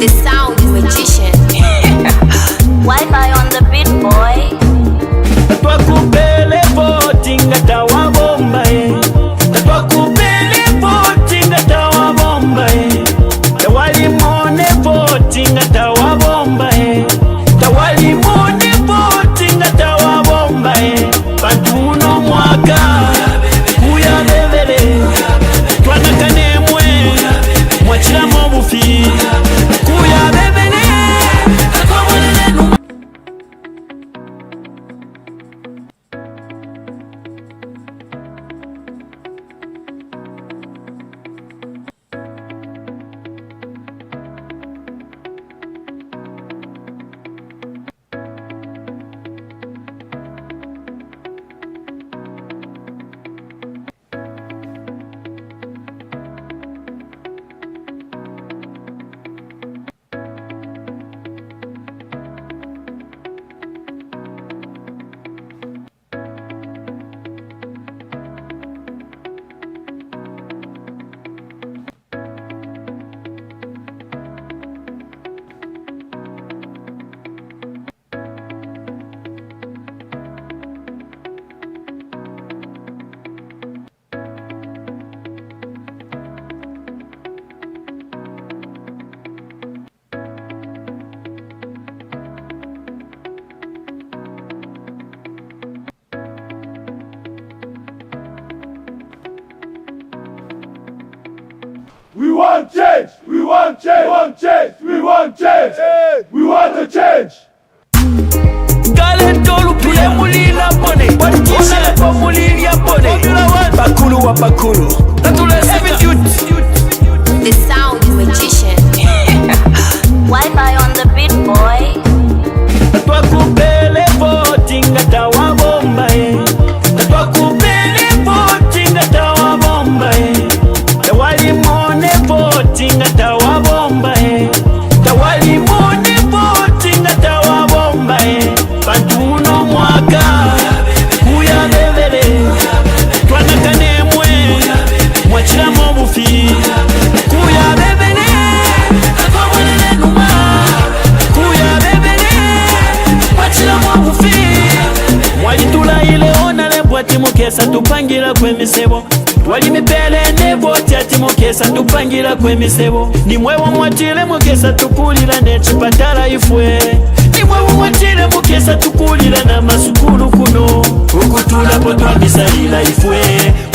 The sound magician. Wi-Fi on the beat, boy. Twakupele voting atawa bomba Twakupele voting atawa bomba Tawali mone voting atawa bomba Tawali mone voting atawa bomba Pantuno mwaka kuya bebele Twanakane mwe mwachila mobufi kuya bebele We want change! We want change! We want change! We want change! We want a change! Electoral pule mulila pone Ona kwa mulili ya pone Bakulu wa bakulu Natule 7 youth. The sound magician. Wi-Fi on the beat, boy. Twakupele voting atawa bomba Twakupele voting atawa bomba Tawali mone voting atawa bomba Tawali mone voting atawa bomba Pantuno mwaka kuya bebele Twanakane mwe mwachila mobufi kuya bebele Twabonele numa kuya bebele mwachila mobufi Mwalitula ile ona lembwa timukesa tupangira kwemisebo Twali mipele ne voti ati mukesa tupangira kwemisebo Nimwewo mwatile mukesa tukulira ne chipatala ifwe Nimwewo mwatile mukesa tukulira na masukulu kuno Ukutula po twamisalila ifwe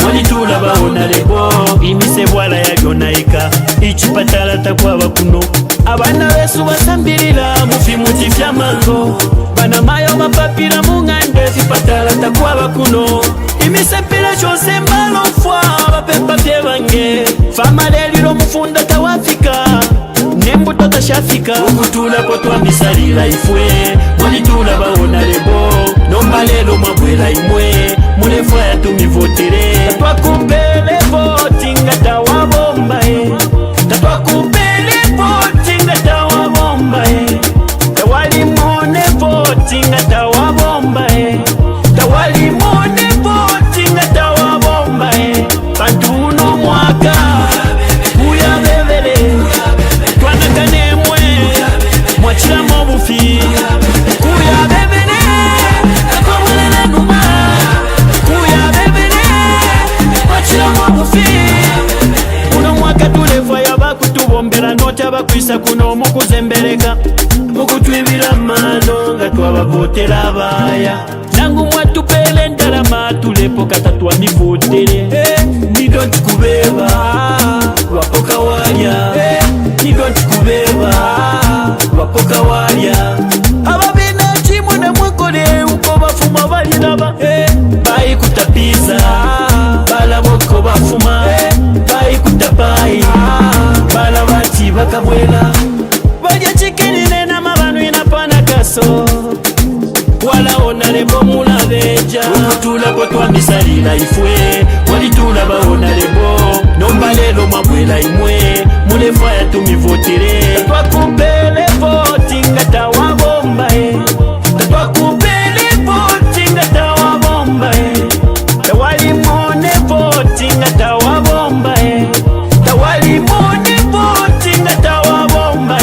Mwalitula baona lebo Imisebo ala ya gonaika Ichipatala takwaba kuno Abana besu basambilila mufi mutifya mango Bana mayo mapapila mungande Zipatala takwaba kuno Imisepila chose mbalo fwa Bapepa pye bange Fama lelilo mufunda tawafika Nembuto tashafika Ukutula po twamisalila ifwe Mwalitula baona lebo Nomba lelo mabwela imwe Mulefwa ya tumivotere Twakupele voting atawa bomba Twakupele voting atawa bomba Tawali mone voting atawa bomba Tawali mone voting atawa bomba Pantuno mwaka kuya bebele Twanakane mwe mwachila mobufi kuya bebele Twabonele numa kuya bebele mwachila mobufi Uno mwaka tulefwa yabakutubombera nota bakwisa kuno mukuzembereka Mukutwibira mano nga twabavotera abaya Nangu mwatupele ndarama tulepo kata twamivotere Nidonti kubeba wapoka walya Nidonti kubeba wapoka walya Ababina chimu na mwekole uko bafuma balilaba Bayi kutapiza bala boko bafuma Bayi kutapai bala bati bakabwela Baja chikini nena mabanu inapana kaso Wala ona lebo mulabeja Ukutula po twamisalila ifwe Walitula baona lebo Nomba lelo mabwela imwe Mulefwa ya tumivotere Twakupele voting atawa bomba Twakupele voting atawa bomba Tawali mone voting atawa bomba Tawali mone voting atawa bomba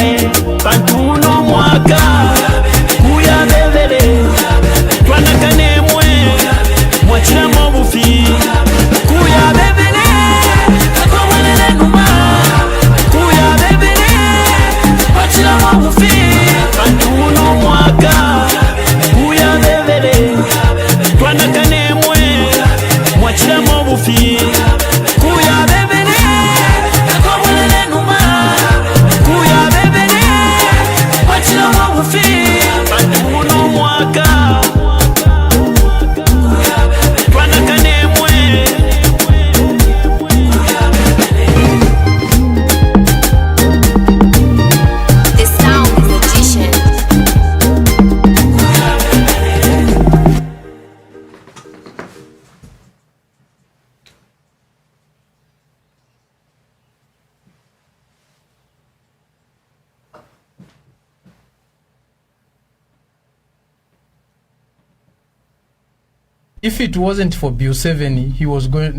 if it wasn't for Bill 7, they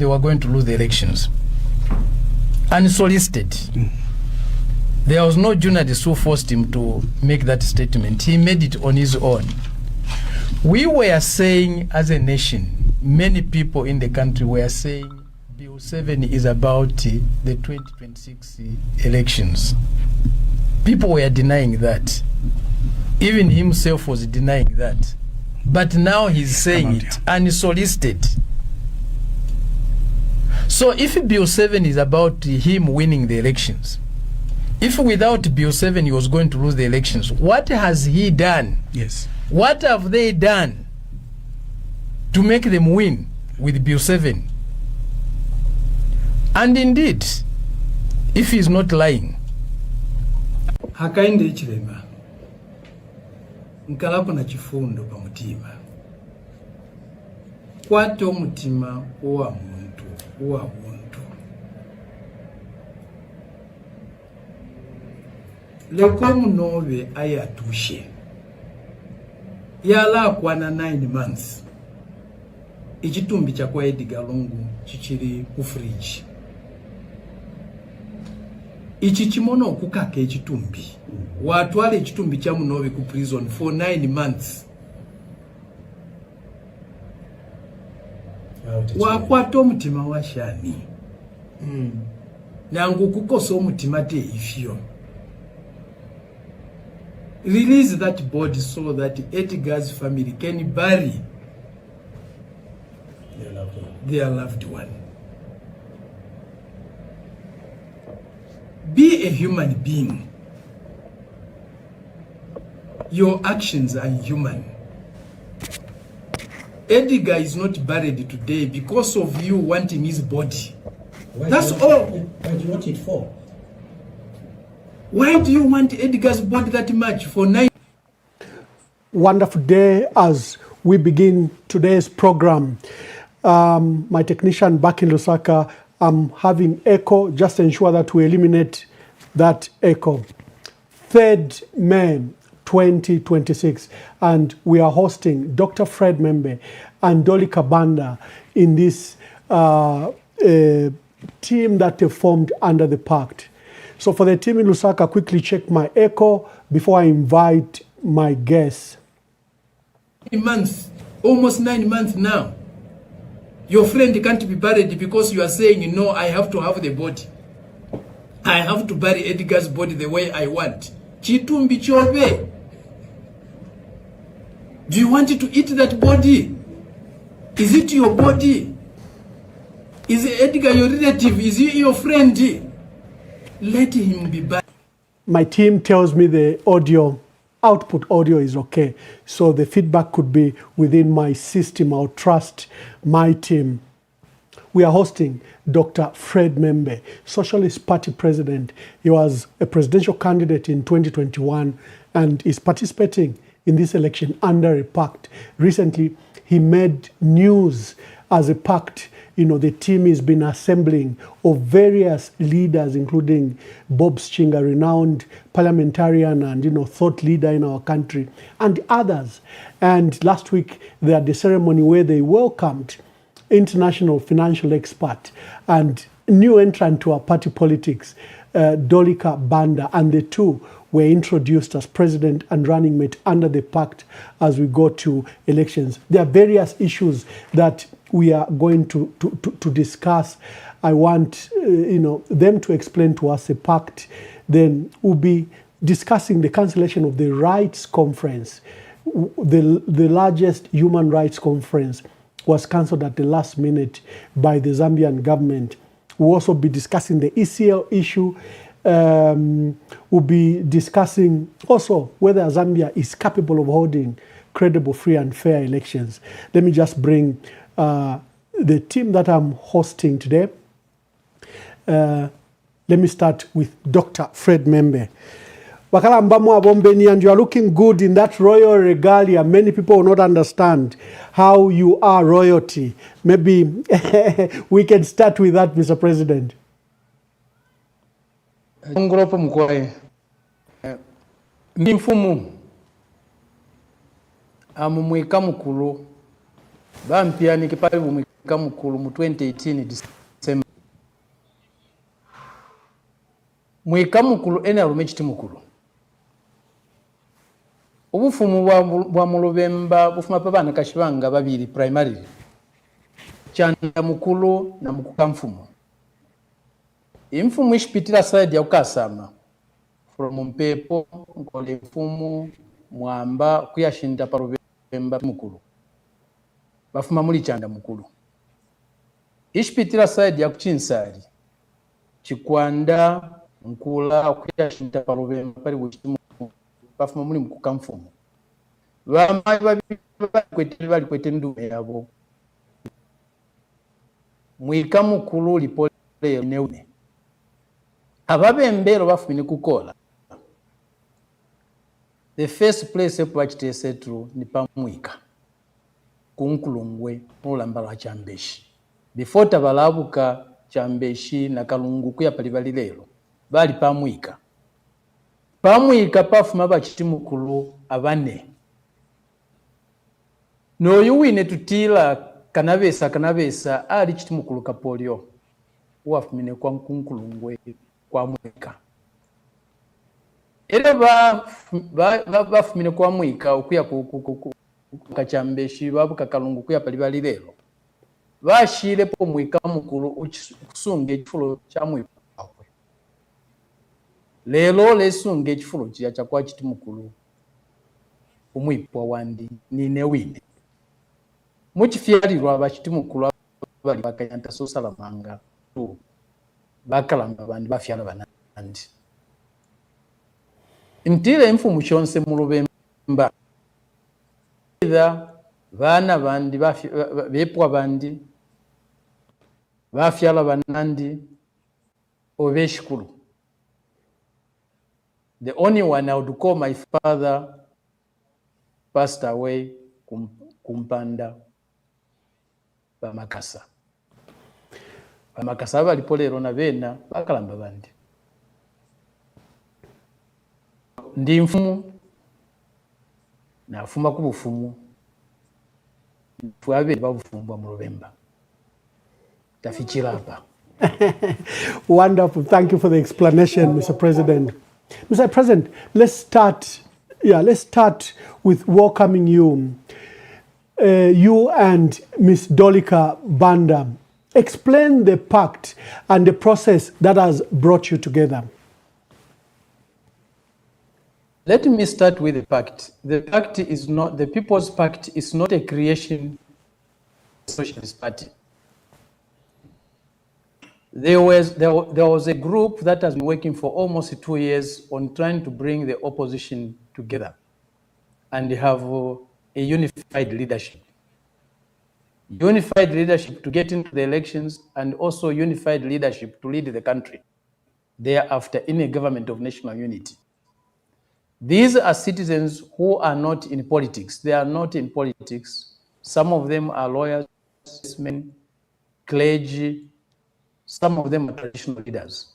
were going to lose the elections. Unsolicited. There was no journalist who forced him to make that statement. He made it on his own. We were saying, as a nation, many people in the country were saying Bill 7 is about the 2026 elections. People were denying that. Even himself was denying that. But now he's saying it unsolicited. So if Bill 7 is about him winning the elections, if without Bill 7 he was going to lose the elections, what has he done? Yes. What have they done to make them win with Bill 7? And indeed, if he's not lying, hakainde chilema nkalapo na chifundo pa mutima kwato mutima wa muntu leko munobe ayatushe yala kwana 9 months ichitumbi chakwa Edgar Lungu chichiri ku fridge ichi chimono okukaka echitumbi watwala echitumbi kya munobe ku prison for 9 months wakwata omutima wa shani nangu kukosa omutima te ifyo. Release that body so that Edgar's family can bury their loved one. Be a human being. Your actions are human. Edgar is not buried today because of you wanting his body. That's all. Why do you want it for? Why do you want Edgar's body that much for 9? Wonderful day as we begin today's program. My technician back in Lusaka, I'm having echo. Just ensure that we eliminate that echo. 3rd May 2026, and we are hosting Dr. Fred Membe and Dolika Banda in this team that they formed under the pact. So for the team in Lusaka, quickly check my echo before I invite my guests. 9 months, almost 9 months now. Your friend can't be buried because you are saying, no, I have to have the body. I have to bury Edgar's body the way I want. Chitumbi chobe. Do you want to eat that body? Is it your body? Is Edgar your relative? Is he your friend? Let him be buried. My team tells me the output audio is okay. So the feedback could be within my system. I'll trust my team. We are hosting Dr. Fred Membe, Socialist Party president. He was a presidential candidate in 2021 and is participating in this election under a pact. Recently, he made news as a pact. The team has been assembling of various leaders, including Bob Schinga, renowned parliamentarian and, thought leader in our country, and others. And last week, they had a ceremony where they welcomed international financial expert and new entrant to our party politics, Dolika Banda, and the two were introduced as president and running mate under the pact as we go to elections. There are various issues that we are going to discuss. I want them to explain to us the pact. Then we'll be discussing the cancellation of the rights conference. The largest human rights conference was cancelled at the last minute by the Zambian government. We'll also be discussing the ECL issue. We'll be discussing also whether Zambia is capable of holding credible, free and fair elections. Let me just bring the team that I'm hosting today. Let me start with Dr. Fred Membe. Wakalambamwa Bombeni, and you are looking good in that royal regalia. Many people will not understand how you are royalty. Maybe we can start with that, Mr. President. Ngoropo mkwae ndi mfumu amumwika mukulu bampianike pali bumwika mukulu mu 2018 December. Mwika mukulu ene alume chiti mukulu. Obufumu bwa mulubemba bufuma pa bana kashibanga babiri primary. Chanda mukulu na mukuka mfumu. Imfumu ishipitira side ya ukasama. From mpepo, nkole mfumu, mwamba, kuyashinda pa rubemba mukulu. Bafuma muli chanda mukulu. Ishipitira side ya kuchinsari. Chikwanda, nkula, kuyashinda pa rubemba pali buchiti mukulu. Bafuma muli mukuka mfumu. Bamai bali kwete ndume yabo. Mwika mukulu lipole neune. Ababembero bafumine kukola. The first place epo bachitesetru ni pamwika. Kunkulungwe mulambala chambeshi. Before tabalabuka chambeshi na kalungu kuya palibali lelo. Bali pamwika. Pamwika pafuma bachiti mukulu abane. No yuwine tutila kanabesa ali chiti mukulu kapolio. Uwafumine kwa nkunkulungwe kwa mwika. Ele bafumine kwa mwika ukuya kachambeshi babuka kalungu kuya palibali lelo. Bashire po mwika mukulu kusunge echifulo cha mwika. Lelo lesunge echifulo cha kwa chiti mukulu. Umwipwa wandi nine wine. Muchifyarirwa bachiti mukulu bali bakayanta so salamanga tu. Bakalamba bandi bafyala banandi. Ntile mfumu chonse mulubemba. Bana bandi bepwa bandi bafyala banandi obeshikulu. The only one I would call my father passed away kumpanda bamakasa. Bamakasa balipolero na bena bakalamba bandi. Ndi mfumu na afuma ku bufumu fwabe babufumbwa mu Lubemba tafikira hapa. Wonderful. Thank you for the explanation, Mr. President. Mr. President, let's start with welcoming you. You and Ms. Dolika Banda. Explain the pact and the process that has brought you together. Let me start with the pact. The pact is not, the People's Pact is not a creation of the Socialist Party. There was a group that has been working for almost 2 years on trying to bring the opposition together and have a unified leadership. Unified leadership to get into the elections and also unified leadership to lead the country thereafter in a government of national unity. These are citizens who are not in politics. They are not in politics. Some of them are lawyers, men, clergy. Some of them are traditional leaders.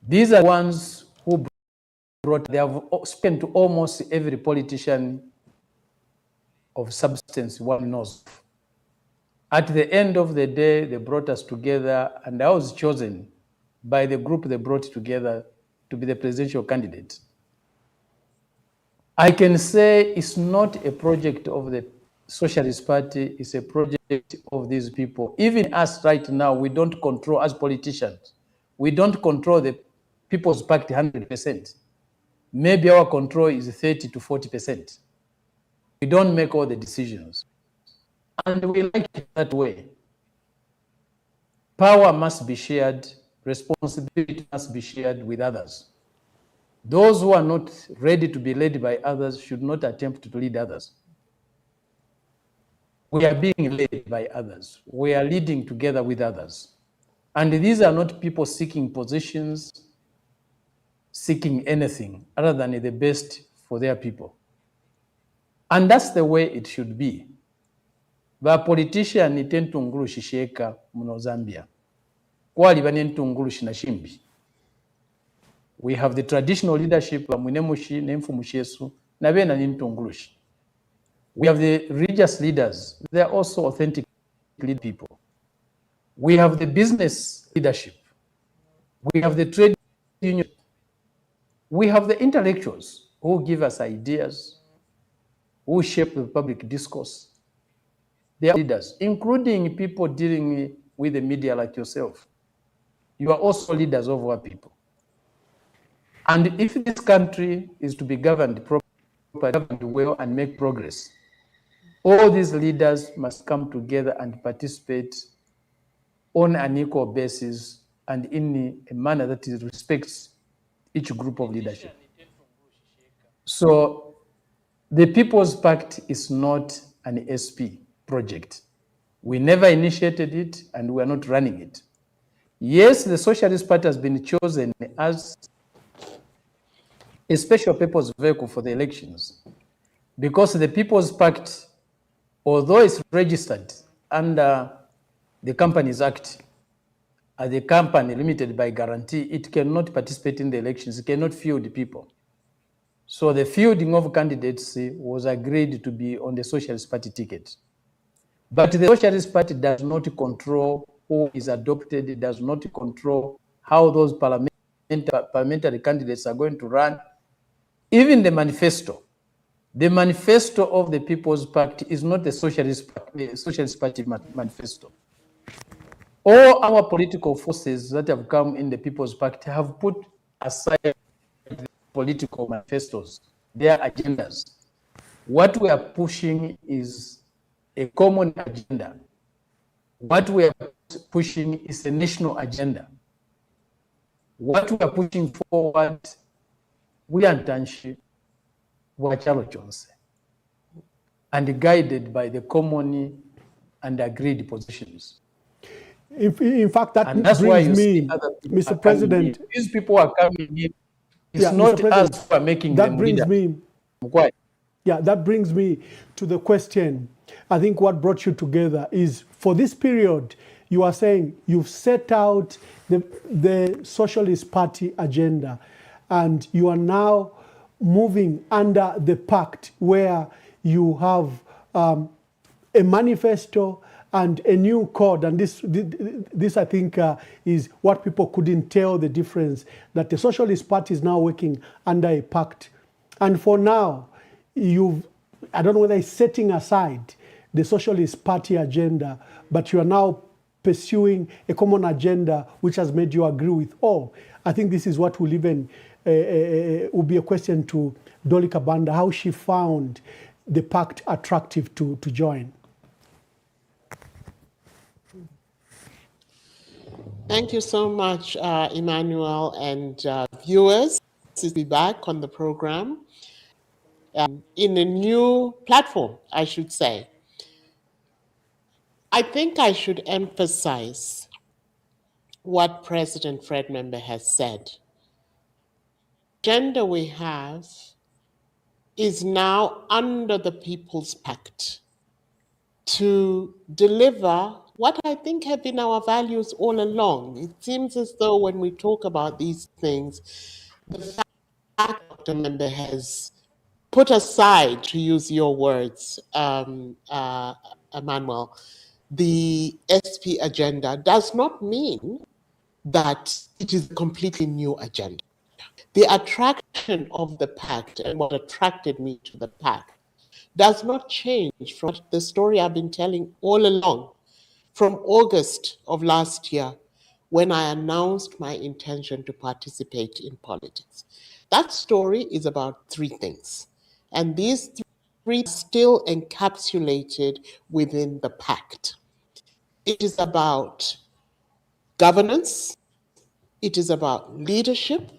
These are ones who they have spoken to almost every politician of substance one knows. At the end of the day, they brought us together, and I was chosen by the group they brought together to be the presidential candidate. I can say it's not a project of the Socialist Party, it's a project of these people. Even us right now, we don't control, as politicians, we don't control the People's Party 100%. Maybe our control is 30 to 40%. We don't make all the decisions. And we like it that way. Power must be shared, responsibility must be shared with others. Those who are not ready to be led by others should not attempt to lead others. We are being led by others. We are leading together with others. And these are not people seeking positions, seeking anything other than the best for their people. And that's the way it should be. Ba politician ni tentu ngulu shisheka muno Zambia. Kwali bane ntungulu shinashimbi. We have the traditional leadership wa mwinemushi nemfu mushesu na bena ni ntungulushi. We have the religious leaders. They are also authentic people. We have the business leadership. We have the trade union. We have the intellectuals who give us ideas, who shape the public discourse. They are leaders, including people dealing with the media like yourself. You are also leaders of our people. And if this country is to be governed properly, governed well, and make progress, all these leaders must come together and participate on an equal basis and in a manner that respects each group of leadership. So the People's Pact is not an SP project. We never initiated it and we are not running it. Yes, the Socialist Party has been chosen as a special purpose vehicle for the elections because the People's Pact, although it's registered under the Companies Act, as a company limited by guarantee, it cannot participate in the elections, it cannot field people. So the fielding of candidates was agreed to be on the Socialist Party ticket. But the Socialist Party does not control who is adopted, it does not control how those parliamentary candidates are going to run. Even the manifesto of the People's Pact is not the Socialist Party manifesto. All our political forces that have come in the People's Pact have put aside political manifestos, their agendas. What we are pushing is a common agenda. What we are pushing is a national agenda. What we are pushing forward, we are Tanshi, Wachalo Chonse, and guided by the common and agreed positions. In fact, that and that's why brings you me, see other people Mr. are President. coming in. These people are coming in. It's Yeah, not Mr. President, us who are making that them brings leaders. me. Why? Yeah, that brings me to the question. I think what brought you together is for this period, you are saying you've set out the Socialist Party agenda and you are now moving under the pact where you have a manifesto and a new code. And this I think, is what people couldn't tell the difference, that the Socialist Party is now working under a pact. And for now, I don't know whether it's setting aside the Socialist Party agenda, but you are now pursuing a common agenda which has made you agree with all. I think this is what will even will be a question to Dolly Kabanda, how she found the pact attractive to join. Thank you so much, Emmanuel, and viewers. To be back on the program in a new platform, I should say. I think I should emphasize what President Fred Member has said. The agenda we have is now under the People's Pact to deliver what I think have been our values all along. It seems as though when we talk about these things, the fact Dr. Member has put aside, to use your words, Emmanuel, the SP agenda does not mean that it is a completely new agenda. The attraction of the pact and what attracted me to the pact does not change from the story I've been telling all along from August of last year when I announced my intention to participate in politics. That story is about three things, and these three are still encapsulated within the pact. It is about governance, it is about leadership,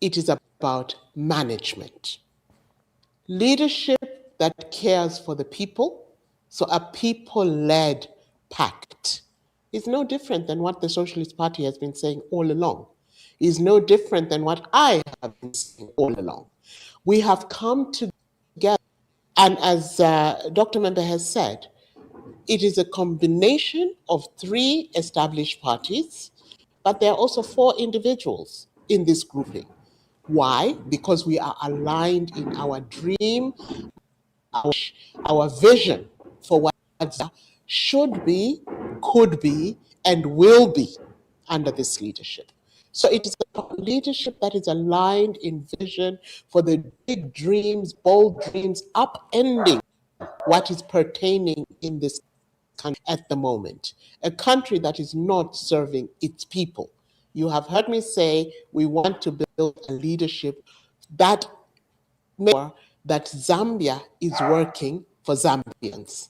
it is about management. Leadership that cares for the people, so a people-led pact, is no different than what the Socialist Party has been saying all along, is no different than what I have been saying all along. We have come together, and as Dr. Member has said, it is a combination of three established parties, but there are also four individuals in this grouping. Why? Because we are aligned in our dream, our vision for what Zambia should be, could be, and will be under this leadership. So it is a leadership that is aligned in vision for the big dreams, bold dreams, upending what is pertaining in this country at the moment. A country that is not serving its people. You have heard me say we want to build a leadership that makes sure that Zambia is working for Zambians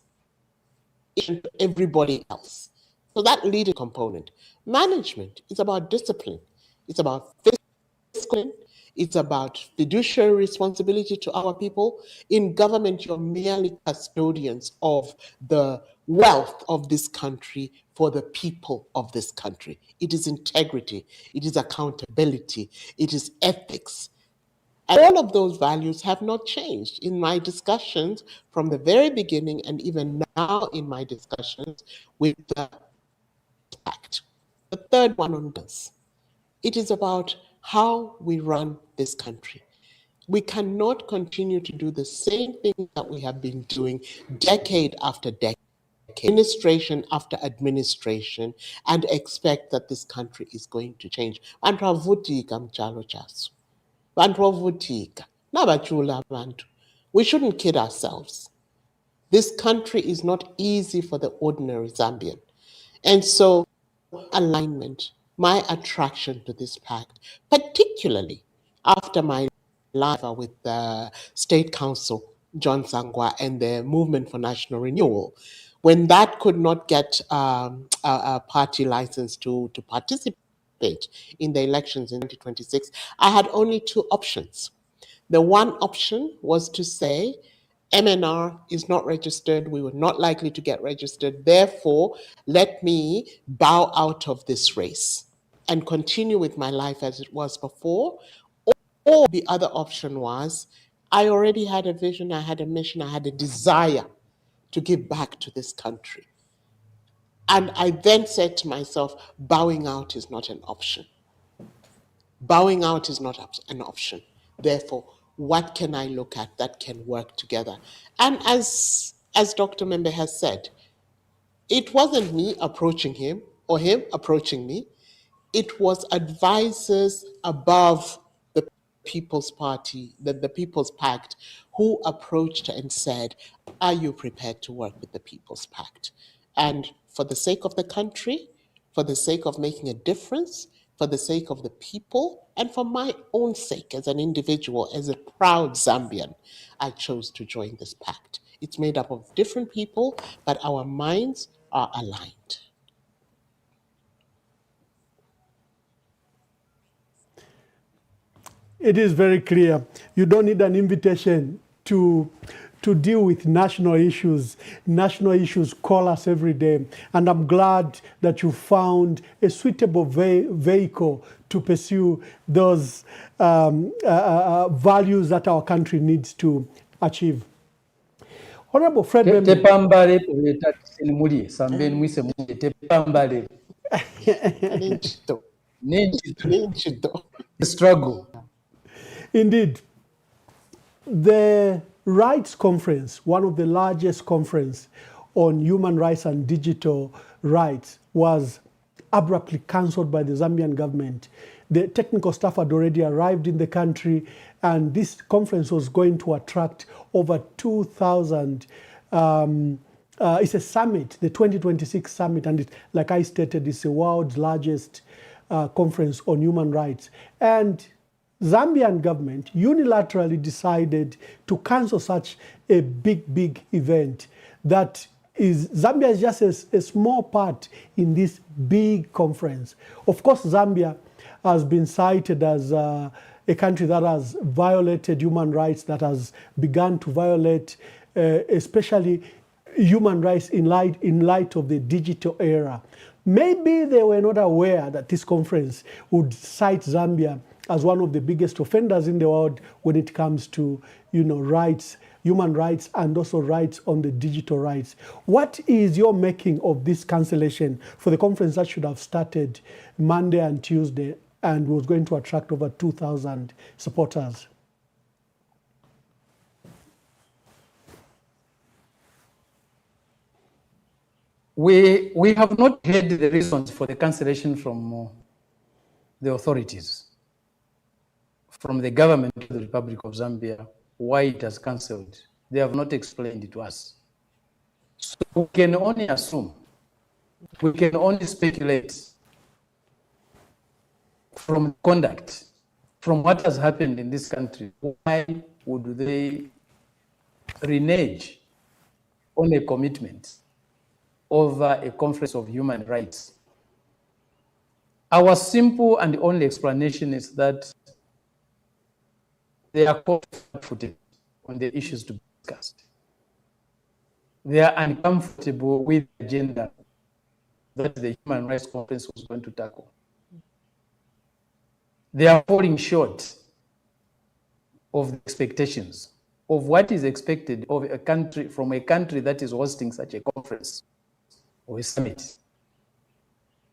and everybody else. So that leader component. Management is about discipline. It's about fiscal. It's about fiduciary responsibility to our people. In government, you're merely custodians of the wealth of this country for the people of this country. It is integrity. It is accountability. It is ethics. And all of those values have not changed in my discussions from the very beginning and even now in my discussions with the pact. The third one on this. It is about how we run this country. We cannot continue to do the same thing that we have been doing decade after decade, administration after administration, and expect that this country is going to change. We shouldn't kid ourselves. This country is not easy for the ordinary Zambian. And so, alignment, my attraction to this pact, particularly after my life with the State Council, John Sangwa, and the Movement for National Renewal, when that could not get a party license to participate in the elections in 2026, I had only two options. The one option was to say, MNR is not registered. We were not likely to get registered. Therefore, let me bow out of this race and continue with my life as it was before. Or the other option was, I already had a vision, I had a mission, I had a desire to give back to this country. And I then said to myself, bowing out is not an option. Bowing out is not an option. Therefore, what can I look at that can work together? And as Dr. Membe has said, it wasn't me approaching him or him approaching me. It was advisors above the People's Party, the People's Pact, who approached and said, are you prepared to work with the People's Pact? And for the sake of the country, for the sake of making a difference, for the sake of the people, and for my own sake as an individual, as a proud Zambian, I chose to join this pact. It's made up of different people, but our minds are aligned. It is very clear. You don't need an invitation to deal with national issues. National issues call us every day. And I'm glad that you found a suitable vehicle to pursue those values that our country needs to achieve. Honorable Fred Membe. Tepambale tuleta muli sambeni mwise muli tepambale. Struggle. Indeed. The Rights Conference, one of the largest conference on human rights and digital rights, was abruptly cancelled by the Zambian government. The technical staff had already arrived in the country, and this conference was going to attract over 2,000. It's a summit, the 2026 summit, and like I stated, it's the world's largest conference on human rights. And Zambian government unilaterally decided to cancel such a big event that is, Zambia is just a small part in this big conference. Of course, Zambia has been cited as a country that has violated human rights, that has begun to violate especially human rights in light of the digital era. Maybe they were not aware that this conference would cite Zambia as one of the biggest offenders in the world when it comes to, rights, human rights, and also rights on the digital rights. What is your making of this cancellation for the conference that should have started Monday and Tuesday and was going to attract over 2,000 supporters? We have not heard the reasons for the cancellation from the authorities, from the government of the Republic of Zambia, why it has cancelled. They have not explained it to us. So we can only assume, we can only speculate from conduct, from what has happened in this country. Why would they renege on a commitment over a conference of human rights? Our simple and only explanation is that they are comfortable on the issues to be discussed. They are uncomfortable with the agenda that the Human Rights Conference was going to tackle. They are falling short of the expectations of what is expected of a country, from a country that is hosting such a conference or a summit.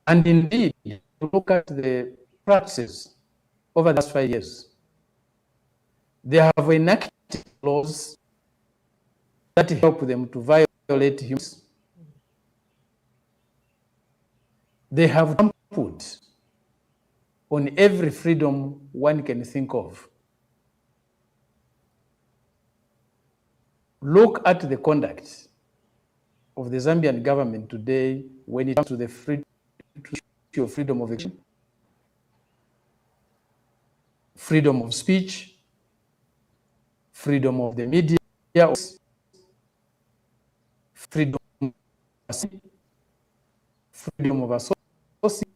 And indeed, if you look at the practices over the last 5 years, they have enacted laws that help them to violate human rights. They have trampled on every freedom one can think of. Look at the conduct of the Zambian government today when it comes to the issue of freedom of expression, freedom of speech, freedom of the media, freedom of association.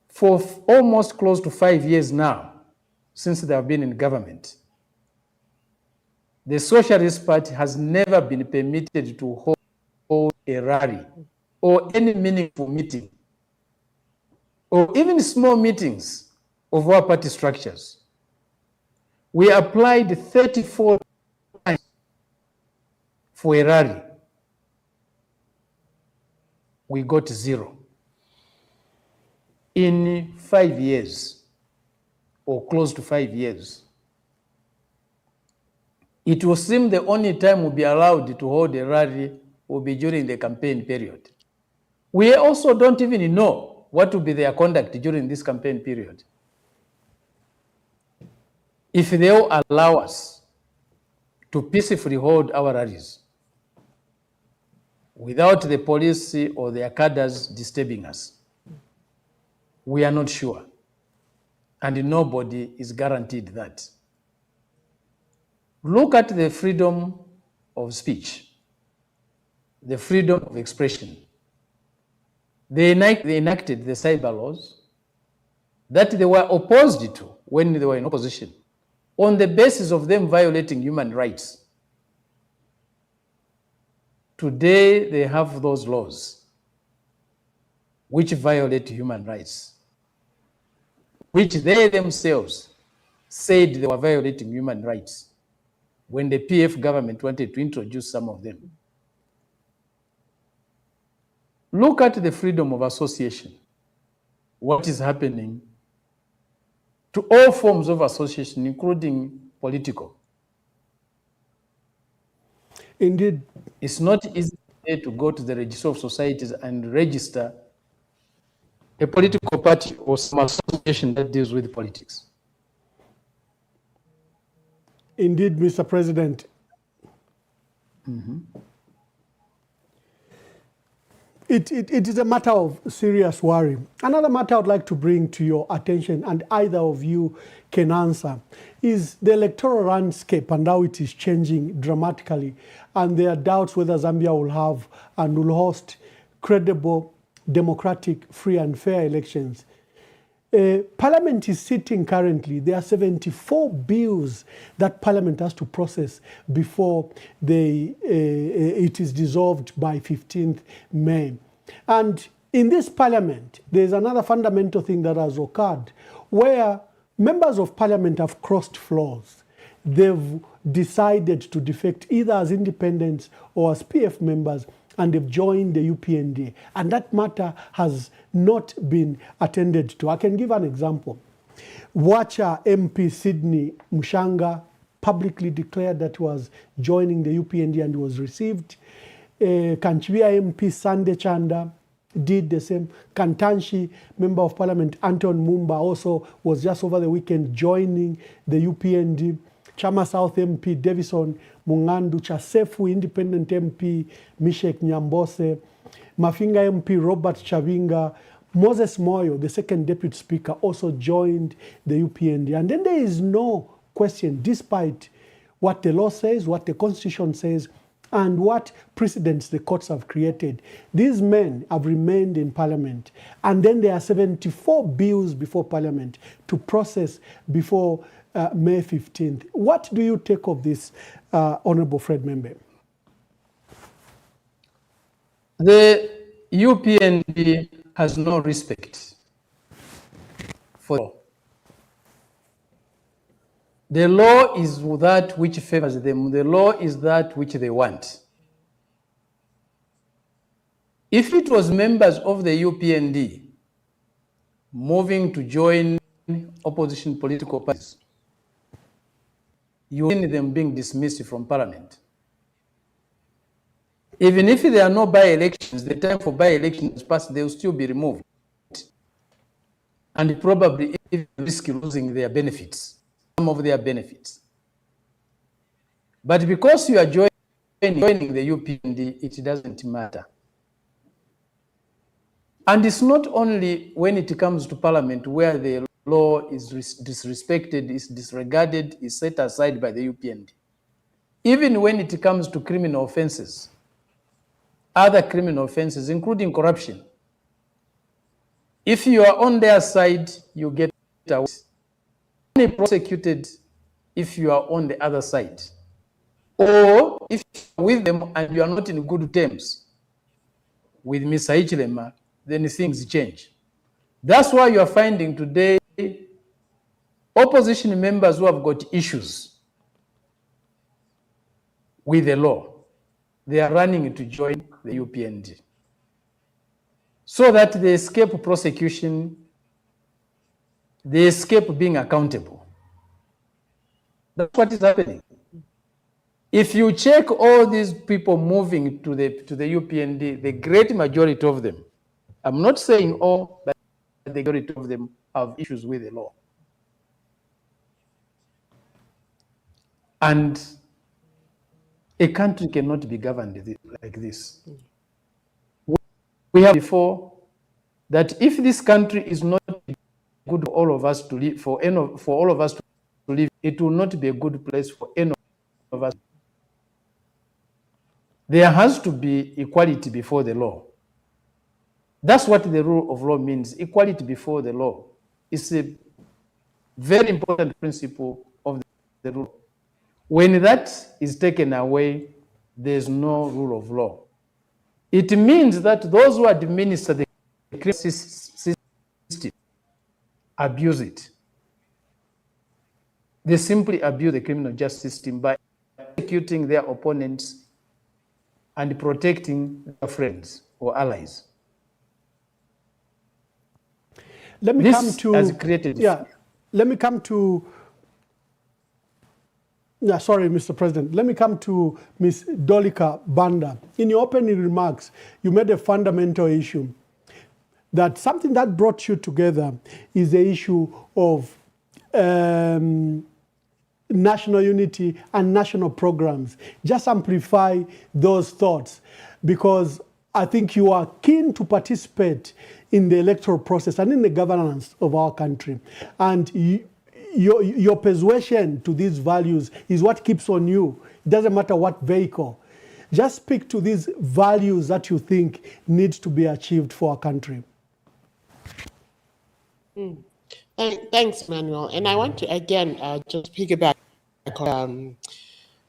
For almost close to 5 years now, since they have been in government, the Socialist Party has never been permitted to hold a rally or any meaningful meeting, or even small meetings of our party structures. We applied 34 times for a rally. We got 0. In 5 years, or close to 5 years, it will seem the only time we'll be allowed to hold a rally will be during the campaign period. We also don't even know what will be their conduct during this campaign period. If they'll allow us to peacefully hold our rallies without the police or their cadres disturbing us, we are not sure. And nobody is guaranteed that. Look at the freedom of speech, the freedom of expression. They enacted the cyber laws that they were opposed to when they were in opposition, on the basis of them violating human rights. Today, they have those laws which violate human rights, which they themselves said they were violating human rights when the PF government wanted to introduce some of them. Look at the freedom of association. What is happening to all forms of association, including political. Indeed. It's not easy to go to the Register of Societies and register a political party or some association that deals with politics. Indeed, Mr. President. It is a matter of serious worry. Another matter I'd like to bring to your attention, and either of you can answer, is the electoral landscape and how it is changing dramatically. And there are doubts whether Zambia will have and will host credible, democratic, free and fair elections. Parliament is sitting currently. There are 74 bills that Parliament has to process before it is dissolved by 15th May. And in this Parliament, there's another fundamental thing that has occurred where members of Parliament have crossed floors. They've decided to defect either as independents or as PF members, and they've joined the UPND. And that matter has not been attended to. I can give an example. Wacha MP Sydney Mshanga publicly declared that he was joining the UPND and was received. Kanchibia MP Sande Chanda did the same. Kantanshi, Member of Parliament Anton Mumba also was just over the weekend joining the UPND. Chama South MP Davison Mungandu, Chasefu Independent MP Mishek Nyambose, Mafinga MP Robert Chavinga, Moses Moyo, the second deputy speaker, also joined the UPND. And then there is no question, despite what the law says, what the constitution says, and what precedents the courts have created. These men have remained in parliament. And then there are 74 bills before parliament to process before May 15th. What do you take of this, Honorable Fred Membe? The UPND has no respect for law. The law is that which favors them. The law is that which they want. If it was members of the UPND moving to join opposition political parties, you see them being dismissed from parliament. Even if there are no by-elections, the time for by-elections passed, they will still be removed. And probably even risk losing their benefits, some of their benefits. But because you are joining the UPND, it doesn't matter. And it's not only when it comes to parliament where the law is disrespected, is disregarded, is set aside by the UPND. Even when it comes to criminal offenses, other criminal offenses, including corruption, if you are on their side, you get away. Only prosecuted if you are on the other side. Or if you're with them and you are not in good terms with Mr. Ichilema, then things change. That's why you are finding today opposition members who have got issues with the law, they are running to join the UPND so that they escape prosecution, they escape being accountable. That's what is happening. If you check all these people moving to the UPND, the great majority of them, I'm not saying all, but the majority of them have issues with the law. And a country cannot be governed like this. We have before that if this country is not good for all of us to live, for all of us to live, it will not be a good place for any of us. There has to be equality before the law. That's what the rule of law means, equality before the law. It's a very important principle of the rule. When that is taken away, there's no rule of law. It means that those who administer the criminal system abuse it. They simply abuse the criminal justice system by executing their opponents and protecting their friends or allies. Let me This come to has created. Let me come to. Sorry, Mr. President. Let me come to Ms. Dolika Banda. In your opening remarks, you made a fundamental issue that something that brought you together is the issue of national unity and national programs. Just amplify those thoughts, because I think you are keen to participate in the electoral process and in the governance of our country. And your persuasion to these values is what keeps on you. It doesn't matter what vehicle. Just speak to these values that you think need to be achieved for our country. Thanks, Manuel. And I want to, again, just piggyback on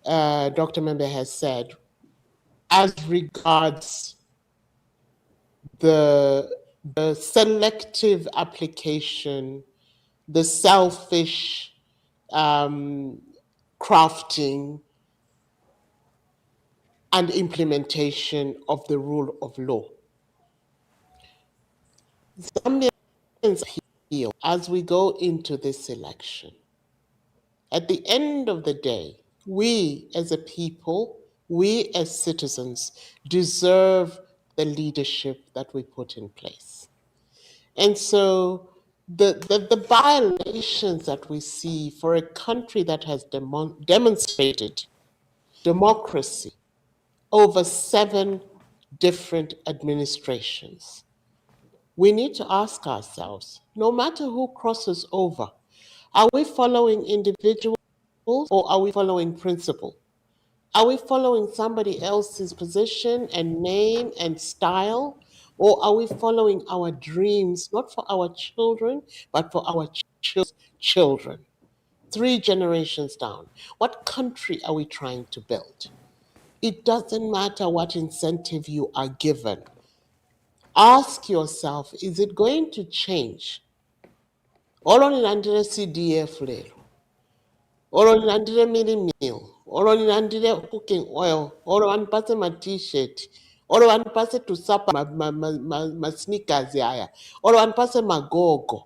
Dr. Membe has said, as regards the selective application, the selfish crafting and implementation of the rule of law. Zambians appeal as we go into this election At the end of the day, we as a people, we as citizens deserve the leadership that we put in place. And so the violations that we see for a country that has demonstrated democracy over 7 different administrations, we need to ask ourselves, no matter who crosses over, are we following individuals or are we following principle? Are we following somebody else's position and name and style? Or are we following our dreams, not for our children, but for our children? 3 generations down. What country are we trying to build? It doesn't matter what incentive you are given. Ask yourself, is it going to change? Olonilandire CDF lero, olonilandire mini meal, olonilandire cooking oil, olonipasse ma t-shirt, olonipasse to supper ma sneakers yaya, olonipasse magogo.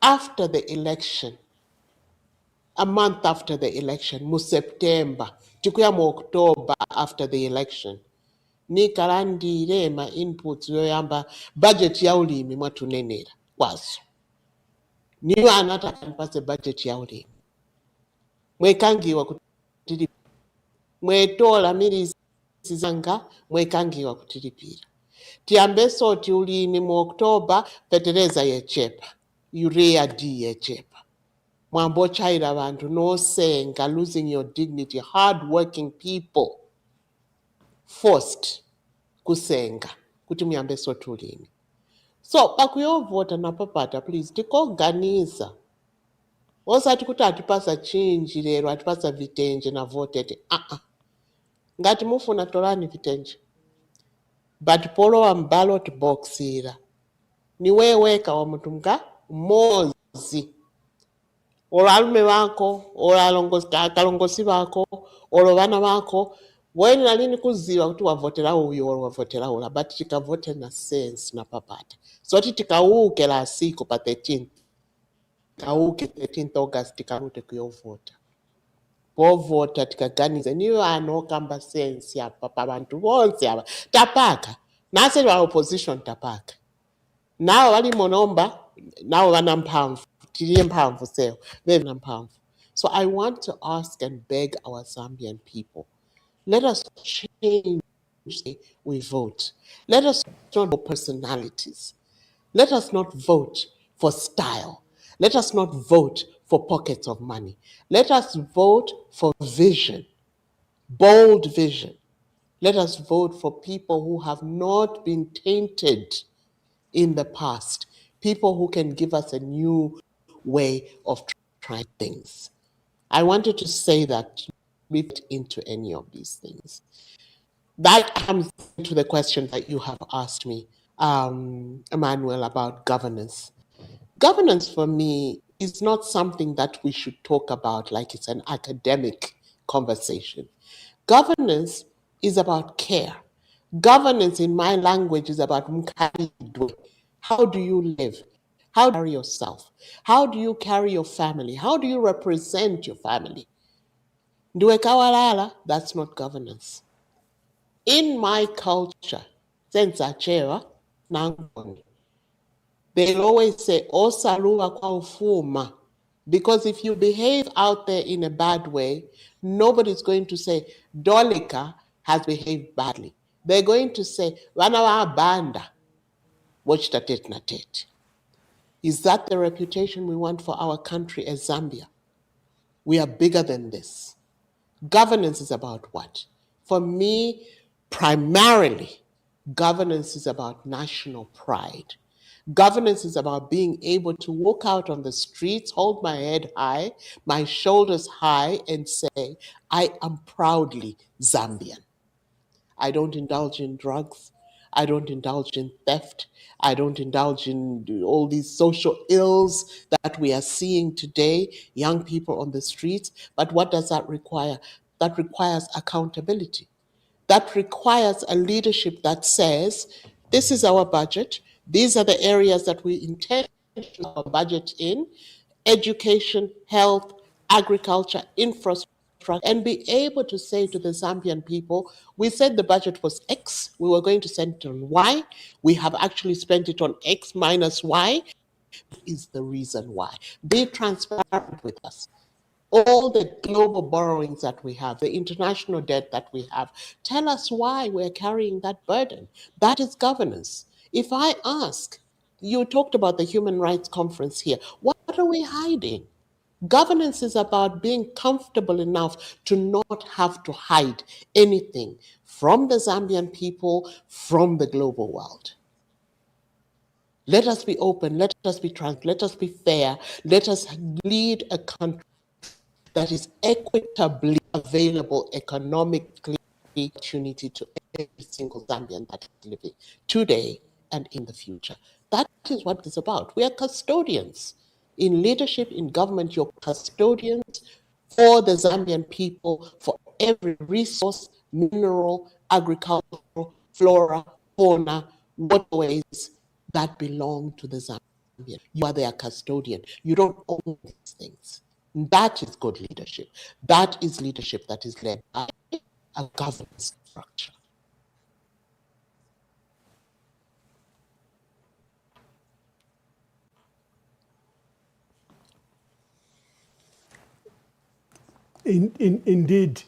After the election, a month after the election, mu September, tikuya mu October after the election, nikalandire ma inputs yoyamba budget ya ulimi mwatunenera kwaso. Niyo anataka nipase budget ya ulimi. Mwekangiwa kutilipira. Mwetola milisi zanga, mwekangiwa kutilipira. Tiambe soti ulimi mu October, fetereza yechepa. Urea D yechepa. Mwambo chaira bantu no senga, losing your dignity, hard-working people forced kusenga kuti muyambe soti ulimi. So pakuyovota napapata, please tikoganiza osati kuti atipasa chinji lero atipasa vitenje na voted ngati mufuna tolani vitenje but polowa mballot box ira ni weweka wa mtu mga mozi olo alume wako olo akalongosi wako olo vana wako weni nalini kuziwa kuti wavotera uyu olo wavotera ula but tikavote na sense na papata soti tikauke la siku pa 13th kauke 13th August tikarute kuyovota povota tikaganiza niyo anokamba sense apa pavantu vonse ava tapaka nase va opposition tapaka navo vali munomba navo vana mphamvu tiriye mphamvu sewo vena mphamvu. So I want to ask and beg our Zambian people, let us change the way we vote. Let us not vote for personalities. Let us not vote for style. Let us not vote for pockets of money. Let us vote for vision, bold vision. Let us vote for people who have not been tainted in the past, people who can give us a new way of trying things. I wanted to say that we fit into any of these things. That comes to the question that you have asked me, Emmanuel, about governance. Governance for me is not something that we should talk about like it's an academic conversation. Governance is about care. Governance in my language is about mkhalidwe. How do you live? How do you carry yourself? How do you carry your family? How do you represent your family? Ndiwe kawalala, that's not governance. In my culture, senza chewa, nangoni. They'll always say, osaluwa kwa ufuma. Because if you behave out there in a bad way, nobody's going to say, Dolika has behaved badly. They're going to say, Wana wa banda, watch the tet na tet. Is that the reputation we want for our country as Zambia? We are bigger than this. Governance is about what? For me, primarily, governance is about national pride. Governance is about being able to walk out on the streets, hold my head high, my shoulders high, and say, I am proudly Zambian. I don't indulge in drugs. I don't indulge in theft. I don't indulge in all these social ills that we are seeing today, young people on the streets. But what does that require? That requires accountability. That requires a leadership that says, this is our budget. These are the areas that we intend to our budget in: education, health, agriculture, infrastructure, and be able to say to the Zambian people, we said the budget was X, we were going to spend it on Y, we have actually spent it on X minus Y, is the reason why. Be transparent with us. All the global borrowings that we have, the international debt that we have, tell us why we're carrying that burden. That is governance. If I ask, you talked about the Human Rights Conference here, what are we hiding? Governance is about being comfortable enough to not have to hide anything from the Zambian people, from the global world. Let us be open, let us be transparent, let us be fair, let us lead a country that is equitably available economically opportunity to every single Zambian that is living today and in the future. That is what it's about. We are custodians. In leadership, in government, you're custodians for the Zambian people, for every resource, mineral, agricultural, flora, fauna, waterways that belong to the Zambian. You are their custodian. You don't own these things. That is good leadership. That is leadership that is led by a governance structure. Indeed,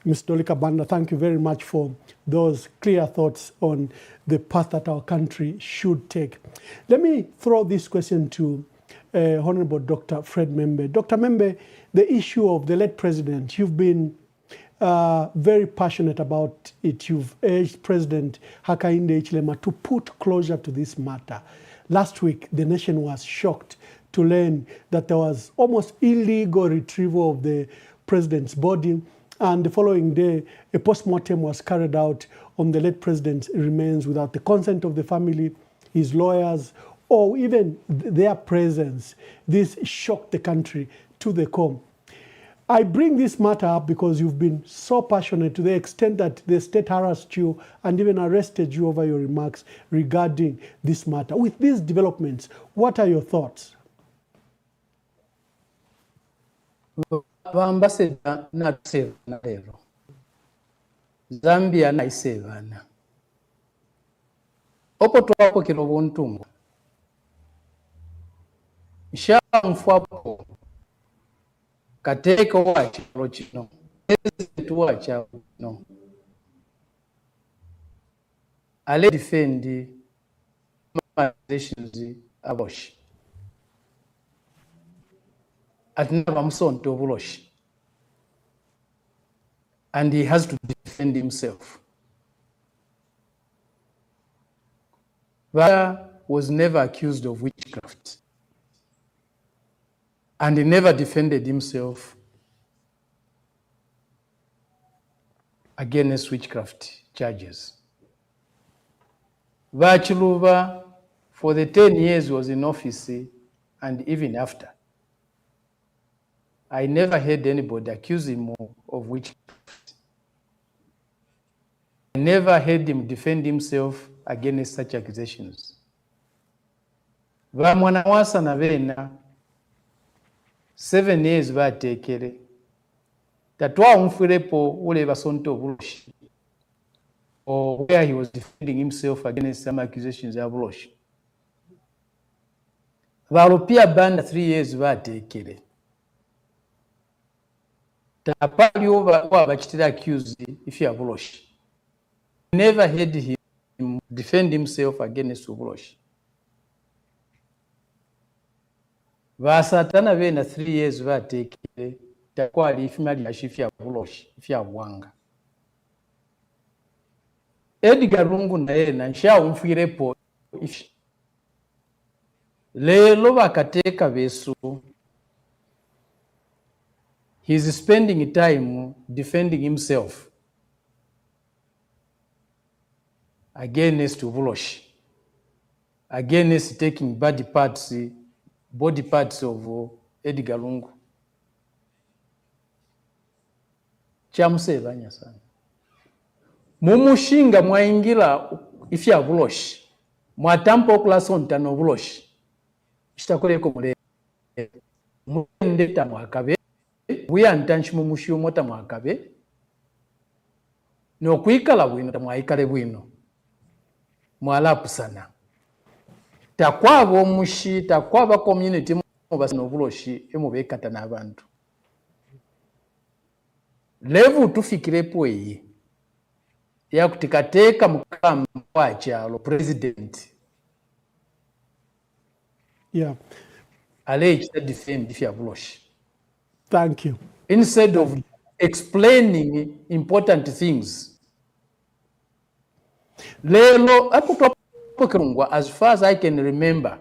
Ms. Dolika Banda, thank you very much for those clear thoughts on the path that our country should take. Let me throw this question to Honorable Dr. Fred Membe. Dr. Membe, the issue of the late president, you've been very passionate about it. You've urged President Hakainde Hichilema to put closure to this matter. Last week, the nation was shocked to learn that there was almost illegal retrieval of the president's body, and the following day, a post-mortem was carried out on the late president's remains without the consent of the family, his lawyers, or even their presence. This shocked the country to the core. I bring this matter up because you've been so passionate to the extent that the state harassed you and even arrested you over your remarks regarding this matter. With these developments, what are your thoughts? Ambassador natusevana lero Zambia naisevana opo twapokera obuntungu nshanfuapo kateeko wa kyalo kino president wa kyalo kino ale defend organizations aboshi atinaba musonto obuloshi, and he has to defend himself. Vaya was never accused of witchcraft, and he never defended himself against witchcraft charges. Vaya Chiluba, for the 10 years was in office, and even after, I never heard anybody accuse him of witchcraft. I never heard him defend himself against such accusations. Vamwana wasa na vena 7 years vatekere tatwa umfurepo ule basonto buloshi, or where he was defending himself against some accusations of buloshi. Valopia banda 3 years vatekere tapali over bakitira accused if you are buloshi. Never heard him defend himself against Ubuloshi. Vasatana vena 3 years vatekere takwali ifimali ashifya buloshi ifya bwanga. Edgar Lungu naye na nsha umfirepo if lelo bakateka besu. He's spending time defending himself against Ubuloshi, against taking body parts of Edgar Lungu. Chamusevanya sana. Mumushinga mwaingira ifya Buloshi, mwatampa okulasonta no Buloshi. Shitakoleko mule. Mwendeta mwakabe, wiyantanshi mumushimo tamwakabe, nokwikala bwino tamwaikale bwino. Mwalapusana. Takwaba omushi, takwaba community mubasa nobuloshi emubekata n'abantu. Levu tufikirepo eyi. Ya kutikateeka mukama wa kyalo president. Yeah. Alekita defend ifya buloshi. Thank you. Instead of explaining important things. Lelo akutopokungwa, as far as I can remember,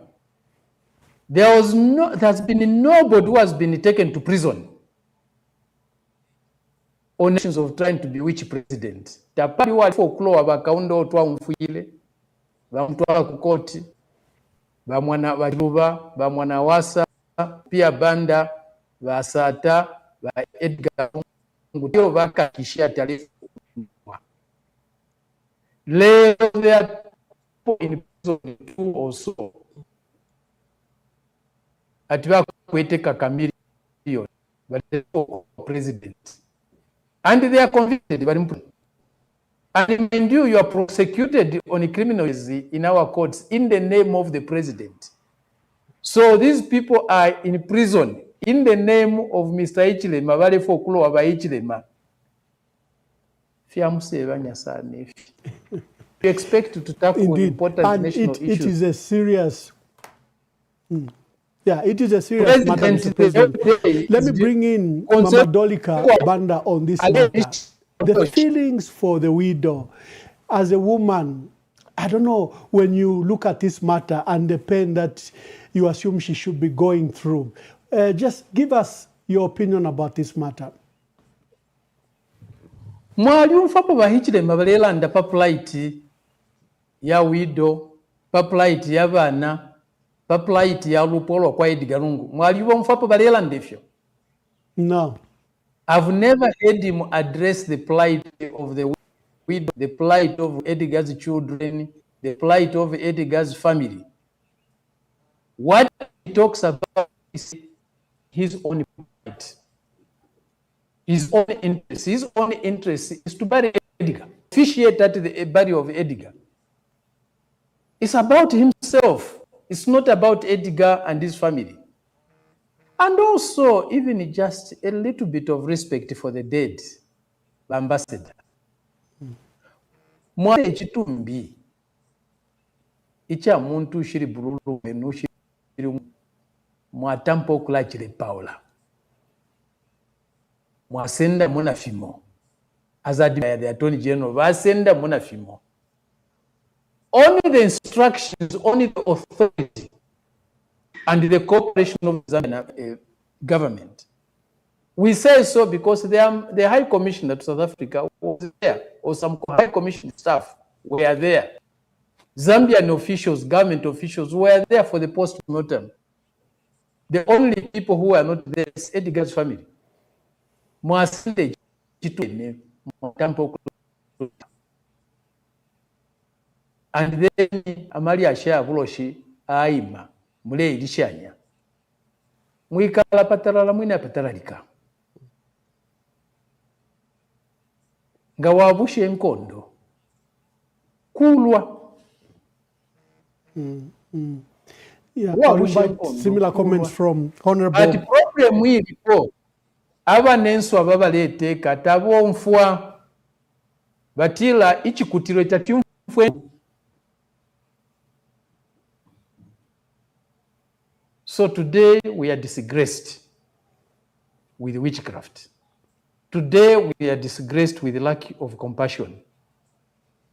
there's been nobody who has been taken to prison on nations of trying to bewitch president. Tapari wa folklore abakaundo otwa mfuyile, bamutwala ku koti, bamwana baluba, bamwana wasa, pia banda, basata, ba Edgar ngutio bakakishia taarifa. Leo they are in prison 2 or so. Atiba kweteka kamili hiyo, but president. And they are convicted, and mind you are prosecuted on criminals in our courts in the name of the president. So these people are in prison in the name of Mr. Ichilema, vale folklore aba Ichilema. We expect to tackle Indeed. important And national issues. It is a serious... Yeah, it is a serious matter, Mr. President. Let me bring in Mama Dolika Banda on this matter. The feelings for the widow. As a woman, I don't know, when you look at this matter and the pain that you assume she should be going through, just give us your opinion about this matter. Mwali umfapo bahichile mabalelanda paplight ya widow, paplight ya bana, paplight ya lupolo kwa Edgar Lungu. Mwali umfapo balelanda ifyo? No. I've never heard him address the plight of the widow, the plight of Edgar's children, the plight of Edgar's family. What he talks about is his own plight. His own interest. His own interest is to bury Edgar, officiate at the burial of Edgar. It's about himself. It's not about Edgar and his family. And also, even just a little bit of respect for the dead ambassador. Mwa chitumbi icha muntu shiri bululu menu shiri mwatampo kula chile Paula. Mwasenda muna fimo. Azadi by the Attorney General, wasenda muna fimo. Only the instructions, only the authority and the cooperation of the government. We say so because the High Commissioner to South Africa was there, or some High Commission staff were there. Zambian officials, government officials were there for the post-mortem. The only people who were not there is Edgar's family. And then Amalia Shah Vuloshi Aima Mule Lishanya. Mwikala patalala mwina patalalika. Nga wabushe nkondo. Kulwa. Yeah, I'll invite similar comments from Honorable. But problem ilipo aba nenso ababa lete katabo mfwa batila ichikutiro chatimfwe. So today we are disgraced with witchcraft. Today we are disgraced with lack of compassion.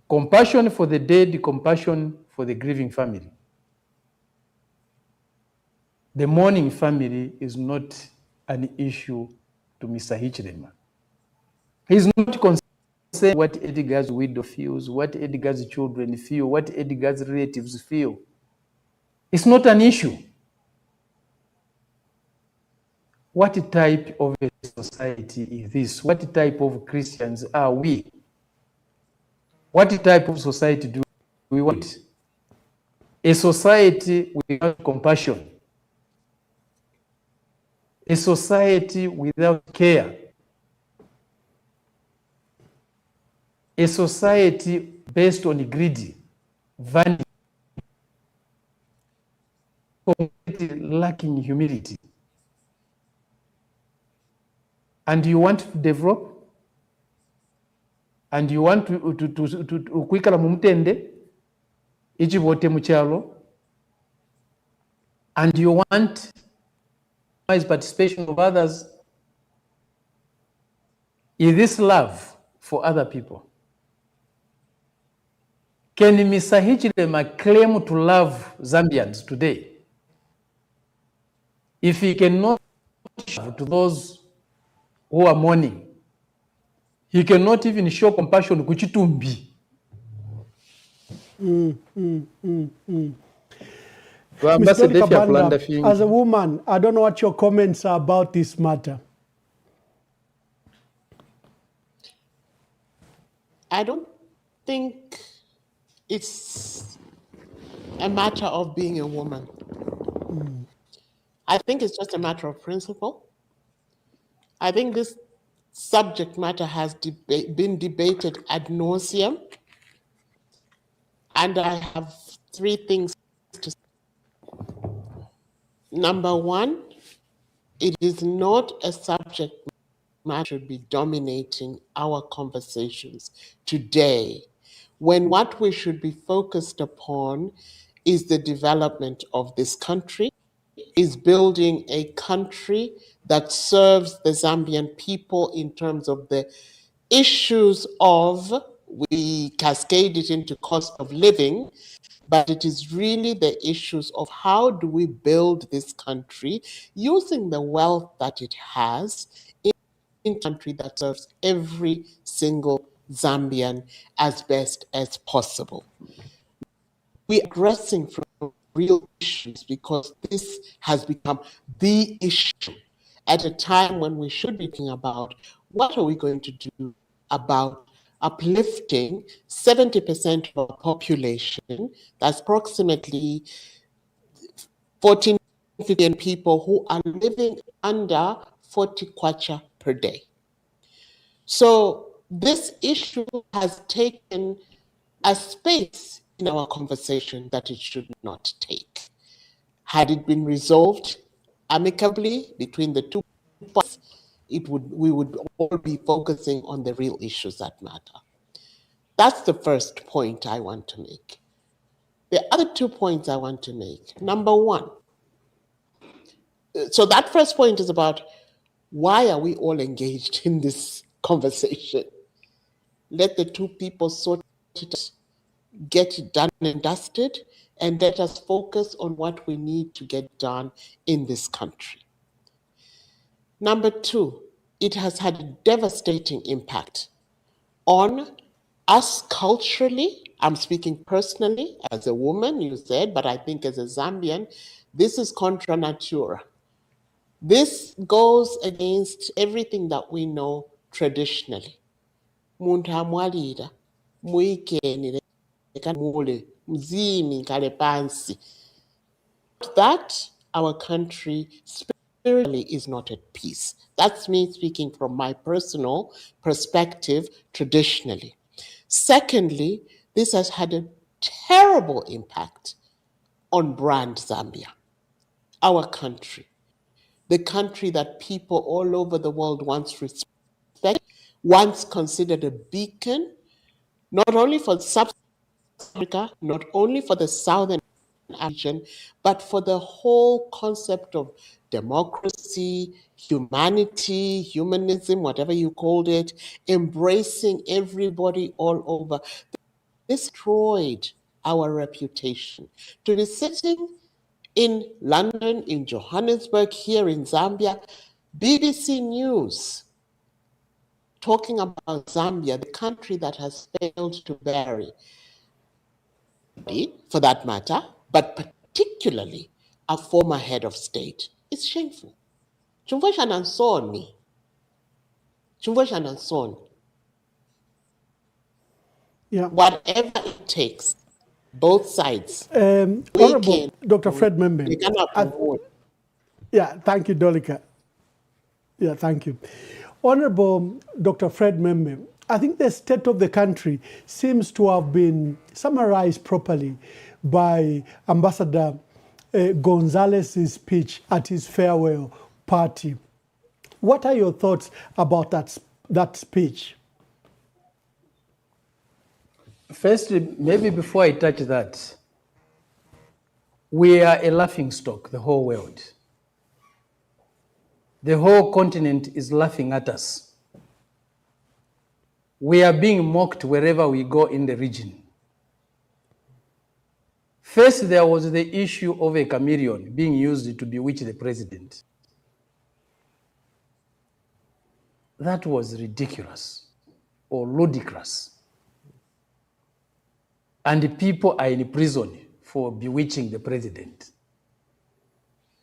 Compassion for the dead, compassion for the grieving family. The mourning family is not an issue to Mr. Hichilema. He's not concerned what Edgar's widow feels, what Edgar's children feel, what Edgar's relatives feel. It's not an issue. What type of a society is this? What type of Christians are we? What type of society do we want? A society without compassion. a society without care, a society based on greed, vanity, completely lacking humility. And you want to develop, and you want to kwikala mumutende ichivote muchalo, and you want participation of others. Is this love for other people? Can Mr. Hichilema claim to love Zambians today if he cannot show to those who are mourning? He cannot even show compassion kuchitumbi. Ms. Donica Banda, as a woman, I don't know what your comments are about this matter. I don't think it's a matter of being a woman. I think it's just a matter of principle. I think this subject matter has been debated ad nauseum, and I have three things to say. Number one, it is not a subject matter should be dominating our conversations today, when what we should be focused upon is the development of this country, is building a country that serves the Zambian people in terms of the issues of, we cascade it into cost of living, but it is really the issues of how do we build this country using the wealth that it has in a country that serves every single Zambian as best as possible. We are addressing from real issues because this has become the issue at a time when we should be thinking about what are we going to do about uplifting 70% of our population, that's approximately 14 million people who are living under 40 kwacha per day. So this issue has taken a space in our conversation that it should not take. Had it been resolved amicably between the two parties, we would all be focusing on the real issues that matter. That's the first point I want to make. The other 2 points I want to make. Number one, so that first point is about why are we all engaged in this conversation? Let the two people sort it out, get it done and dusted, and let us focus on what we need to get done in this country. Number two, it has had a devastating impact on us culturally. I'm speaking personally as a woman, you said, but I think as a Zambian, this is contra natura. This goes against everything that we know traditionally. Muntu amwalira, muikenire, mule, mzini, kale pansi. That our country spiritually is not at peace. That's me speaking from my personal perspective traditionally. Secondly, this has had a terrible impact on brand Zambia, our country, the country that people all over the world once respected, once considered a beacon, not only for Sub-Africa, not only for the Southern region, but for the whole concept of democracy, humanity, humanism, whatever you called it, embracing everybody all over. This destroyed our reputation. To be sitting in London, in Johannesburg, here in Zambia, BBC News, talking about Zambia, the country that has failed to bury, for that matter, but particularly a former head of state. It's shameful. Chumvesha Nansoni. Chumvesha Nansoni. Yeah. Whatever it takes, both sides. Honorable Dr. Fred Membe. We cannot avoid. Yeah, thank you, Dolika. Yeah, thank you. Honorable Dr. Fred Membe, I think the state of the country seems to have been summarized properly by Ambassador Gonzalez's speech at his farewell party. What are your thoughts about that speech? First, maybe before I touch that, we are a laughing stock, the whole world. The whole continent is laughing at us. We are being mocked wherever we go in the region. First, there was the issue of a chameleon being used to bewitch the president. That was ridiculous or ludicrous. And the people are in prison for bewitching the president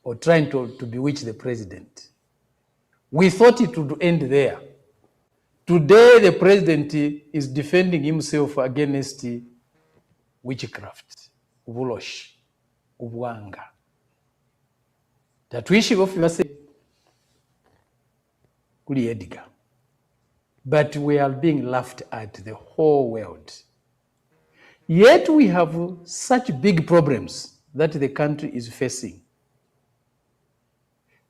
or trying to bewitch the president. We thought it would end there. Today, the president is defending himself against witchcraft, ubuloshi, ubwanga. Tatwishi bofibase kuli Edgar. But we are being laughed at the whole world. Yet we have such big problems that the country is facing.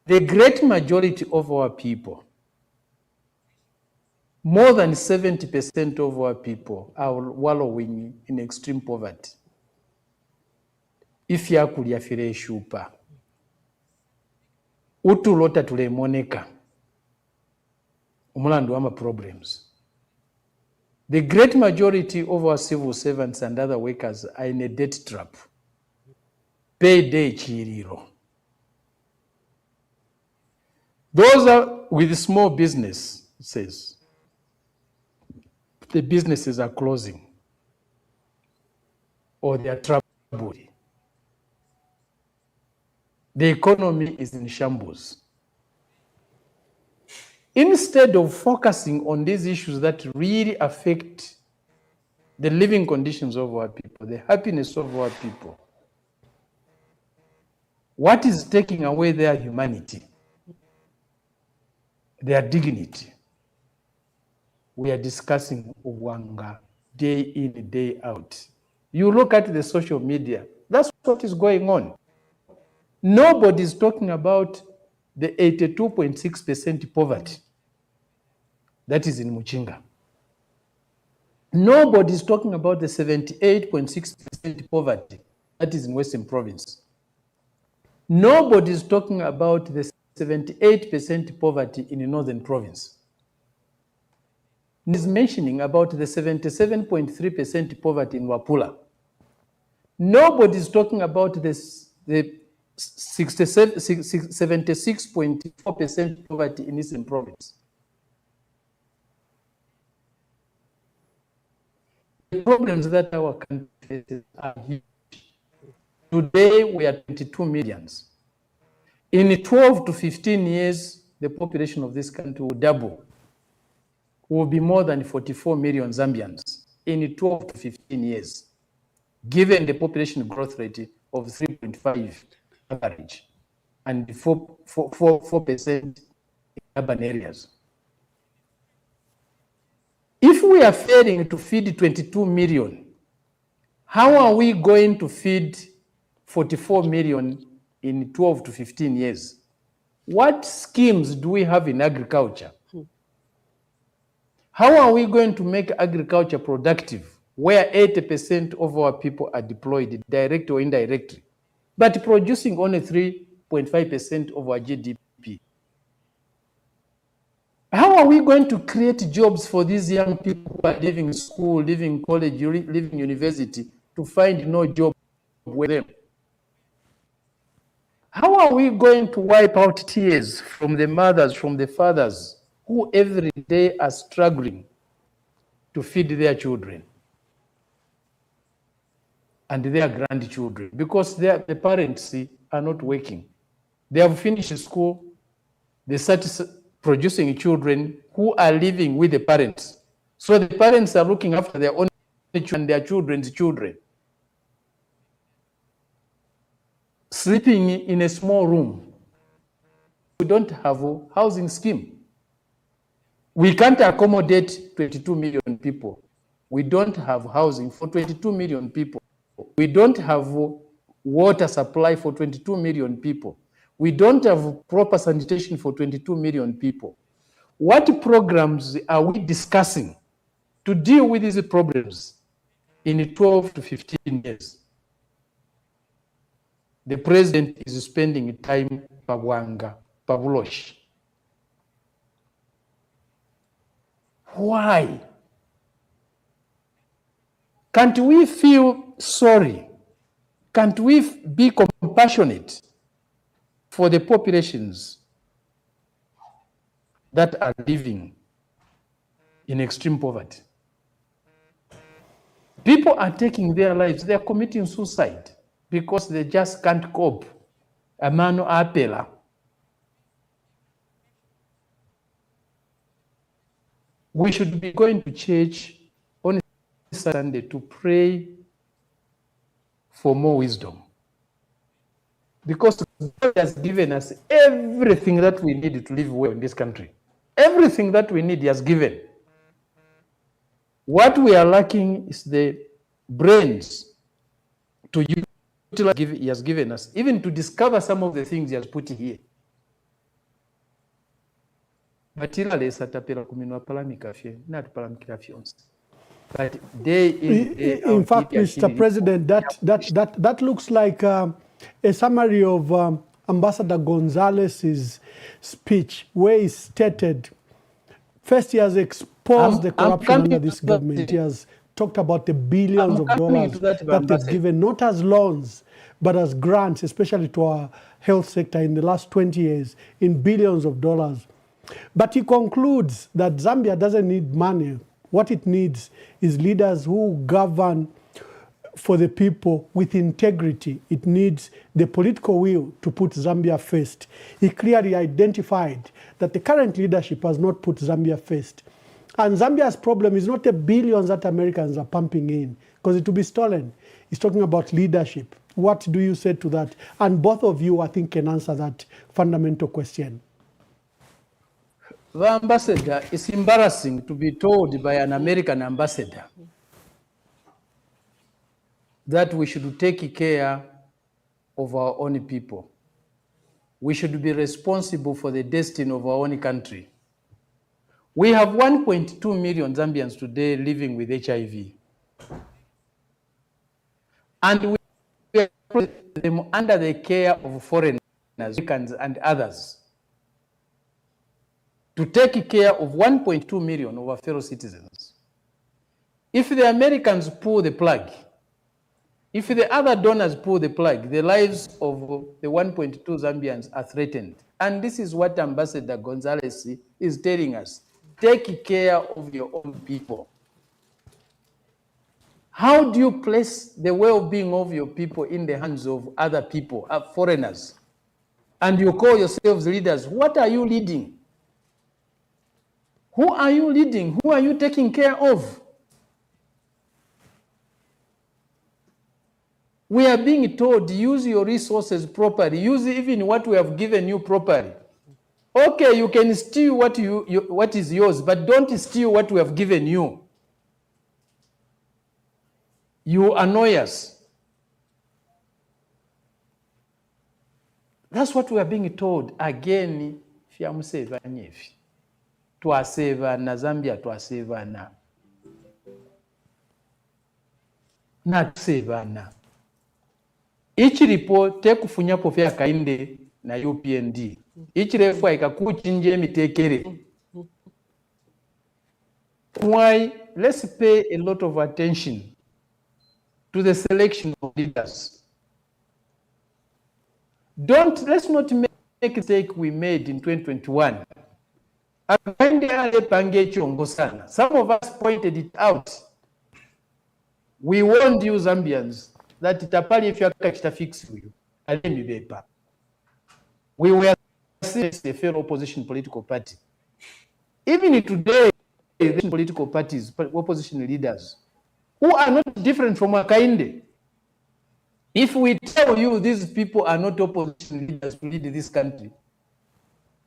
The great majority of our people, more than 70% of our people are wallowing in extreme poverty. If yakulya fire eshupa, utulota tulemoneka, umulandu wama problems. The great majority of our civil servants and other workers are in a debt trap. Payday chiriro. Those are with small businesses. The businesses are closing or they are troubled. The economy is in shambles. Instead of focusing on these issues that really affect the living conditions of our people, the happiness of our people, what is taking away their humanity, their dignity? We are discussing Uwanga day in, day out. You look at the social media, that's what is going on. Nobody is talking about the 82.6% poverty that is in Muchinga. Nobody is talking about the 78.6% poverty that is in Western Province. Nobody is talking about the 78% poverty in the Northern Province. Is mentioning about the 77.3% poverty in Wapula. Nobody is talking about the 76.4% poverty in Eastern Province. The problems that our country faces are huge. Today, we are 22 millions. In 12 to 15 years, the population of this country will double. Will be more than 44 million Zambians in 12 to 15 years, given the population growth rate of 3.5 average and 4% in urban areas. If we are failing to feed 22 million, how are we going to feed 44 million in 12 to 15 years? What schemes do we have in agriculture? How are we going to make agriculture productive where 80% of our people are deployed, direct or indirectly, but producing only 3.5% of our GDP? How are we going to create jobs for these young people who are leaving school, leaving college, leaving university to find no job with them? How are we going to wipe out tears from the mothers, from the fathers who every day are struggling to feed their children and their grandchildren because the parents are not working? They have finished school, they start producing children who are living with the parents. So the parents are looking after their own children and their children's children, sleeping in a small room, we don't have a housing scheme. We can't accommodate 22 million people. We don't have housing for 22 million people. We don't have water supply for 22 million people. We don't have proper sanitation for 22 million people. What programs are we discussing to deal with these problems in 12 to 15 years? The president is spending time pabwanga, pabulosh. Why? Can't we feel sorry? Can't we be compassionate for the populations that are living in extreme poverty? People are taking their lives, they are committing suicide because they just can't cope. Amano apela. We should be going to church on Sunday to pray for more wisdom. Because God has given us everything that we need to live well in this country. Everything that we need He has given. What we are lacking is the brains to utilize He has given us, even to discover some of the things He has put here. But day in, in fact, Mr. President, that looks like a summary of Ambassador Gonzalez's speech, where he stated, first he has exposed the corruption under this government. He has talked about the billions of dollars that they've given, not as loans, but as grants, especially to our health sector in the last 20 years, in billions of dollars. But he concludes that Zambia doesn't need money. What it needs is leaders who govern for the people with integrity. It needs the political will to put Zambia first. He clearly identified that the current leadership has not put Zambia first. And Zambia's problem is not the billions that Americans are pumping in, because it will be stolen. He's talking about leadership. What do you say to that? And both of you, I think, can answer that fundamental question. The ambassador, it's embarrassing to be told by an American ambassador that we should take care of our own people. We should be responsible for the destiny of our own country. We have 1.2 million Zambians today living with HIV. And we put them under the care of foreigners, Americans and others, to take care of 1.2 million of our fellow citizens. If the Americans pull the plug, if the other donors pull the plug, the lives of the 1.2 Zambians are threatened. And this is what Ambassador Gonzalez is telling us. Take care of your own people. How do you place the well-being of your people in the hands of other people, foreigners? And you call yourselves leaders. What are you leading? Who are you leading? Who are you taking care of? We are being told, use your resources properly. Use even what we have given you properly. Okay, you can steal what is yours, but don't steal what we have given you. You annoy us. That's what we are being told. Again, twaseva na Zambia twaseva na natusevana ichiripo tekufunyapo vya kainde na UPND ichirefu ikakuchinje emitekere. Why? Let's pay a lot of attention to the selection of leaders. Let's not make a mistake we made in 2021. Some of us pointed it out. We warned you Zambians that itapali if you are fix you. We were a fair opposition political party. Even today, the political parties, opposition leaders, who are not different from Akainde. If we tell you these people are not opposition leaders to lead this country,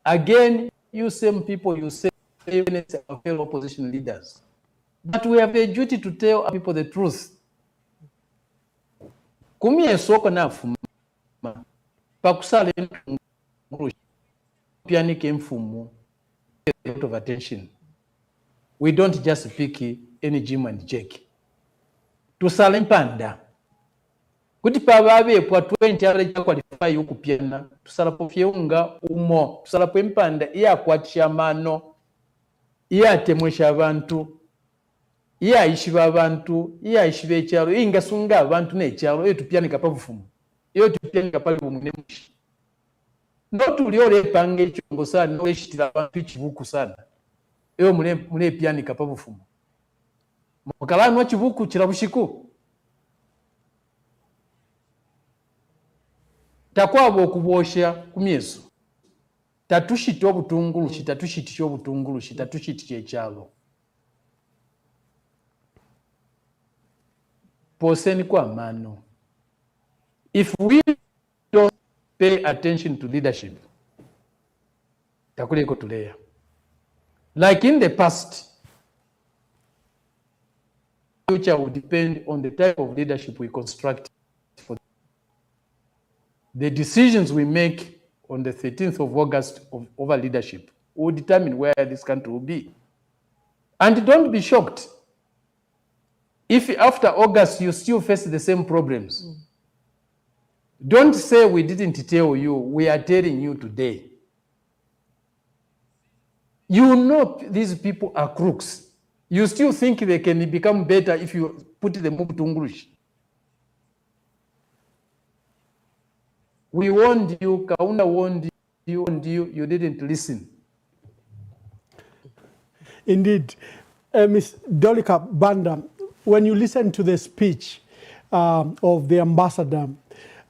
Again, you same people, you say it's our fellow opposition leaders. But we have a duty to tell our people the truth. Kumye soko na fuma. Pakusala entunguru. Pianike mfumu. A lot of attention. We don't just pick any Jim and Jake. Tusala mpanda. Kuti pababe kwa 20 ya qualify yokupiana. Tusala pofyeunga umo. Tusala mpanda iya kwatisha mano. Iya temwesha abantu. Iya ishiba abantu. Iya ishibe charo. Inga sunga abantu ne charo. Iyo tupiani kapavufumu. Iyo tupiani kapali bumunemushi. Ndotu liole pange chongo sana. Ole shitila abantu chibuku sana. Iyo mune piani kapavufumu. Mukalani wa chibuku chirabushiku. Takwabo okubosha kumyeso. Tatushiti obutungulushi, tatushiti kyobutungulushi, tatushiti kyekyalo. Poseni kwa mano. If we don't pay attention to leadership, takuleko tuleya. Like in the past, future will depend on the type of leadership we construct. The decisions we make on the 13th of August over leadership will determine where this country will be. And don't be shocked if after August you still face the same problems. Don't say we didn't tell you, we are telling you today. You know these people are crooks. You still think they can become better if you put them up to English. We warned you, Kaunda warned you, you didn't listen. Indeed. Ms. Dolika Banda, when you listen to the speech of the ambassador,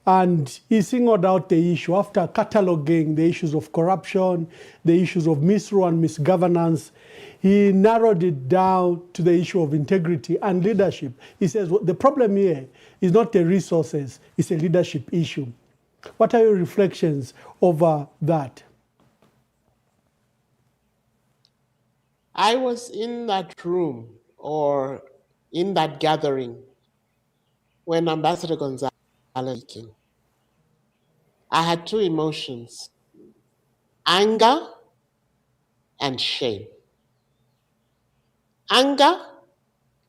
and he singled out the issue after cataloging the issues of corruption, the issues of misrule and misgovernance, he narrowed it down to the issue of integrity and leadership. He says, well, the problem here is not the resources, it's a leadership issue. What are your reflections over that? I was in that room or in that gathering when Ambassador Gonzalez was speaking. I had two emotions, anger and shame. Anger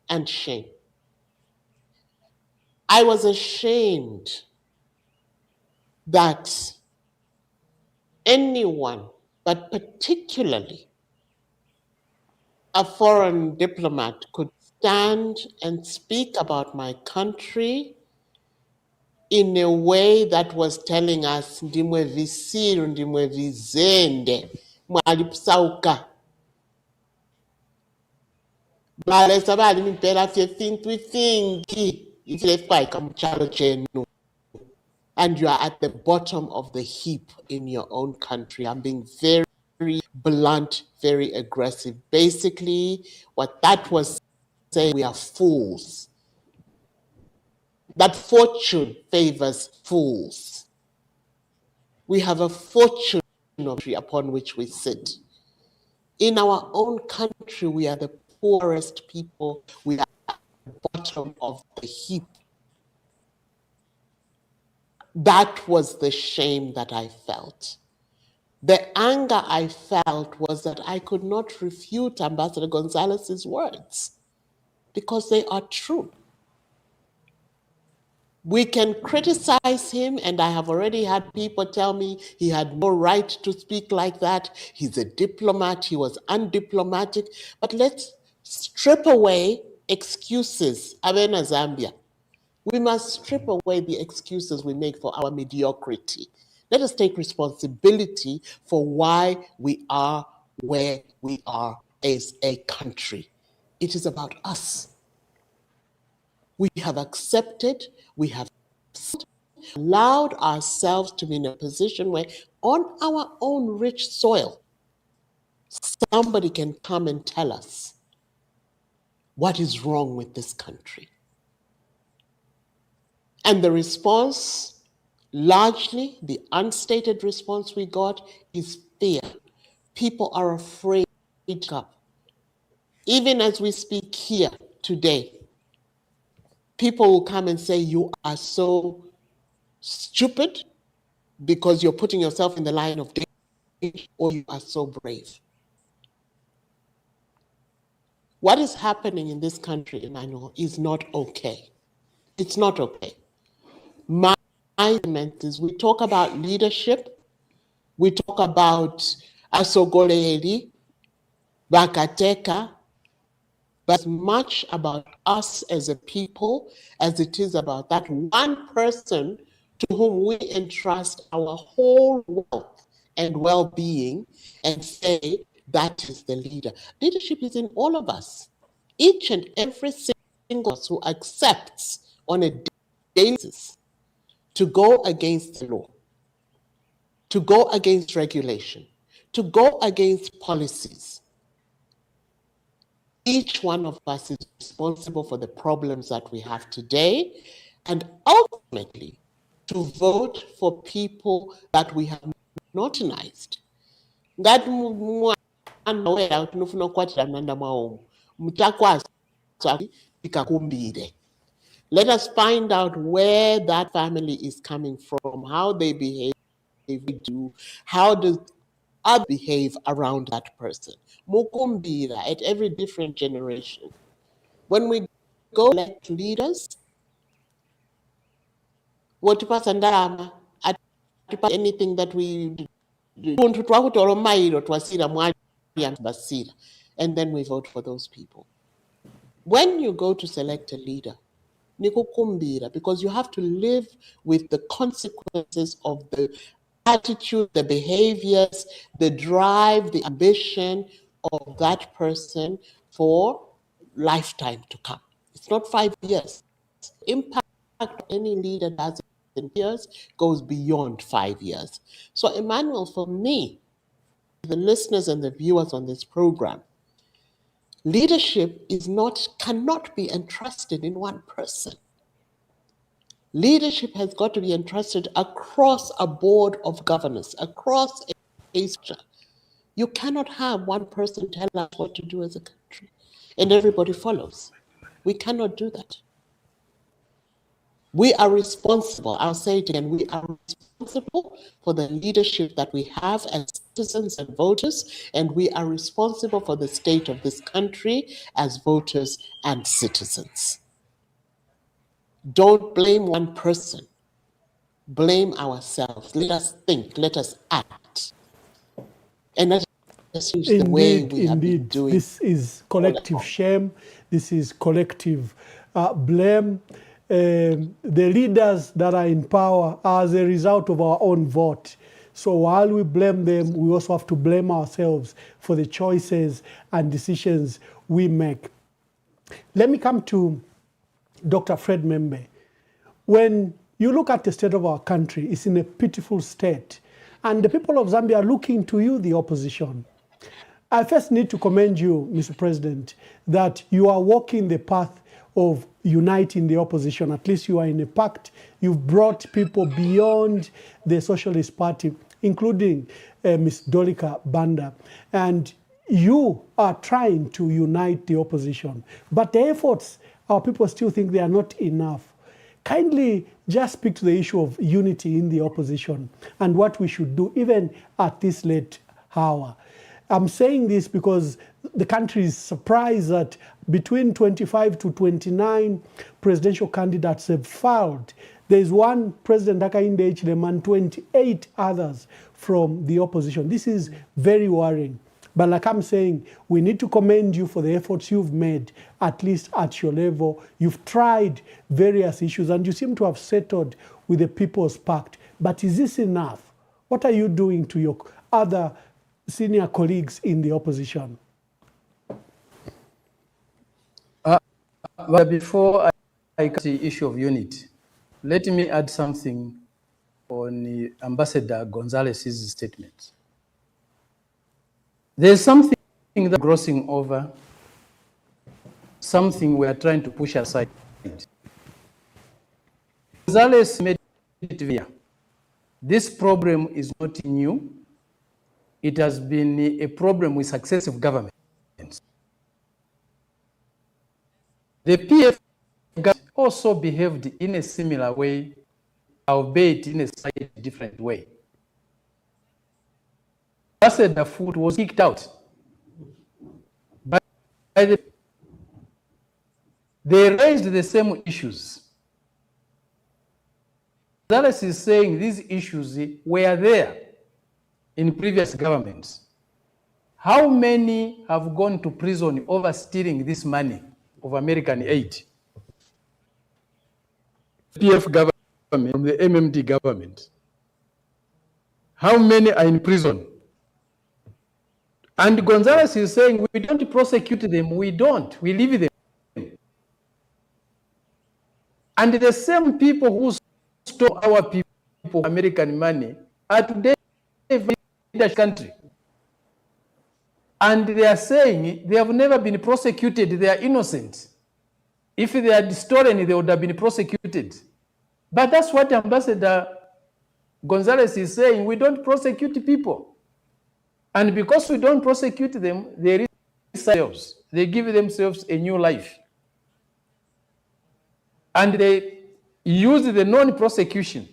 and shame. I was ashamed that anyone, but particularly a foreign diplomat, could stand and speak about my country in a way that was telling us, ndimwe visiru, ndimwe vizende, mwalipsauka. Balesa bali mimpela fye thinki, ifilefai kamuchalo chenu. And you are at the bottom of the heap in your own country. I'm being very, very blunt, very aggressive. Basically, what that was saying, we are fools. That fortune favors fools. We have a fortune upon which we sit. In our own country, we are the poorest people. We are at the bottom of the heap. That was the shame that I felt. The anger I felt was that I could not refute Ambassador Gonzalez's words because they are true. We can criticize him, and I have already had people tell me he had no right to speak like that. He's a diplomat, he was undiplomatic. But let's strip away excuses. Abena Zambia. We must strip away the excuses we make for our mediocrity. Let us take responsibility for why we are where we are as a country. It is about us. We have accepted, we have allowed ourselves to be in a position where on our own rich soil, somebody can come and tell us what is wrong with this country. And the response, largely the unstated response we got, is fear. People are afraid to speak up. Even as we speak here today, people will come and say, you are so stupid because you're putting yourself in the line of danger, or you are so brave. What is happening in this country, Emmanuel, is not okay. It's not okay. My argument is we talk about leadership, we talk about asogoleri, bakateka, but as much about us as a people as it is about that one person to whom we entrust our whole wealth and well-being and say that is the leader. Leadership is in all of us. Each and every single us who accepts on a daily basis to go against the law, to go against regulation, to go against policies. Each one of us is responsible for the problems that we have today, and ultimately to vote for people that we have not unionized. Ngati mwana wera tinofuna kukwatira manda mwaomo mutakwazi tikakumbire. Let us find out where that family is coming from, how they behave, how does others behave around that person. Mukumbira at every different generation. When we go elect leaders, what ndalama, anything that we do, and then we vote for those people. When you go to select a leader, nikukumbira, because you have to live with the consequences of the attitude, the behaviors, the drive, the ambition of that person for lifetime to come. It's not 5 years. Impact of any leader does in years goes beyond 5 years. So, Emmanuel, for me, the listeners and the viewers on this program, leadership cannot be entrusted in one person. Leadership has got to be entrusted across a board of governance, across a structure. You cannot have one person tell us what to do as a country and everybody follows. We cannot do that. We are responsible, I'll say it again, we are responsible for the leadership that we have as citizens and voters, and we are responsible for the state of this country as voters and citizens. Don't blame one person. Blame ourselves. Let us think, let us act. And let us use the way we have been doing. This is collective shame. This is collective blame. The leaders that are in power are as a result of our own vote. So while we blame them, we also have to blame ourselves for the choices and decisions we make. Let me come to Dr. Fred Membe. When you look at the state of our country, it's in a pitiful state. And the people of Zambia are looking to you, the opposition. I first need to commend you, Mr. President, that you are walking the path of uniting the opposition. At least you are in a pact. You've brought people beyond the Socialist Party, including Ms. Dolika Banda. And you are trying to unite the opposition. But the efforts, our people still think they are not enough. Kindly just speak to the issue of unity in the opposition and what we should do even at this late hour. I'm saying this because the country is surprised that between 25 to 29 presidential candidates have filed. There is one President Hakainde Hichilema and 28 others from the opposition. This is very worrying. But like I'm saying, we need to commend you for the efforts you've made, at least at your level. You've tried various issues and you seem to have settled with the People's Pact. But is this enough? What are you doing to your other senior colleagues in the opposition? But before I come to the issue of unity, let me add something on Ambassador Gonzalez's statement. There's something that's grossing over, something we are trying to push aside. Gonzalez made it clear. This problem is not new. it has been a problem with successive governments. The PF government also behaved in a similar way, albeit in a slightly different way. Ambassador Foot was kicked out. But they raised the same issues. Gonzalez is saying these issues were there in previous governments. How many have gone to prison over stealing this money of American aid? PF government, from the MMD government. How many are in prison? And Gonzalez is saying we don't prosecute them, we don't, we leave them. And the same people who stole our people American money are today in the country. And they are saying they have never been prosecuted, they are innocent. If they had stolen, they would have been prosecuted. But that's what Ambassador Gonzalez is saying, we don't prosecute people. And because we don't prosecute them, they themselves, they give themselves a new life. And they use the non-prosecution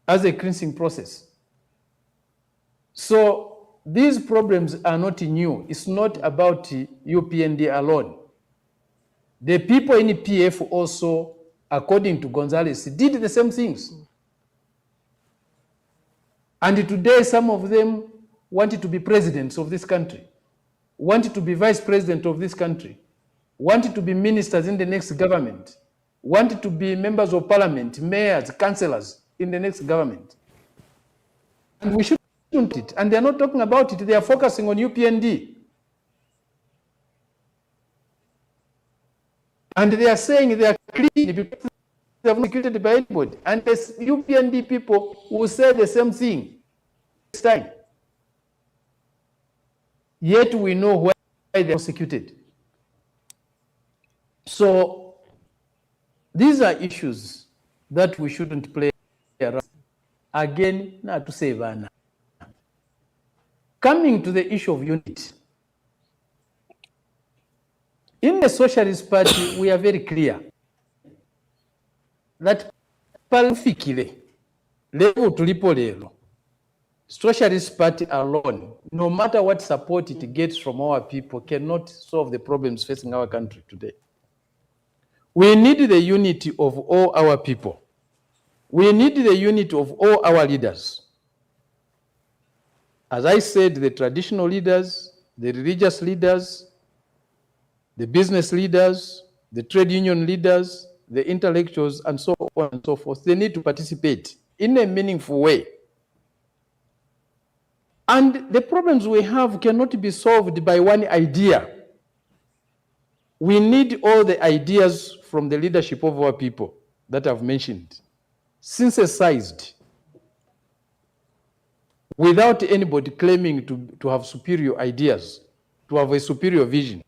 as a cleansing process. So these problems are not new. It's not about UPND alone. The people in PF also, according to Gonzalez, did the same things. And today, some of them wanted to be presidents of this country, wanted to be vice president of this country, wanted to be ministers in the next government, wanted to be members of parliament, mayors, councillors in the next government. And we shouldn't do it. And they're not talking about it. They are focusing on UPND. And they are saying they are clean because they have not executed by anybody. And the UPND people will say the same thing this time. Yet we know why they are prosecuted. So these are issues that we shouldn't play around. Again, not to say Vanna. Coming to the issue of unity. In the Socialist Party, we are very clear that palifikile level tulipo lero, Socialist Party alone, no matter what support it gets from our people, cannot solve the problems facing our country today. We need the unity of all our people. We need the unity of all our leaders. As I said, the traditional leaders, the religious leaders, the business leaders, the trade union leaders, the intellectuals, and so on and so forth, they need to participate in a meaningful way. And the problems we have cannot be solved by one idea. We need all the ideas from the leadership of our people that I've mentioned, synthesized, without anybody claiming to have superior ideas, to have a superior vision.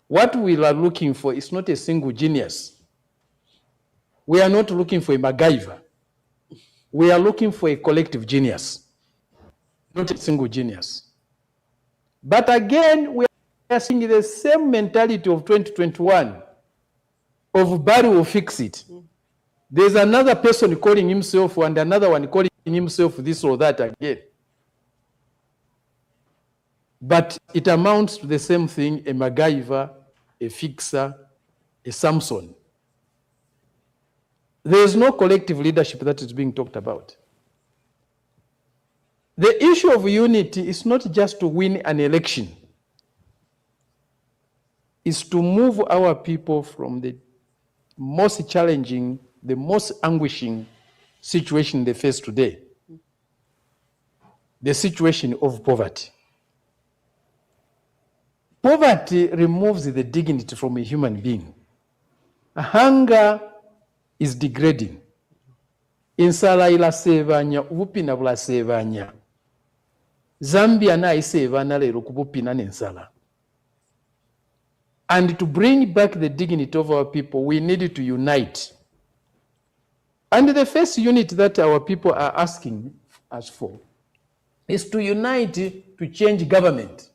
What we are looking for is not a single genius. We are not looking for a MacGyver. We are looking for a collective genius, not a single genius. But again, we are seeing the same mentality of 2021, of Barry will fix it. There's another person calling himself and another one calling himself this or that again. But it amounts to the same thing, a MacGyver, a fixer, a Samson. There is no collective leadership that is being talked about. The issue of unity is not just to win an election. It's to move our people from the most challenging, the most anguishing situation they face today. The situation of poverty. Poverty removes the dignity from a human being. Hunger is degrading. Ensala ilasevanya, ubupina bulasevanya. Zambia na isevana lero kubupina n'ensala. And to bring back the dignity of our people, we need to unite. And the first unit that our people are asking us for is to unite to change government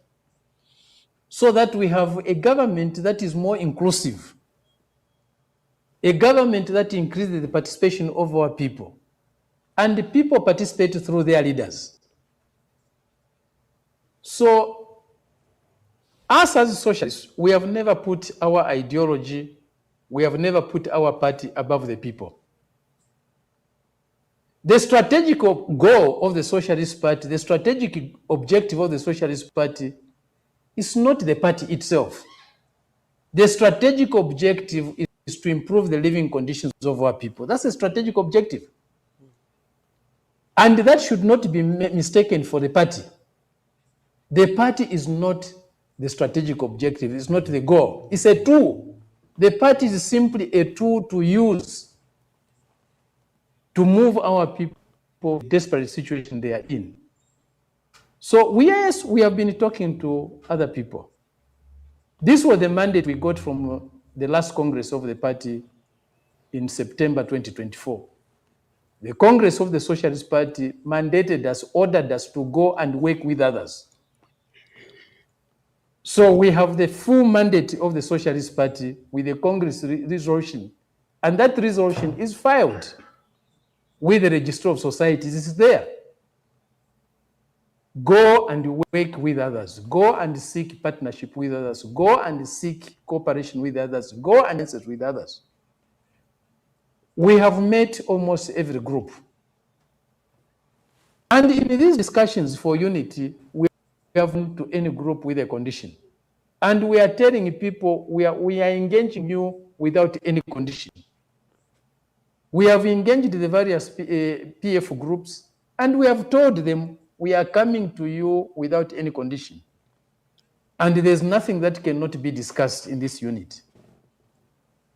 so that we have a government that is more inclusive, a government that increases the participation of our people, and the people participate through their leaders. So, us as socialists, we have never put our ideology, we have never put our party above the people. The strategic goal of the Socialist Party, the strategic objective of the Socialist Party is not the party itself. The strategic objective is to improve the living conditions of our people. That's a strategic objective. And that should not be mistaken for the party. The party is not the strategic objective, it's not the goal. It's a tool. The party is simply a tool to use to move our people in the desperate situation they are in. So yes, we have been talking to other people. This was the mandate we got from the last Congress of the party in September 2024. The Congress of the Socialist Party mandated us, ordered us to go and work with others. So we have the full mandate of the Socialist Party with the Congress resolution, and that resolution is filed with the Register of Societies. It's there. Go and work with others. Go and seek partnership with others. Go and seek cooperation with others. Go and assist with others. We have met almost every group. And in these discussions for unity, we haven't to any group with a condition. And we are telling people we are engaging you without any condition. We have engaged the various PF groups, and we have told them we are coming to you without any condition. And there's nothing that cannot be discussed in this unit.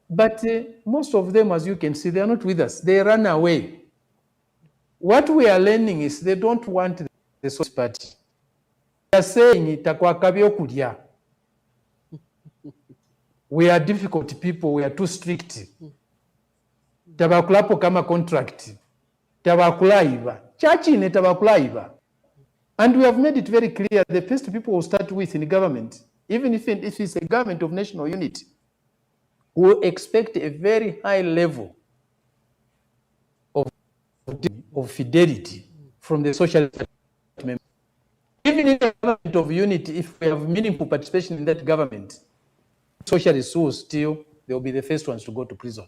But most of them, as you can see, they are not with us. They run away. What we are learning is they don't want the Socialist Party. They are saying, we are difficult people, we are too strict. Tabakulapo kama contract. Tabakulaiva. Chachi tabakulaiva. And we have made it very clear the first people who start with in government, even if it's a government of national unity, will expect a very high level of fidelity from the Socialist members. Even in the government of unity, if we have meaningful participation in that government, socialists will still, they will be the first ones to go to prison.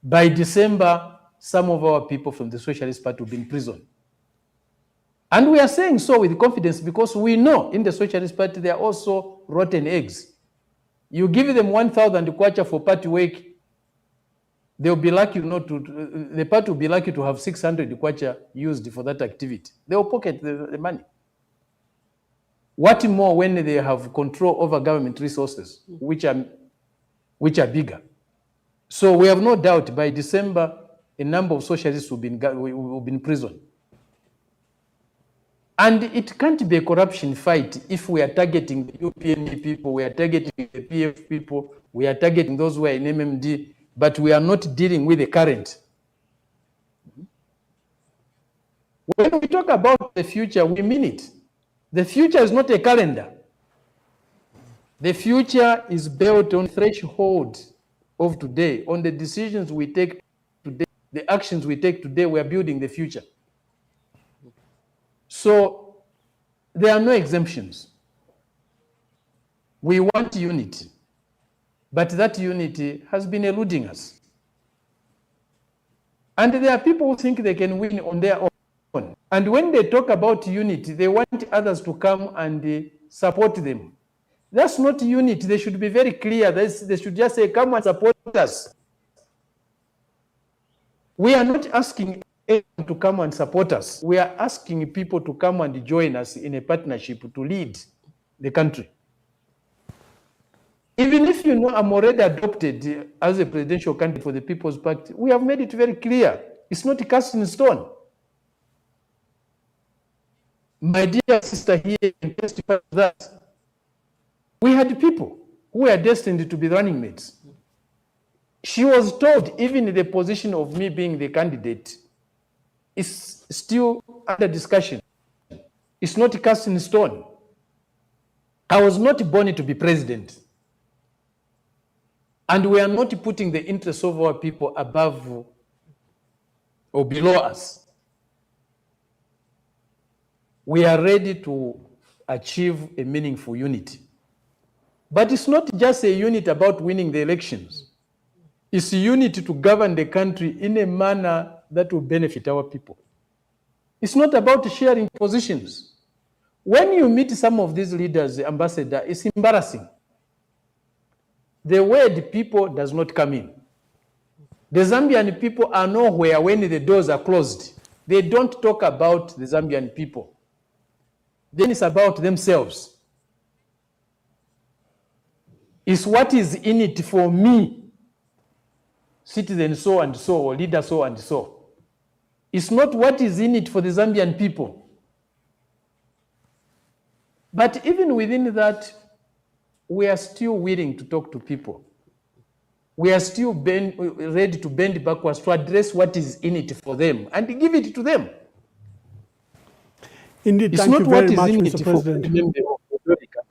By December, some of our people from the Socialist Party will be in prison. And we are saying so with confidence because we know in the Socialist Party there are also rotten eggs. You give them 1,000 kwacha for party work, they'll be lucky not to, the party will be lucky to have 600 kwacha used for that activity. They'll pocket the money. What more when they have control over government resources, which are bigger. So we have no doubt by December, a number of socialists will be in prison. And it can't be a corruption fight if we are targeting the UPND people, we are targeting the PF people, we are targeting those who are in MMD, but we are not dealing with the current. When we talk about the future, we mean it. The future is not a calendar. The future is built on the threshold of today, on the decisions we take today, the actions we take today, we are building the future. So there are no exemptions. We want unity, but that unity has been eluding us. And there are people who think they can win on their own. And when they talk about unity, they want others to come and support them. That's not unity. They should be very clear. They should just say, come and support us. We are not asking anyone to come and support us. We are asking people to come and join us in a partnership to lead the country. Even if you know I'm already adopted as a presidential candidate for the People's Party, we have made it very clear. It's not cast in stone. My dear sister here can testify to that. We had people who were destined to be running mates. She was told, even in the position of me being the candidate, is still under discussion. It's not cast in stone. I was not born to be president. And we are not putting the interests of our people above or below us. We are ready to achieve a meaningful unity. But it's not just a unit about winning the elections. It's a unity to govern the country in a manner that will benefit our people. It's not about sharing positions. When you meet some of these leaders, Ambassador, it's embarrassing. The word people does not come in. The Zambian people are nowhere when the doors are closed. They don't talk about the Zambian people. Then it's about themselves. It's what is in it for me, citizen so and so, or leader so and so. It's not what is in it for the Zambian people. But even within that, we are still willing to talk to people. We are still ready to bend backwards to address what is in it for them and give it to them. Indeed, it's thank not you very what much, is in Mr. it President.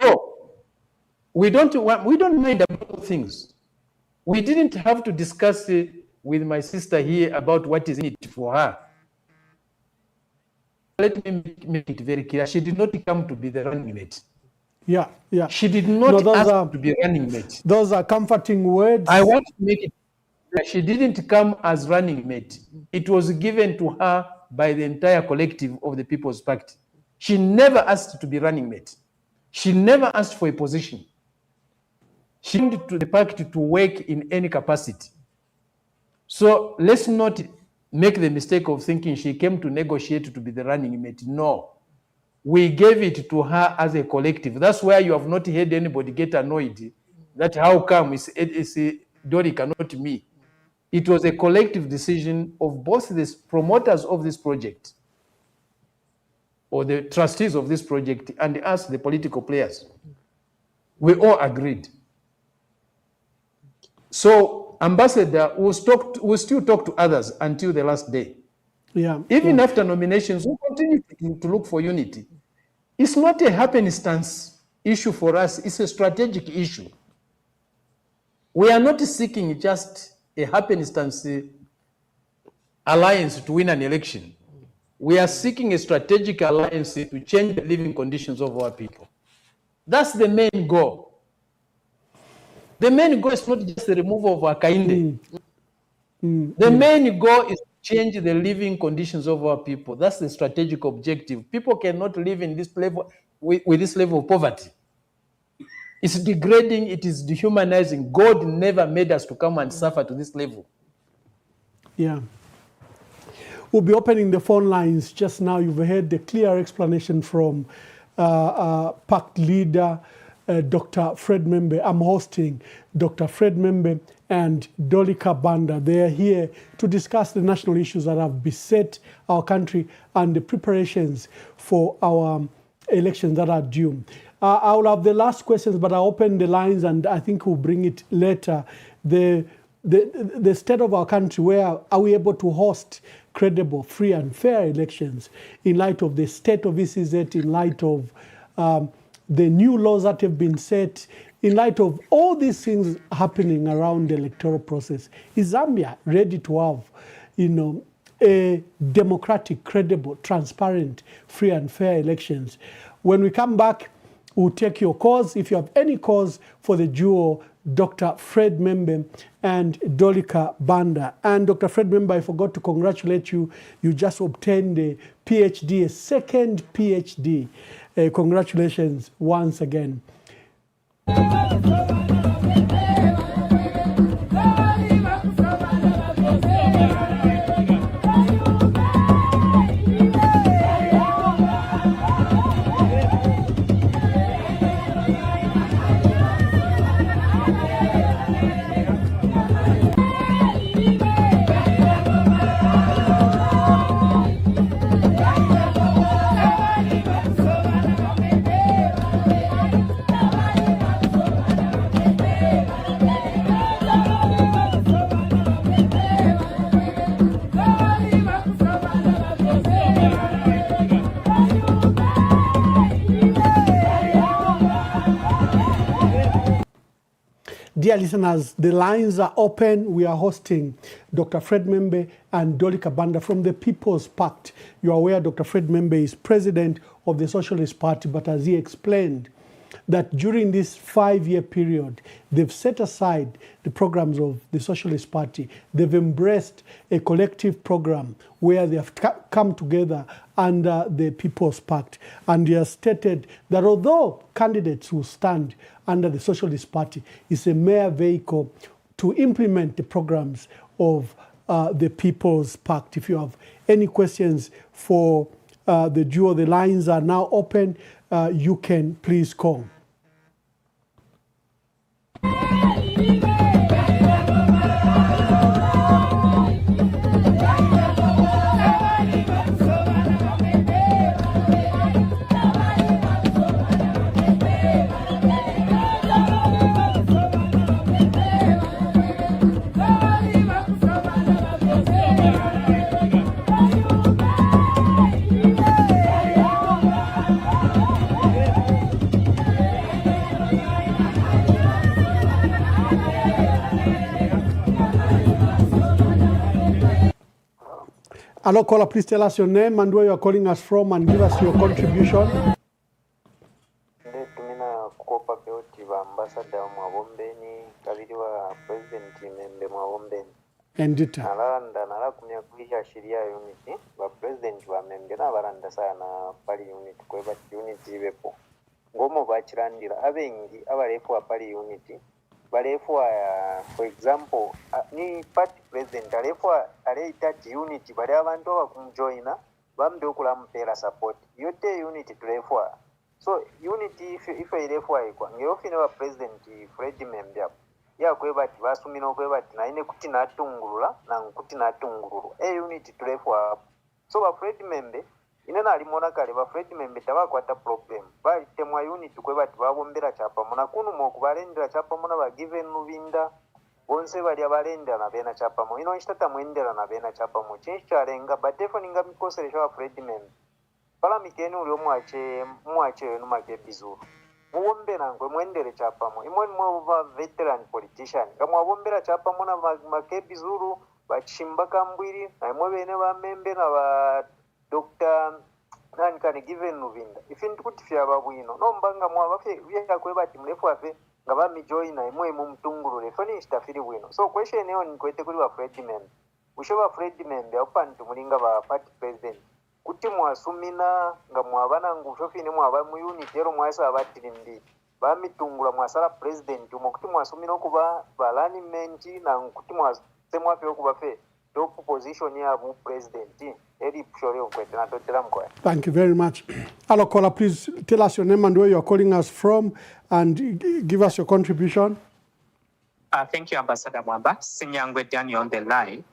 No, we don't mind about things. We didn't have to discuss it with my sister here about what is in it for her. Let me make it very clear. She did not come to be the running mate. Yeah, yeah. She did not ask to be running mate. Those are comforting words. I want to make it clear. She didn't come as running mate. It was given to her by the entire collective of the People's Pact. She never asked to be running mate. She never asked for a position. She wanted to the pact to work in any capacity. So let's not make the mistake of thinking she came to negotiate to be the running mate. No. We gave it to her as a collective. That's why you have not heard anybody get annoyed that how come it's Dorica, not me. It was a collective decision of both the promoters of this project or the trustees of this project and us, the political players. We all agreed. So, Ambassador, we'll still talk to others until the last day. Yeah. Even after nominations, we'll continue to look for unity. It's not a happenstance issue for us, it's a strategic issue. We are not seeking just a happenstance alliance to win an election. We are seeking a strategic alliance to change the living conditions of our people. That's the main goal. The main goal is not just the removal of Akainde. The main goal is to change the living conditions of our people. That's the strategic objective. People cannot live in this level with this level of poverty. It's degrading, it is dehumanizing. God never made us to come and suffer to this level. Yeah. We'll be opening the phone lines just now. You've heard the clear explanation from pact leader, Dr. Fred Membe. I'm hosting Dr. Fred Membe and Dolika Banda. They are here to discuss the national issues that have beset our country and the preparations for our elections that are due. I will have the last questions, but I'll open the lines and I think we'll bring it later. The state of our country, where are we able to host credible, free and fair elections in light of the state of ECZ, in light of the new laws that have been set, in light of all these things happening around the electoral process? Is Zambia ready to have, a democratic, credible, transparent, free and fair elections? When we come back, we'll take your calls. If you have any calls for the duo, Dr. Fred Membe and Dolika Banda. And Dr. Fred Membe, I forgot to congratulate you. You just obtained a PhD, a second PhD. Congratulations once again. Dear listeners, the lines are open. We are hosting Dr. Fred Membe and Dolly Kabanda from the People's Pact. You are aware Dr. Fred Membe is president of the Socialist Party, but as he explained, that during this 5-year period, they've set aside the programs of the Socialist Party. They've embraced a collective program where they have come together under the People's Pact. And he has stated that although candidates will stand under the Socialist Party, it's a mere vehicle to implement the programs of the People's Pact. If you have any questions for the duo, the lines are now open. You can please call. Hello, caller, please tell us your name and where you are calling us from and give us your contribution. Tumina kukopa beauty wa ambassador wa Mwabombeni, kabidi wa president membe Mwabombeni. Endita. Nala kumya kuisha shiria unity, wa president wa membe na baranda sana pali unity, kwa hivyo unity iwepo. Ngomo bachirandira, abengi, abarefu wa pali unity. Barefu wa, for example, ni party president, arefu wa areitaji unity, bari abantu wa kumjoina, bamde okula mpera support. Yote unity turefu wa. So unity if irefu ikwa ngeofine wa president Fred Membe ya kwebati basumina kwebati na ine kuti natungulula na kuti natungululu unity turefu so ba Fred Membe inena alimona kale ba Fred Membe tabakwata problem bali temwa unity kwebati babombera chapa muna kunu mokubalendera chapa muna ba given Lubinda bonse bali abalendera na bena chapa mo ino ishata mwendera na bena chapa mo chinchalenga batefo ninga mikoseresha wa Fred Membe pala mikeni uli mwache yenu makebizuru. Muwombera ngwe mwendere chapamo. Imweni mwa veteran politician. Kama wawombera chapamo na makebizuru, bachimba kambwiri, na imwe bene ba membe na ba Dr. Nani kani given Luvinda. Ifintu kutifia babu ino. No mbanga mwa wafe, vya kwe bati mlefu wafe, nga ba mijoi na imwe mumtunguru. Lefoni ishtafiri wino. So question eo ni kwete kuli wa Fred Membe. Usho wa Fred Membe, upa nitumulinga ba party president. Kuti mwasumina nga mwabana ngufofine mwaba mu unity ero mwasa abatirimbi bamitungula mwasala president umo kuti mwasumina okuba alignment na kuti mwasemwa fe okuba fe top position ya bu president eri pshore okwete na totela mkoa. Thank you very much. Hello caller, please tell us your name and where you are calling us from and give us your contribution. Thank you, Ambassador Mwamba. Sinyangwe Dani on the line.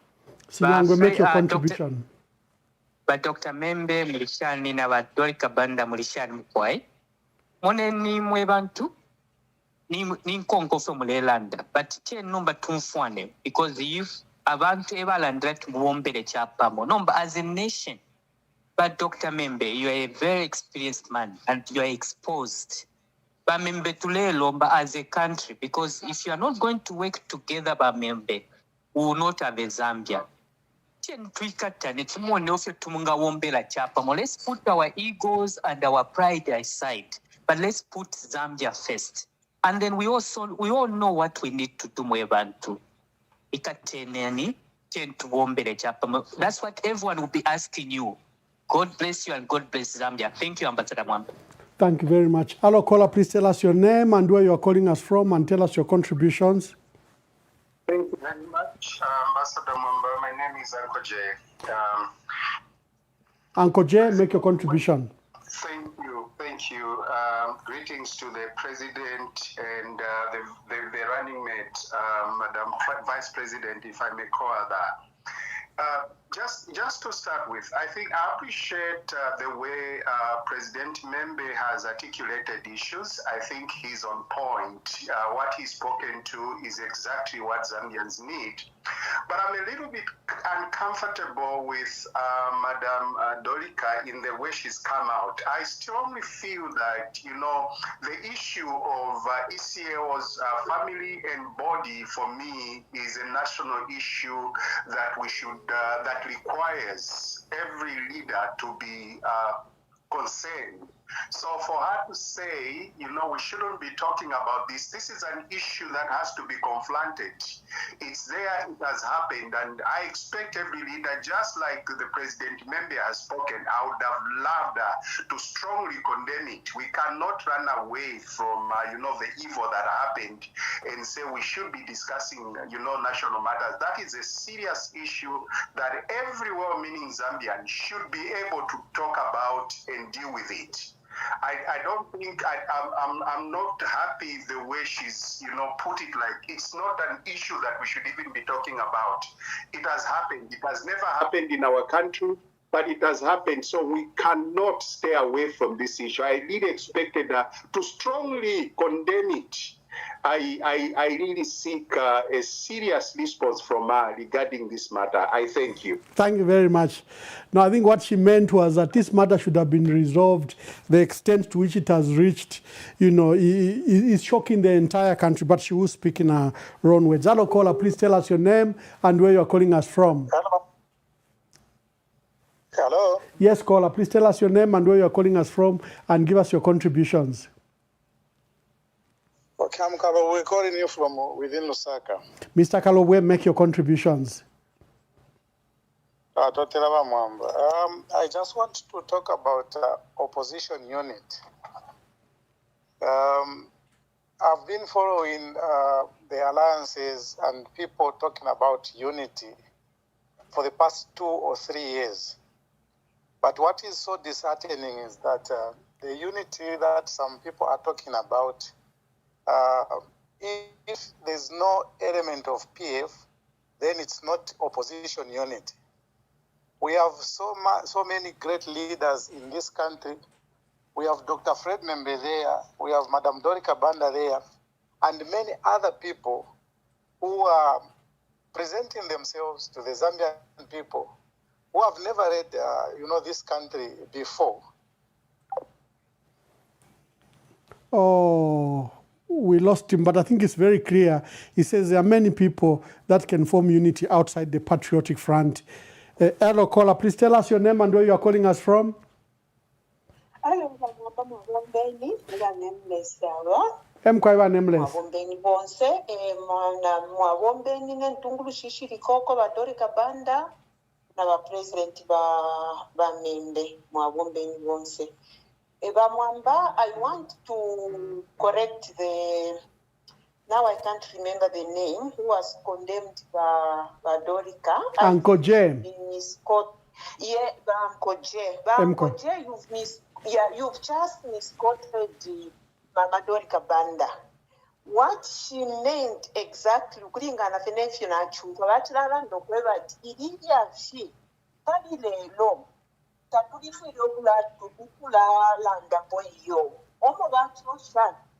Sinyangwe, make your contribution. But Dr. Membe mulishani na ba Dolly Kabanda mulishani mkwai. Mone ni mwebantu ni nkonkofe mulelanda but tie number tumfwane because if abantu ebalandra tumuwombere chapamo number as a nation. But Dr. Membe, you are a very experienced man and you are exposed. But Membe tulelomba as a country because if you are not going to work together ba Membe, we will not have a Zambia. Let's put our egos and our pride aside, but let's put Zambia first. And then we all know what we need to do. That's what everyone will be asking you. God bless you and God bless Zambia. Thank you, Ambassador Mwamba. Thank you very much. Hello, caller, please tell us your name and where you are calling us from and tell us your contributions. Thank you very much, Ambassador Mwamba. My name is Uncle Jay. Uncle Jay, make your contribution. Thank you. Greetings to the President and the running mate, Madam Vice President, if I may call her that. Just to start with, I think I appreciate the way President Membe has articulated issues. I think he's on point. What he's spoken to is exactly what Zambians need. But I'm a little bit uncomfortable with Madam Dorika in the way she's come out. I strongly feel that, the issue of ECL's family and body, for me, is a national issue that we should, that requires every leader to be concerned. So for her to say, we shouldn't be talking about this, this is an issue that has to be confronted. It's there, it has happened, and I expect every leader, just like the President Membe has spoken, I would have loved her to strongly condemn it. We cannot run away from, the evil that happened and say we should be discussing, national matters. That is a serious issue that every well-meaning Zambian should be able to talk about and deal with it. I don't think I'm not happy the way she's put it, like it's not an issue that we should even be talking about. It has happened. It has never happened in our country, but it has happened. So we cannot stay away from this issue. I really expected her to strongly condemn it. I really seek a serious response from her regarding this matter. I thank you. Thank you very much. No, I think what she meant was that this matter should have been resolved. The extent to which it has reached, is shocking the entire country, but she will speak in her own words. Hello, caller, please tell us your name and where you're calling us from. Hello. Hello. Yes, caller, please tell us your name and where you're calling us from and give us your contributions. Okay, I'm Kalo. We're calling you from within Lusaka. Mr. Kalowe, make your contributions. I just want to talk about opposition unit. I've been following the alliances and people talking about unity for the past 2 or 3 years. But what is so disheartening is that the unity that some people are talking about, if there's no element of PF, then it's not opposition unity. We have so many great leaders in this country. We have Dr. Fred Membe there, we have Madam Dorika Banda there, and many other people who are presenting themselves to the Zambian people who have never read, this country before. Oh, we lost him, but I think it's very clear. He says there are many people that can form unity outside the Patriotic Front. Hello, caller, please tell us your name and where you are calling us from. Hello, Mkwaiwa nameless. Mwabombeni bonse, mwabombeni n'entungulu shishiri koko badori kabanda na ba president ba Membe, mwabombeni bonse. Eba mwamba, I want to correct now I can't remember the name, who was condemned by Dorika. Uncle J. Yeah, Uncle J. Uncle J, you've just misquoted Mama Dorika Banda. What she meant exactly, kulingana fenefyo na chumba batirala ndokweba iriya shi tali lelo tatulifu okula landa boyo omo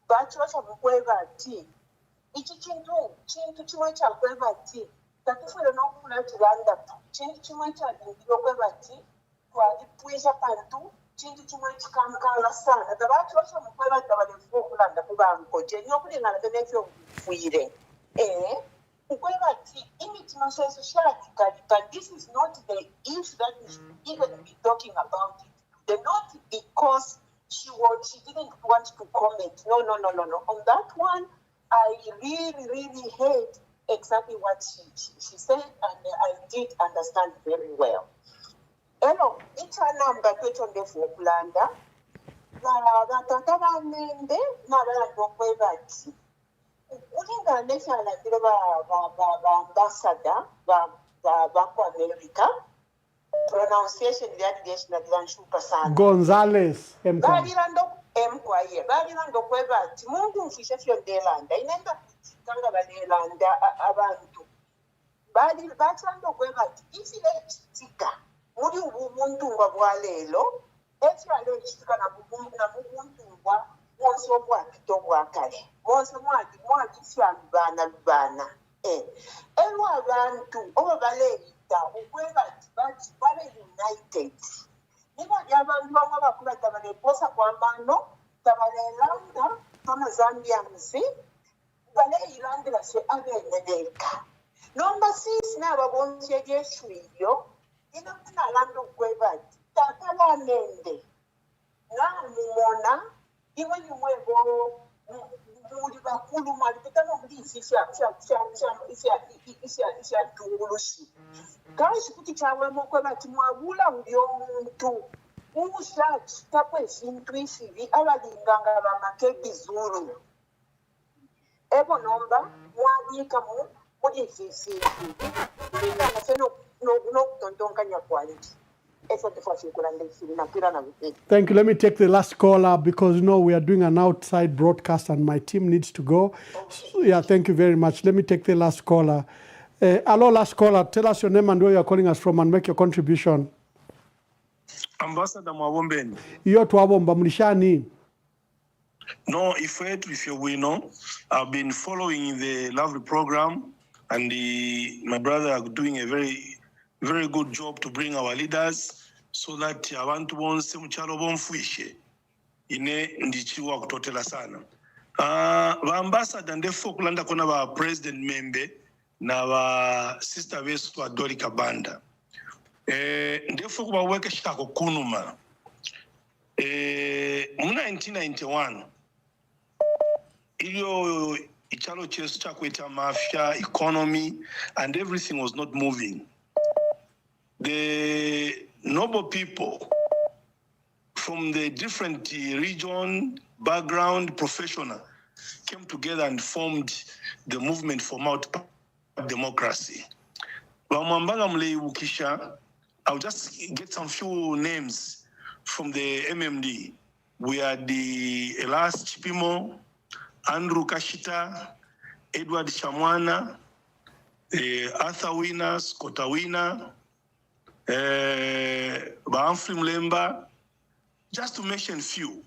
bachosha mukweba ati ichi chintu chimwe chakweba ati tatufuire nokula tilanda chintu chimwe chadindiro kweba ati twalipwisha pantu chintu chimwe chikamkala sana tabachosha mukweba tabalefu okulanda kubankoje nyokulingana fenefyo fuire mukweba ati imitima sesu shatikali, but this is not the issue that we should even be talking about it. Not because she didn't want to comment. No. On that one, I really hate exactly what she said, and I did understand very well. Hello, it's a number on the Falklanda. Tata Membe, Nara Bokwebati. Ulinga national ambassador, Bank America. Pronunciation the Atlantic Gonzalez Balirando kwebati mungu mfisha fyo ndelanda inenda kanga balelanda abantu bakyanga okweba nti ifire ekitika muli obubuntu nga bwaleero ekyalo ekitika namubuntu bwa mwonsi obwakito bwakale mwonsi mwagisya lubaana elwo abantu oba baleeyita okweba nti babe united niba abantu bamwe bakula tabaleeposa kwambano tabaleelanda tamazambiansi baleeyilandira se abeneneka nomba sisi n'ababonzi egyeswiryo inamunalanda okweba nti takalanende namumona iwe nimwebo muli bakulu mwalipitamo muli isi isyatungulushi kale shikuti kyawemu okweba nti mwabula buli omuntu umushaaki tapo esintu isibi abalinganga bamaka ebizulu ebo nomba mwabiikamu muli esintu inganafe n'okutontonkanya kwangi. Thank you. Let me take the last caller because we are doing an outside broadcast and my team needs to go. So, yeah, thank you very much. Let me take the last caller. Hello, last caller. Tell us your name and where you are calling us from and make your contribution. Ambassador Mwabombeni. Iyo tuwabomba mlishani. No, if you know, I've been following the lovely program and my brother are doing a very good job to bring our leaders so that abantu bonse mukyalo bonfuishe ine ndichiwa kutotela sana. Ba ambassador ndefo okulanda kona ba president membe na ba sister besu wa Doli Kabanda. Ndefo kubaweke shako kunuma. Mu 1991 iliyo ichalo chesu cha kweta mafia, economy and everything was not moving. The noble people from the different region, background, professional, came together and formed the movement for democracy. I'll just get some few names from the MMD. We had the Elas Chipimo, Andrew Kashita, Edward Chamwana, Arthur Wina, Scotta Wina, Humphrey Mlemba, just to mention few.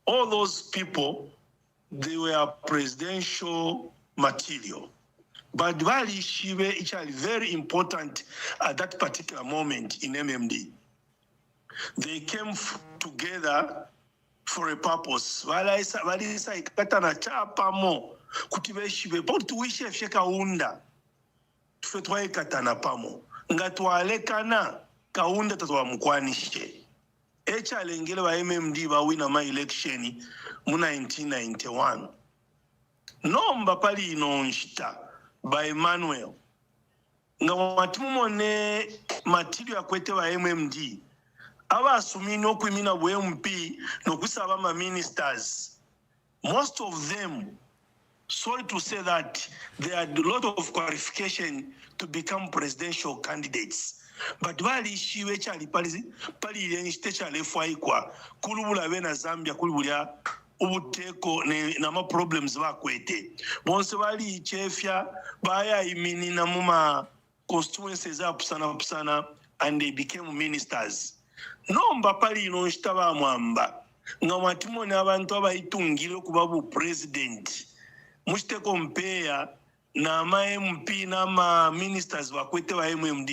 All those people, they were presidential material. But Vali Shive is very important at that particular moment in MMD. They came together for a purpose. Vali sa ikatana chapa mo kutibe Shive but tuishe fika unda tufetwa ikatana pamo ngatwale kana kaunda tatwa mukwanishe. Echalengele wa MMD ba wina ma election mu 1991. Nomba pali inonshita by Emmanuel. Nga watumone material kwete wa MMD. Aba asumi no kwimina bu MP no kusaba ma ministers. Most of them, sorry to say that, they had a lot of qualification to become presidential candidates. But wali shiwe chali pali yenishite chale fwaikwa kulubula bena Zambia kulubula ubuteko na ma problems bakwete bonse bali chefya baya imini na muma constituencies apusana and they became ministers. Nomba pali inonshita ba mwamba nga watimone abantu abayitungile kubabu president mushite compare na ma MP na ma ministers bakwete ba MMD.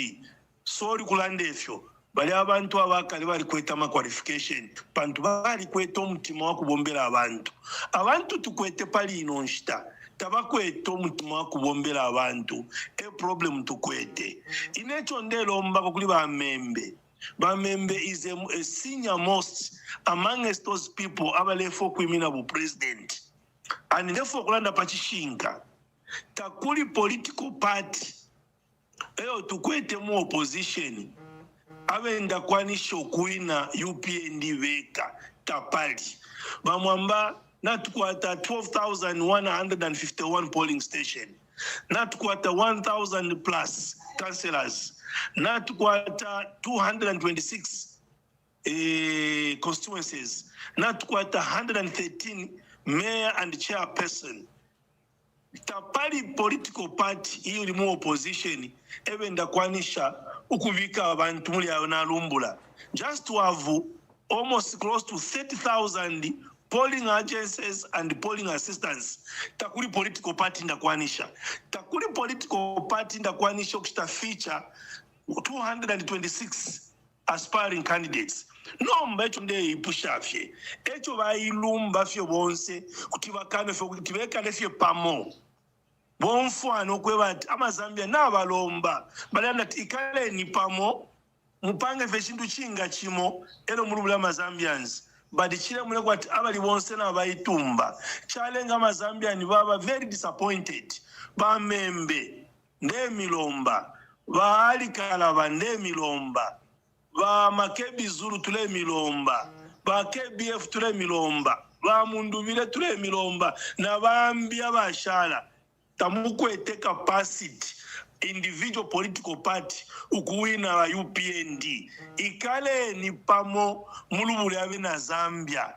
Sorry kulande efyo bali abantu abakali bali kweta ma qualification bantu bali kweta omutima wa kubombera abantu tukwete pali inonshita tabakweta omutima wa kubombera abantu problem tukwete inecho ndelo mbako kuli bamembe is a senior most amongst those people abalefo kwimina bu president and therefore kulanda pachishinga takuli political party eyo tukwete mu opposition abenda kwanisho kuina UPND veka tapali bamwamba natukwata 12,151 polling station natukwata 1,000 plus councillors natukwata 226 constituencies natukwata 113 mayor and chairperson tapali political party iyo limu opposition ebenda kwanisha ukuvika abantu muli nalumbula. Just to have almost close to 30,000 polling agencies and polling assistants. Takuli political party ndakwanisha. Takuli political party ndakwanisha kushita feature 226 aspiring candidates. No mbecho nde ipusha fye. Echo bailumba fye bonse kutibakame fye kutibekane fye pamo. Bonfwano kwebati amazambia n'abalomba balanda ikale ni pamo mupange fye chintu chinga chimo eno mulubula amazambians but chile mule kwati abali bonse n'abayitumba chalenga amazambian baba very disappointed bamembe ndemilomba baalikalaba ndemilomba ba makebi zuru tule milomba ba KBF tule milomba ba mundubile tule milomba na bambia bashala tamukwete capacity individual political party ukuwina wa UPND ikale ni pamo mulubule abe na Zambia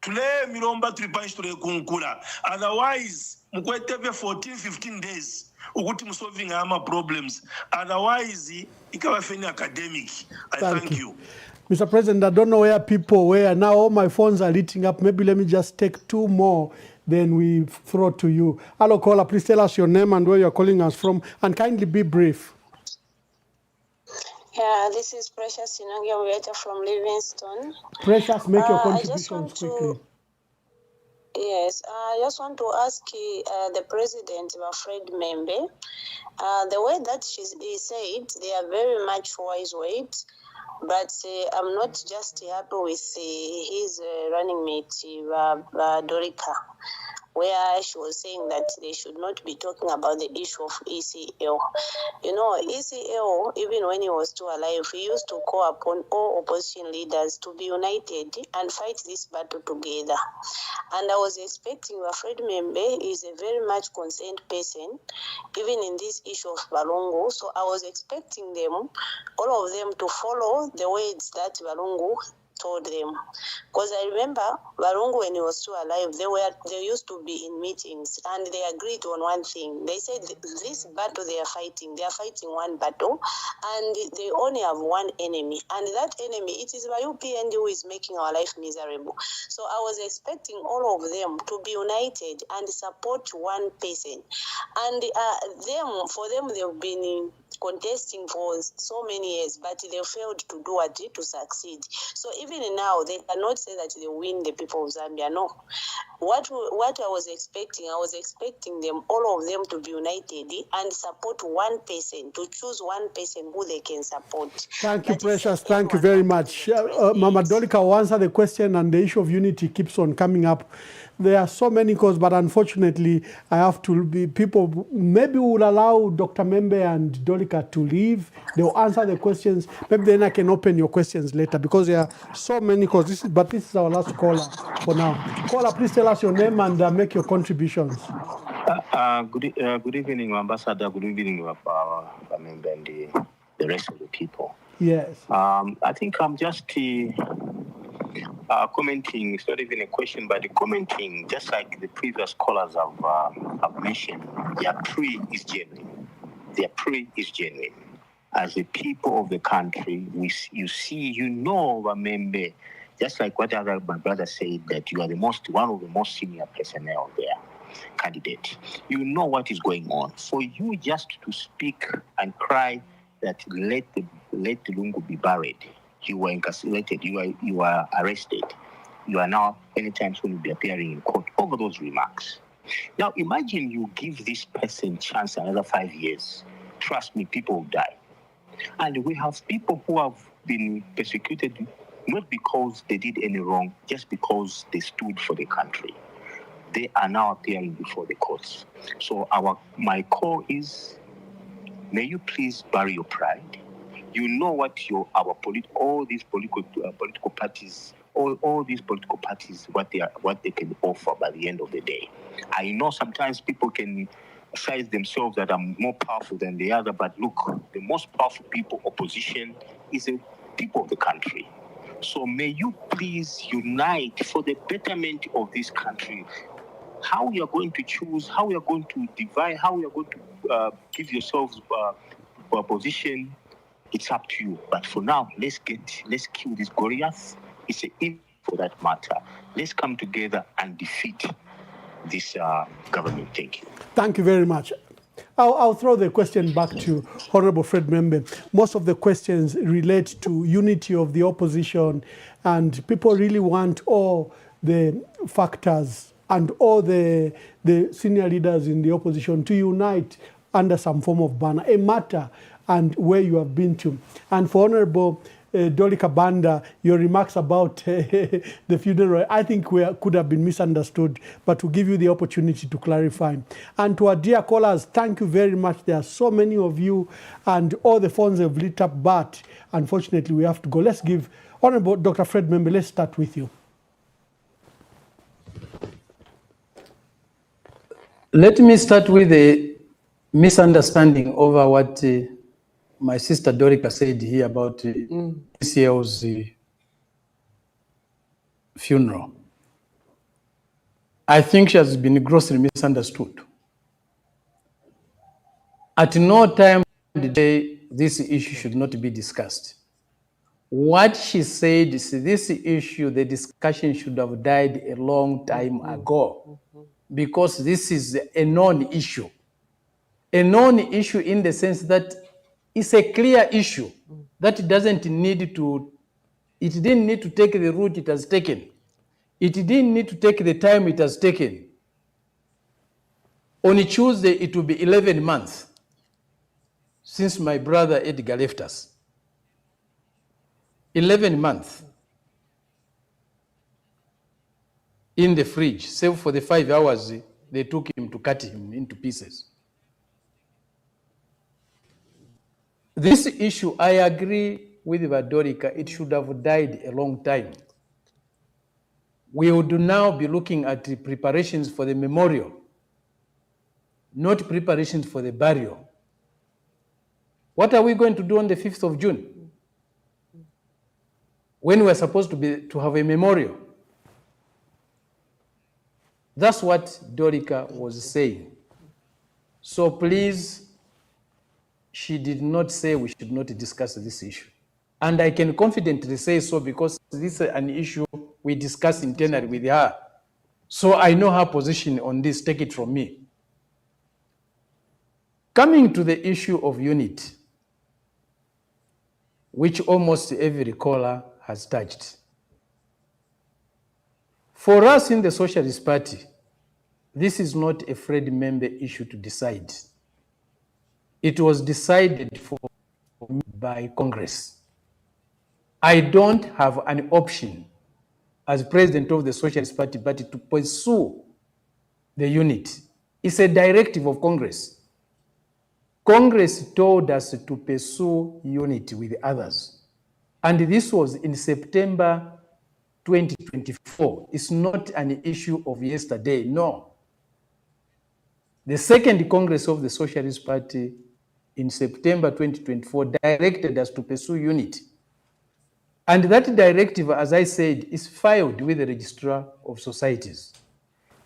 tule milomba tulipanshi tule kunkula otherwise mukwete 14-15 days ukuti solving ama problems otherwise ikawa feni academic. Thank you. Mr. President, I don't know where people were. Now all my phones are lighting up. Maybe let me just take two more, then we throw to you. Hello, caller. Please tell us your name and where you're calling us from, and kindly be brief. Yeah, this is Precious Sinangia from Livingston. Precious, make your contributions quickly. Yes, I just want to ask the President, Fred Membe, the way that he said, they are very much wise words, but I'm not just happy with his running mate, Dorika, where she was saying that they should not be talking about the issue of ECL. You know, ECL, even when he was still alive, he used to call upon all opposition leaders to be united and fight this battle together. And I was expecting Fred Membe is a very much concerned person, even in this issue of Balongo. So I was expecting them, all of them, to follow the words that Balongo told them. Because I remember Varungu, when he was still alive, they used to be in meetings and they agreed on one thing. They said this battle they are fighting one battle and they only have one enemy. And that enemy, it is UPND who is making our life miserable. So I was expecting all of them to be united and support one person. And for them, they've been contesting for so many years, but they failed to do what to succeed. So even now, they cannot say that they win the people of Zambia. No. What I was expecting them, all of them, to be united and support one person, to choose one person who they can support. Thank you, Precious. Thank you very much. Mama Dolika will answer the question, and the issue of unity keeps on coming up. There are so many causes, but unfortunately, I have to be people. Maybe we will allow Dr. Membe and Dolika to leave. They will answer the questions. Maybe then I can open your questions later because there are so many causes. But this is our last caller for now. Caller, please tell us your name and make your contributions. Good evening, Ambassador. Good evening, Membe and the rest of the people. Yes. I think I'm just commenting. It's not even a question, but commenting, just like the previous callers have mentioned, their plea is genuine. Their plea is genuine. As the people of the country, you know, remember, just like what my brother said, that you are one of the most senior personnel there, candidate. You know what is going on. For you just to speak and cry that let the Lungu be buried, you were incarcerated, you are arrested. You are now, anytime soon, you'll be appearing in court over those remarks. Now, imagine you give this person chance another 5 years. Trust me, people will die. And we have people who have been persecuted not because they did any wrong, just because they stood for the country. They are now appearing before the courts. So my call is, may you please bury your pride. You know what all these political parties, what they can offer by the end of the day. I know sometimes people can size themselves that are more powerful than the other, but look, the most powerful people, opposition, is the people of the country. So may you please unite for the betterment of this country. how you are going to choose, how you are going to divide, how you are going to give yourselves a position, it's up to you. But for now, let's kill this Goliath. It's an for that matter. Let's come together and defeat this government. Thank you. Thank you very much. I'll throw the question back to Honorable Fred Membe. Most of the questions relate to unity of the opposition, and people really want all the factors and all the senior leaders in the opposition to unite under some form of banner, a matter and where you have been to. And for Honorable Dolly Kabanda, your remarks about the funeral, I think could have been misunderstood, but to give you the opportunity to clarify. And to our dear callers, thank you very much. There are so many of you, and all the phones have lit up, but unfortunately we have to go. Let's give Honorable Dr. Fred Membe, let's start with you. Let me start with a misunderstanding over what my sister Dorica said here about this year's funeral. I think she has been grossly misunderstood. At no time did this issue should not be discussed. What she said is this issue, the discussion should have died a long time ago, because this is a non-issue. A non-issue in the sense that it's a clear issue that doesn't need to, it didn't need to take the route it has taken. It didn't need to take the time it has taken. On Tuesday, it will be 11 months since my brother Edgar left us. 11 months in the fridge, save for the 5 hours they took him to cut him into pieces. This issue, I agree with Vadorika, it should have died a long time. We would now be looking at the preparations for the memorial, not preparations for the burial. What are we going to do on the 5th of June? When we're supposed to have a memorial? That's what Dorica was saying. So please, she did not say we should not discuss this issue. And I can confidently say so because this is an issue we discussed internally with her. So I know her position on this, take it from me. Coming to the issue of unity, which almost every caller has touched. For us in the Socialist Party, this is not a Fred Membe issue to decide. It was decided for by Congress. I don't have an option as president of the Socialist Party but to pursue the unit. It's a directive of Congress. Congress told us to pursue unity with others. And this was in September 2024. It's not an issue of yesterday, no. The second Congress of the Socialist Party in September 2024 directed us to pursue unity. And that directive, as I said, is filed with the Registrar of Societies.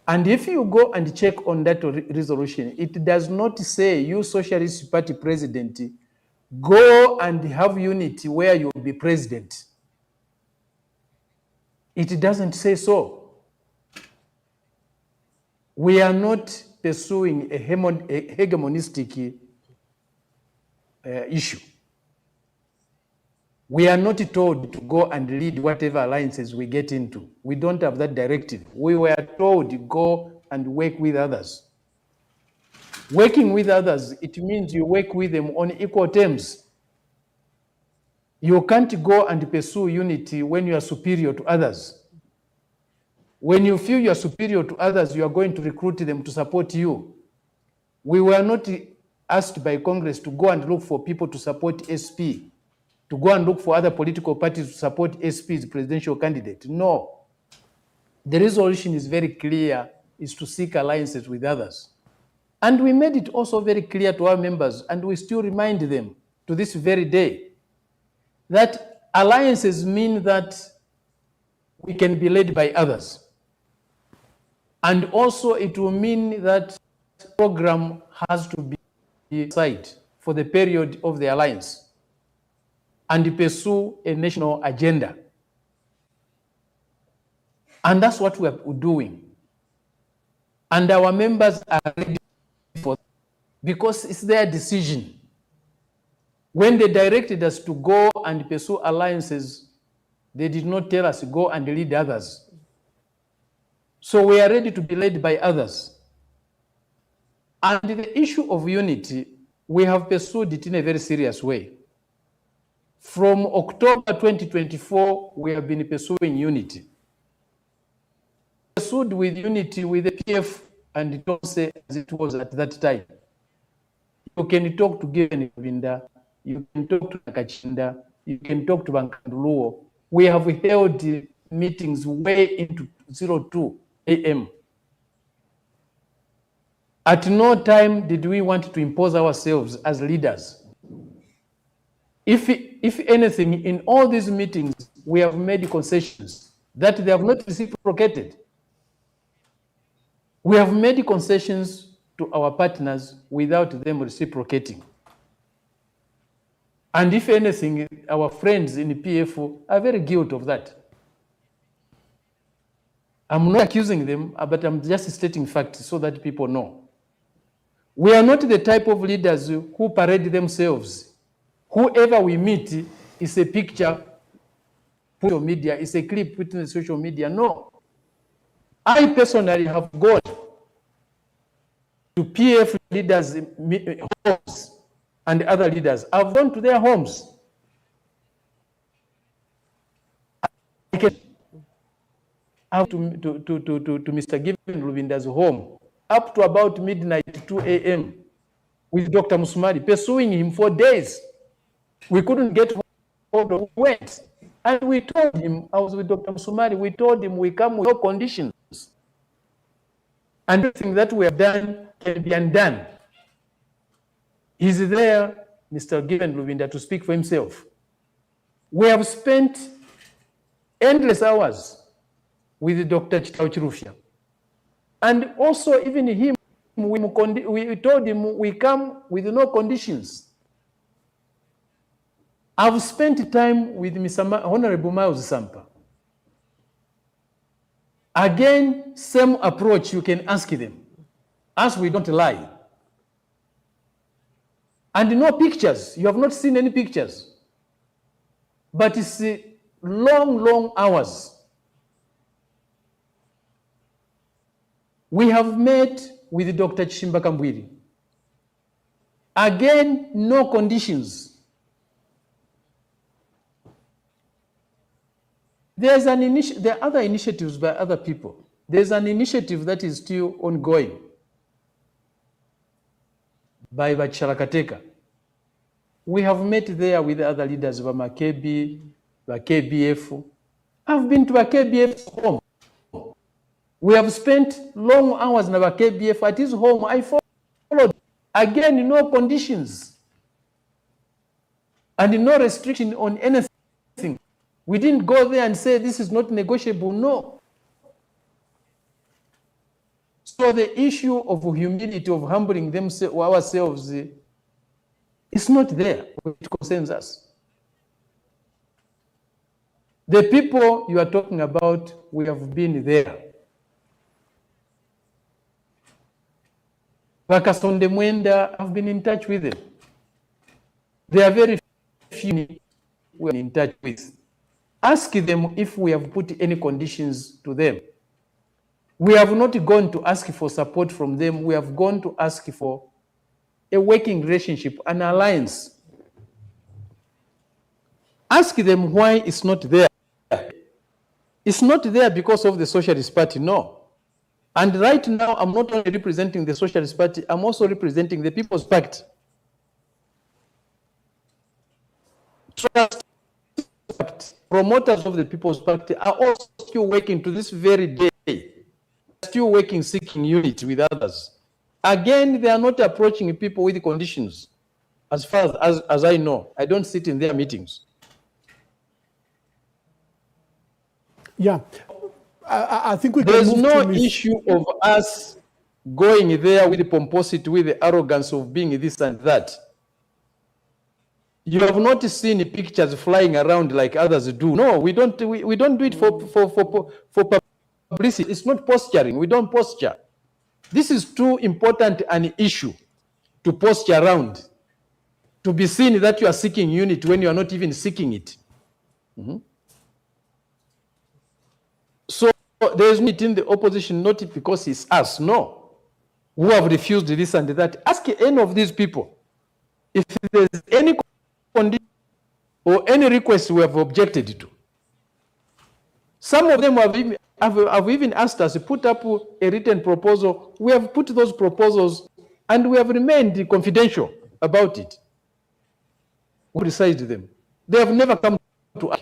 And if you go and check on that resolution, it does not say you Socialist Party president, go and have unity where you will be president. It doesn't say so. We are not pursuing a hegemonistic issue. We are not told to go and lead whatever alliances we get into. We don't have that directive. We were told to go and work with others. Working with others, it means you work with them on equal terms. You can't go and pursue unity when you are superior to others. When you feel you are superior to others, you are going to recruit them to support you. We were not asked by Congress to go and look for people to support SP, to go and look for other political parties to support SP's presidential candidate. No. The resolution is very clear, is to seek alliances with others. And we made it also very clear to our members, and we still remind them to this very day, that alliances mean that we can be led by others. And also it will mean that program has to be side for the period of the alliance and pursue a national agenda. And that's what we're doing. And our members are ready for that because it's their decision. When they directed us to go and pursue alliances, they did not tell us go and lead others. So we are ready to be led by others. And the issue of unity, we have pursued it in a very serious way. From October 2024, we have been pursuing unity. Pursued with unity with the PF and Tonse as it was at that time. You can talk to Given Vinda, you can talk to Nakachinda, you can talk to Bankanduluo. We have held meetings way into 02 a.m. At no time did we want to impose ourselves as leaders. If anything, in all these meetings, we have made concessions that they have not reciprocated. We have made concessions to our partners without them reciprocating. And if anything, our friends in the PF are very guilty of that. I'm not accusing them, but I'm just stating facts so that people know. We are not the type of leaders who parade themselves. Whoever we meet is a picture, put on media, is a clip put in the social media. No. I personally have gone to PF leaders' homes and other leaders. I've gone to their homes. I can out to Mr. Given Ruvinda's home up to about midnight, 2 a.m. with Dr. Musumari, pursuing him for days. We couldn't get hold of who went. And we told him, I was with Dr. Musumari, we told him we come with no conditions. And everything that we have done can be undone. He's there, Mr. Given Ruvinda, to speak for himself. We have spent endless hours with Dr. Chitao Chirufya. And also, even him, we told him we come with no conditions. I've spent time with Mr. Honorable Miles Sampa. Again, same approach, you can ask them. As we don't lie. And no pictures. You have not seen any pictures. But it's long, long hours. We have met with Dr. Chishimba Kambwiri. Again, no conditions. There are other initiatives by other people. There's an initiative that is still ongoing by Bacharakateka. We have met there with other leaders of Makebi, KBF. I've been to KBF's home. We have spent long hours in our KBF at his home. I followed. Again, no conditions. And no restriction on anything. We didn't go there and say this is not negotiable. No. So the issue of humility, of humbling ourselves, is not there. It concerns us. The people you are talking about, we have been there. Vakasonde Mwenda, I've been in touch with them. There are very few we are in touch with. Ask them if we have put any conditions to them. We have not gone to ask for support from them. We have gone to ask for a working relationship, an alliance. Ask them why it's not there. It's not there because of the Socialist Party, no. And right now, I'm not only representing the Socialist Party, I'm also representing the People's Pact. Trust Pact, promoters of the People's Pact are also still working to this very day, still working, seeking unity with others. Again, they are not approaching people with conditions. As far as I know, I don't sit in their meetings. Yeah. I think we There's can move no to issue of us going there with the pomposity, with the arrogance of being this and that. You have not seen pictures flying around like others do. No, we don't do it for publicity. It's not posturing. We don't posture. This is too important an issue to posture around, to be seen that you are seeking unity when you are not even seeking it. So there is unity in the opposition, not because it's us, no, who have refused this and that. Ask any of these people if there's any condition or any request we have objected to. Some of them have even asked us to put up a written proposal. We have put those proposals and we have remained confidential about it. We criticized them. They have never come to us.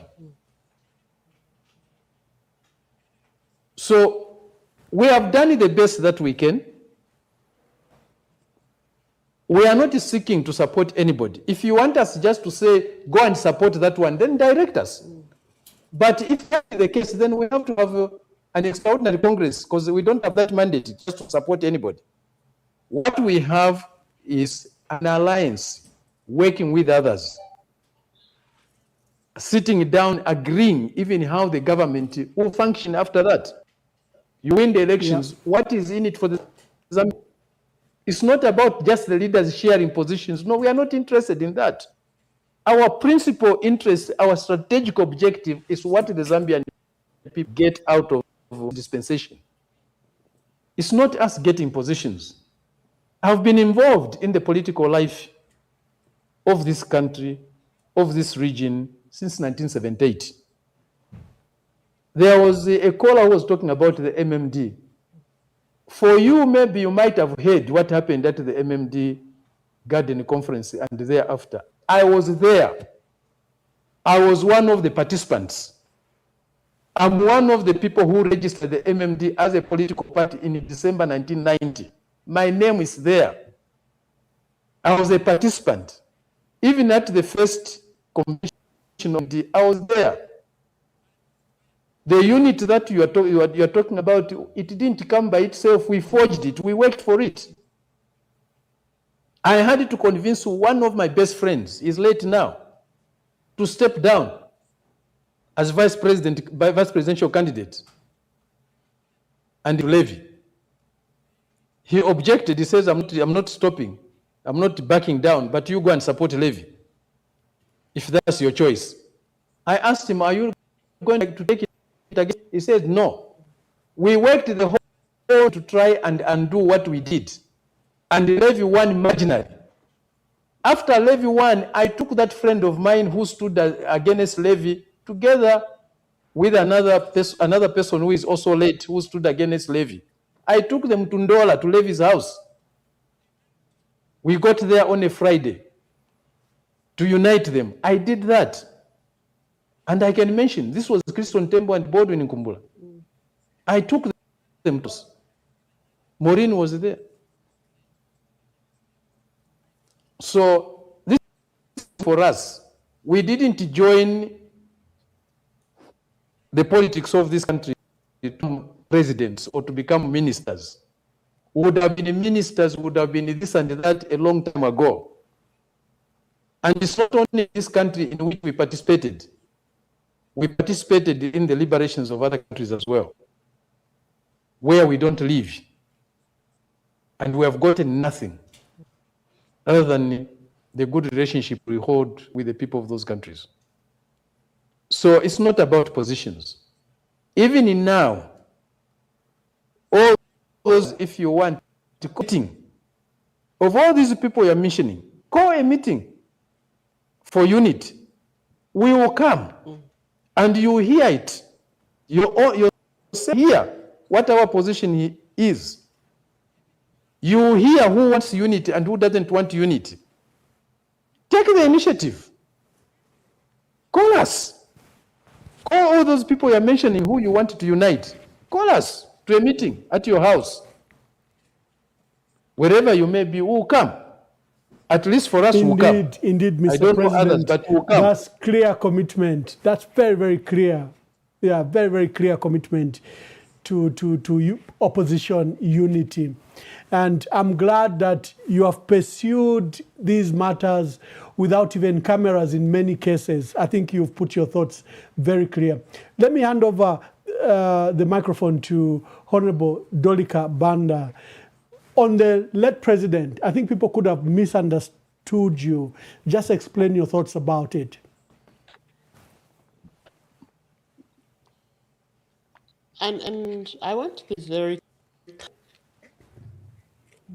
So we have done the best that we can. We are not seeking to support anybody. If you want us just to say, go and support that one, then direct us. But if that is the case, then we have to have an extraordinary Congress, because we don't have that mandate just to support anybody. What we have is an alliance, working with others, sitting down, agreeing even how the government will function after that. You win the elections. Yeah. What is in it for the Zambia? It's not about just the leaders sharing positions. No, we are not interested in that. Our principal interest, our strategic objective is what the Zambian people get out of dispensation. It's not us getting positions. I've been involved in the political life of this country, of this region, since 1978. There was a caller who was talking about the MMD. For you, maybe you might have heard what happened at the MMD Garden Conference and thereafter. I was there. I was one of the participants. I'm one of the people who registered the MMD as a political party in December 1990. My name is there. I was a participant. Even at the first convention of the, I was there. The unit that you are talking about, it didn't come by itself. We forged it. We worked for it. I had to convince one of my best friends, he's late now, to step down as vice presidential candidate, and Levy. He objected. He says, I'm not stopping. I'm not backing down, but you go and support Levy, if that's your choice. I asked him, are you going to take it again? He said, no. We worked the whole day to try and undo what we did. And Levy won marginally. After Levy won, I took that friend of mine who stood against Levy together with another person who is also late, who stood against Levy. I took them to Ndola, to Levy's house. We got there on a Friday to unite them. I did that. And I can mention, this was Christian Tembo and Bodwin Nkumbula. I took them to us. Maureen was there. So this is for us. We didn't join the politics of this country to become presidents or to become ministers. Would have been ministers, would have been this and that a long time ago. And it's not only this country in which we participated. We participated in the liberations of other countries as well, where we don't live. And we have gotten nothing other than the good relationship we hold with the people of those countries. So it's not about positions. Even in now, all those, if you want, to meeting of all these people you're mentioning, call a meeting for unity. We will come and you will hear it. You hear what our position is. You will hear who wants unity and who doesn't want unity. Take the initiative. Call us. Call all those people you're mentioning who you want to unite. Call us to a meeting at your house. Wherever you may be, we'll come. At least for us, we'll come. Indeed, Mr. I don't President. know others, but we'll come. That's clear commitment. That's very, very clear. Yeah, very, very clear commitment to opposition unity. And I'm glad that you have pursued these matters without even cameras in many cases. I think you've put your thoughts very clear. Let me hand over the microphone to Honorable Dolika Banda. On the late president, I think people could have misunderstood you. Just explain your thoughts about it. And I want to be very clear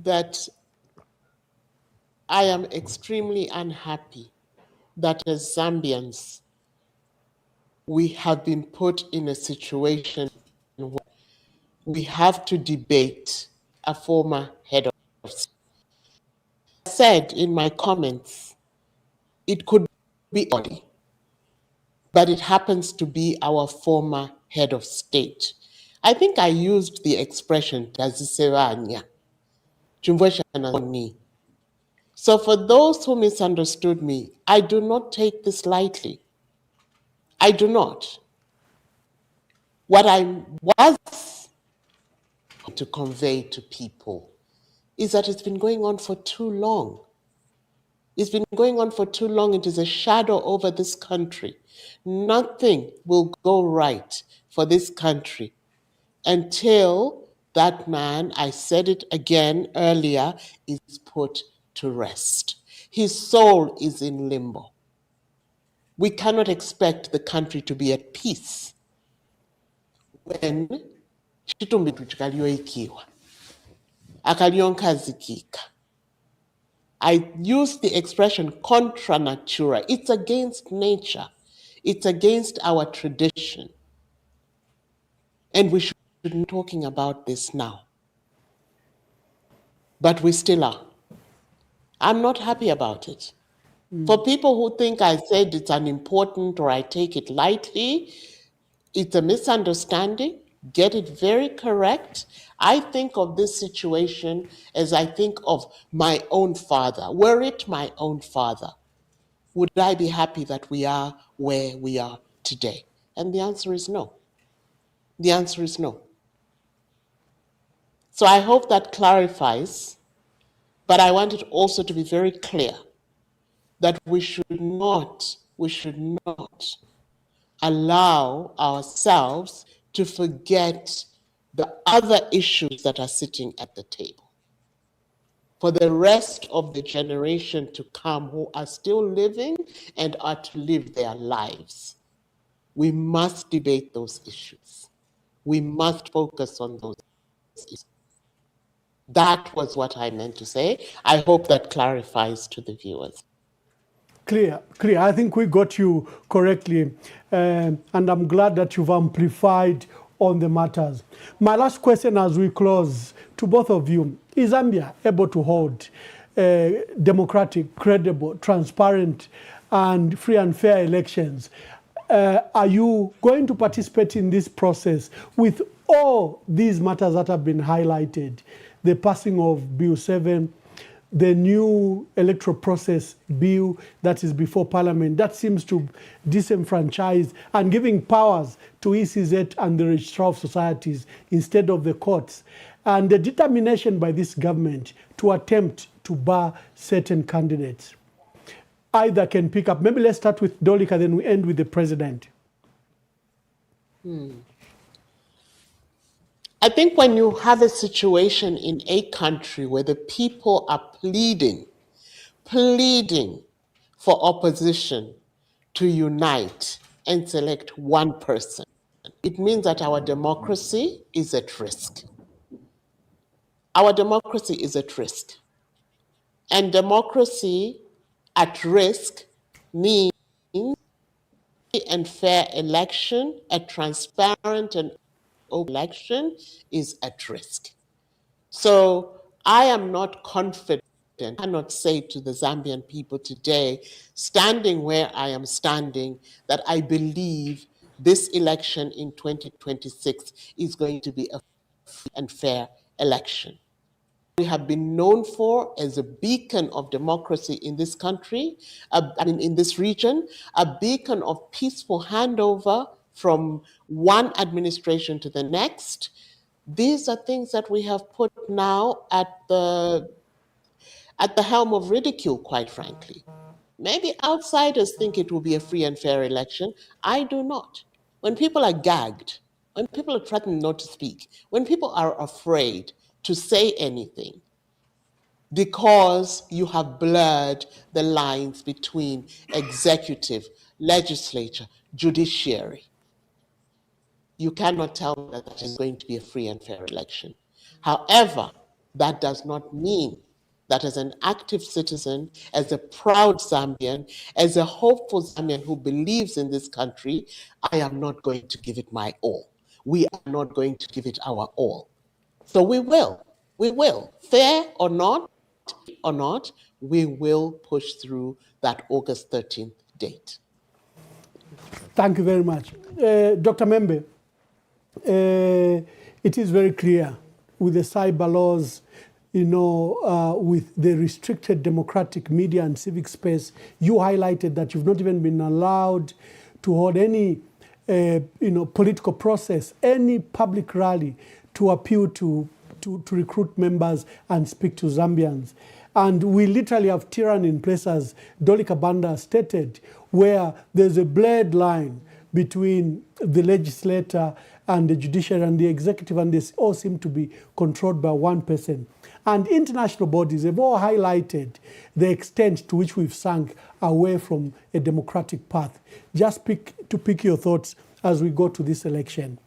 that I am extremely unhappy that as Zambians, we have been put in a situation where we have to debate a former head of state. I said in my comments, it could be anybody, but it happens to be our former head of state. I think I used the expression "tazisevanya." So for those who misunderstood me, I do not take this lightly. I do not. What I was to convey to people is that it's been going on for too long. It's been going on for too long. It is a shadow over this country. Nothing will go right for this country until that man, I said it again earlier, is put to rest. His soul is in limbo. We cannot expect the country to be at peace when chitumbitu chikalyoikiwa akalyonkhazikika. I use the expression contra natura. It's against nature. It's against our tradition. And we should be talking about this now. But we still are. I'm not happy about it. For people who think I said it's unimportant or I take it lightly, it's a misunderstanding. Get it very correct. I think of this situation as I think of my own father. Were it my own father, would I be happy that we are where we are today? And the answer is no. The answer is no. So I hope that clarifies, but I want it also to be very clear that we should not allow ourselves to forget the other issues that are sitting at the table. For the rest of the generation to come who are still living and are to live their lives, we must debate those issues. We must focus on those issues. That was what I meant to say. I hope that clarifies to the viewers. Clear. I think we got you correctly, and I'm glad that you've amplified on the matters. My last question as we close to both of you, is Zambia able to hold democratic, credible, transparent, and free and fair elections? Are you going to participate in this process with all these matters that have been highlighted? The passing of Bill 7, the new electoral process bill that is before Parliament, that seems to disenfranchise and giving powers to ECZ and the Registrar of Societies instead of the courts. And the determination by this government to attempt to bar certain candidates. Either can pick up. Maybe let's start with Dolika, then we end with the president. I think when you have a situation in a country where the people are pleading for opposition to unite and select one person, it means that our democracy is at risk. Our democracy is at risk. And democracy at risk means and fair election, a transparent and open election is at risk. So I am not confident, I cannot say to the Zambian people today, standing where I am standing, that I believe this election in 2026 is going to be a free and fair election. We have been known for as a beacon of democracy in this country, in this region, a beacon of peaceful handover from one administration to the next. These are things that we have put now at the helm of ridicule, quite frankly. Maybe outsiders think it will be a free and fair election. I do not. When people are gagged, when people are threatened not to speak, when people are afraid to say anything, because you have blurred the lines between executive, legislature, judiciary, you cannot tell me that it is going to be a free and fair election. However, that does not mean that as an active citizen, as a proud Zambian, as a hopeful Zambian who believes in this country, I am not going to give it my all. We are not going to give it our all. So we will, fair or not, we will push through that August 13th date. Thank you very much. Dr. Membe, it is very clear with the cyber laws, with the restricted democratic media and civic space, you highlighted that you've not even been allowed to hold any, political process, any public rally to appeal to recruit members and speak to Zambians. And we literally have tyranny in place, as Dolly Kabanda stated, where there's a blurred line between the legislator and the judiciary and the executive, and they all seem to be controlled by one person. And international bodies have all highlighted the extent to which we've sunk away from a democratic path. Just pick your thoughts as we go to this election.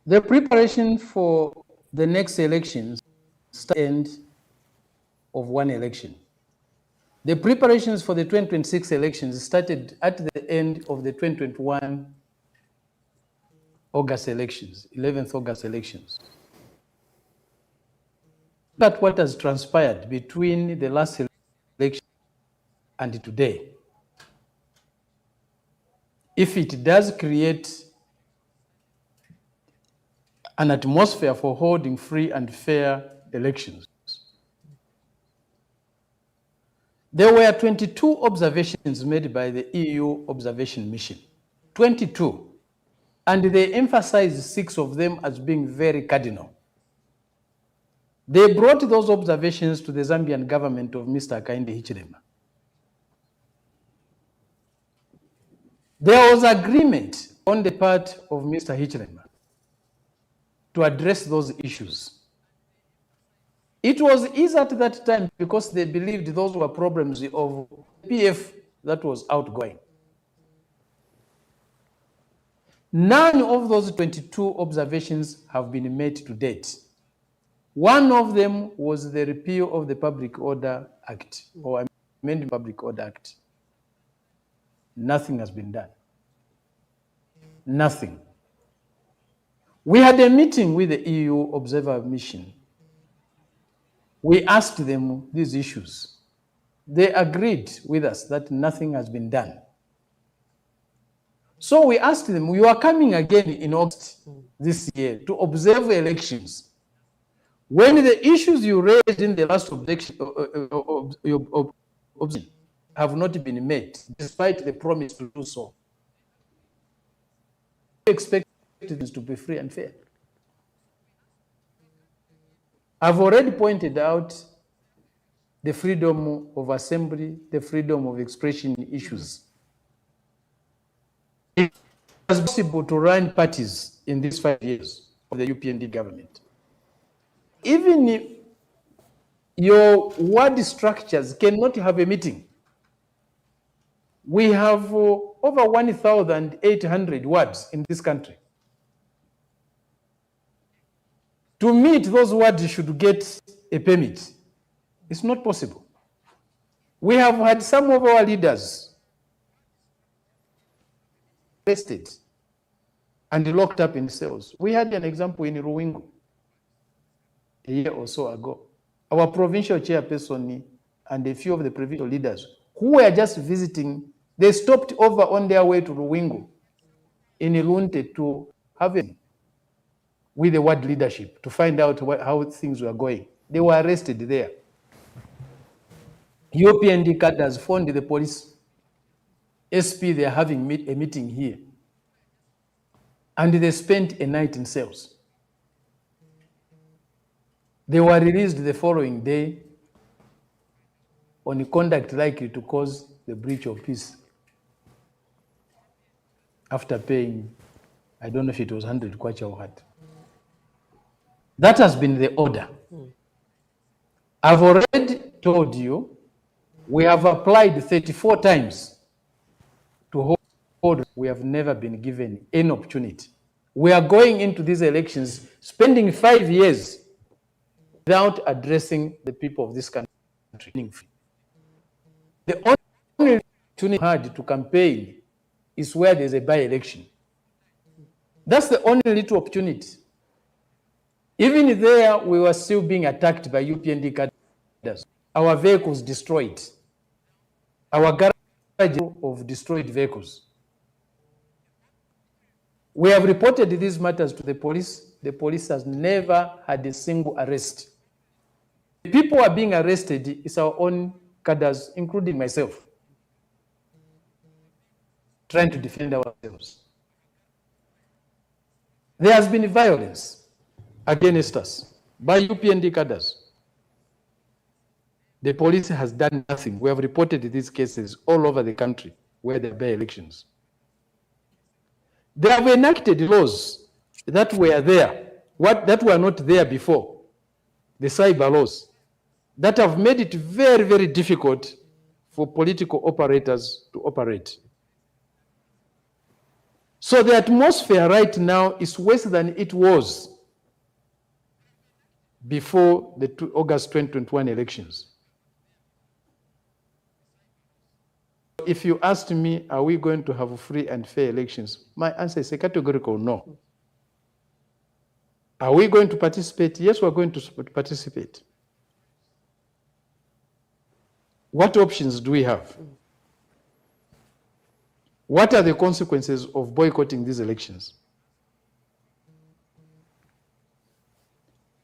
The preparation for the next elections start at the end of one election. The preparations for the 2026 elections started at the end of the 2021 August elections, 11th August elections. Look at what has transpired between the last election and today. If it does create an atmosphere for holding free and fair elections. There were 22 observations made by the EU observation mission, 22. And they emphasized 6 of them as being very cardinal. They brought those observations to the Zambian government of Mr. Hakainde Hichilema. There was agreement on the part of Mr. Hichilema to address those issues. It was easy at that time because they believed those were problems of PF that was outgoing. None of those 22 observations have been made to date. One of them was the repeal of the Public Order Act, or amending Public Order Act. Nothing has been done. Nothing. We had a meeting with the EU Observer Mission. We asked them these issues. They agreed with us that nothing has been done. So we asked them, you are coming again in August this year to observe elections. When the issues you raised in the last objection have not been met, despite the promise to do so, we expect it to be free and fair. I've already pointed out the freedom of assembly, the freedom of expression issues. It was possible to run parties in these 5 years of the UPND government. Even if your ward structures cannot have a meeting. We have over 1,800 wards in this country. To meet those wards, you should get a permit. It's not possible. We have had some of our leaders arrested and locked up in cells. We had an example in Ruwingu a year or so ago. Our provincial chairperson and a few of the provincial leaders who were just visiting, they stopped over on their way to Ruwingu in Ilunte to have a with the ward leadership to find out how things were going. They were arrested there. UPND cadres phoned the police SP, they are having a meeting here. And they spent a night in cells. They were released the following day on conduct likely to cause the breach of peace. After paying, I don't know if it was 100 kwacha or what. That has been the order. I've already told you, we have applied 34 times to hold. We have never been given any opportunity. We are going into these elections, spending 5 years without addressing the people of this country. The only opportunity had to campaign is where there's a by-election. That's the only little opportunity. Even there, we were still being attacked by UPND cadres. Our vehicles destroyed. Our garage of destroyed vehicles. We have reported these matters to the police. The police has never had a single arrest. The people are being arrested is our own cadres, including myself, trying to defend ourselves. There has been violence against us by UPND cadres. The police has done nothing. We have reported these cases all over the country where there were elections. They have enacted laws that were there, that were not there before, the cyber laws, that have made it very, very difficult for political operators to operate. So the atmosphere right now is worse than it was before the August 2021 elections. If you asked me, are we going to have free and fair elections? My answer is a categorical no. Are we going to participate? Yes, we're going to participate. What options do we have? What are the consequences of boycotting these elections?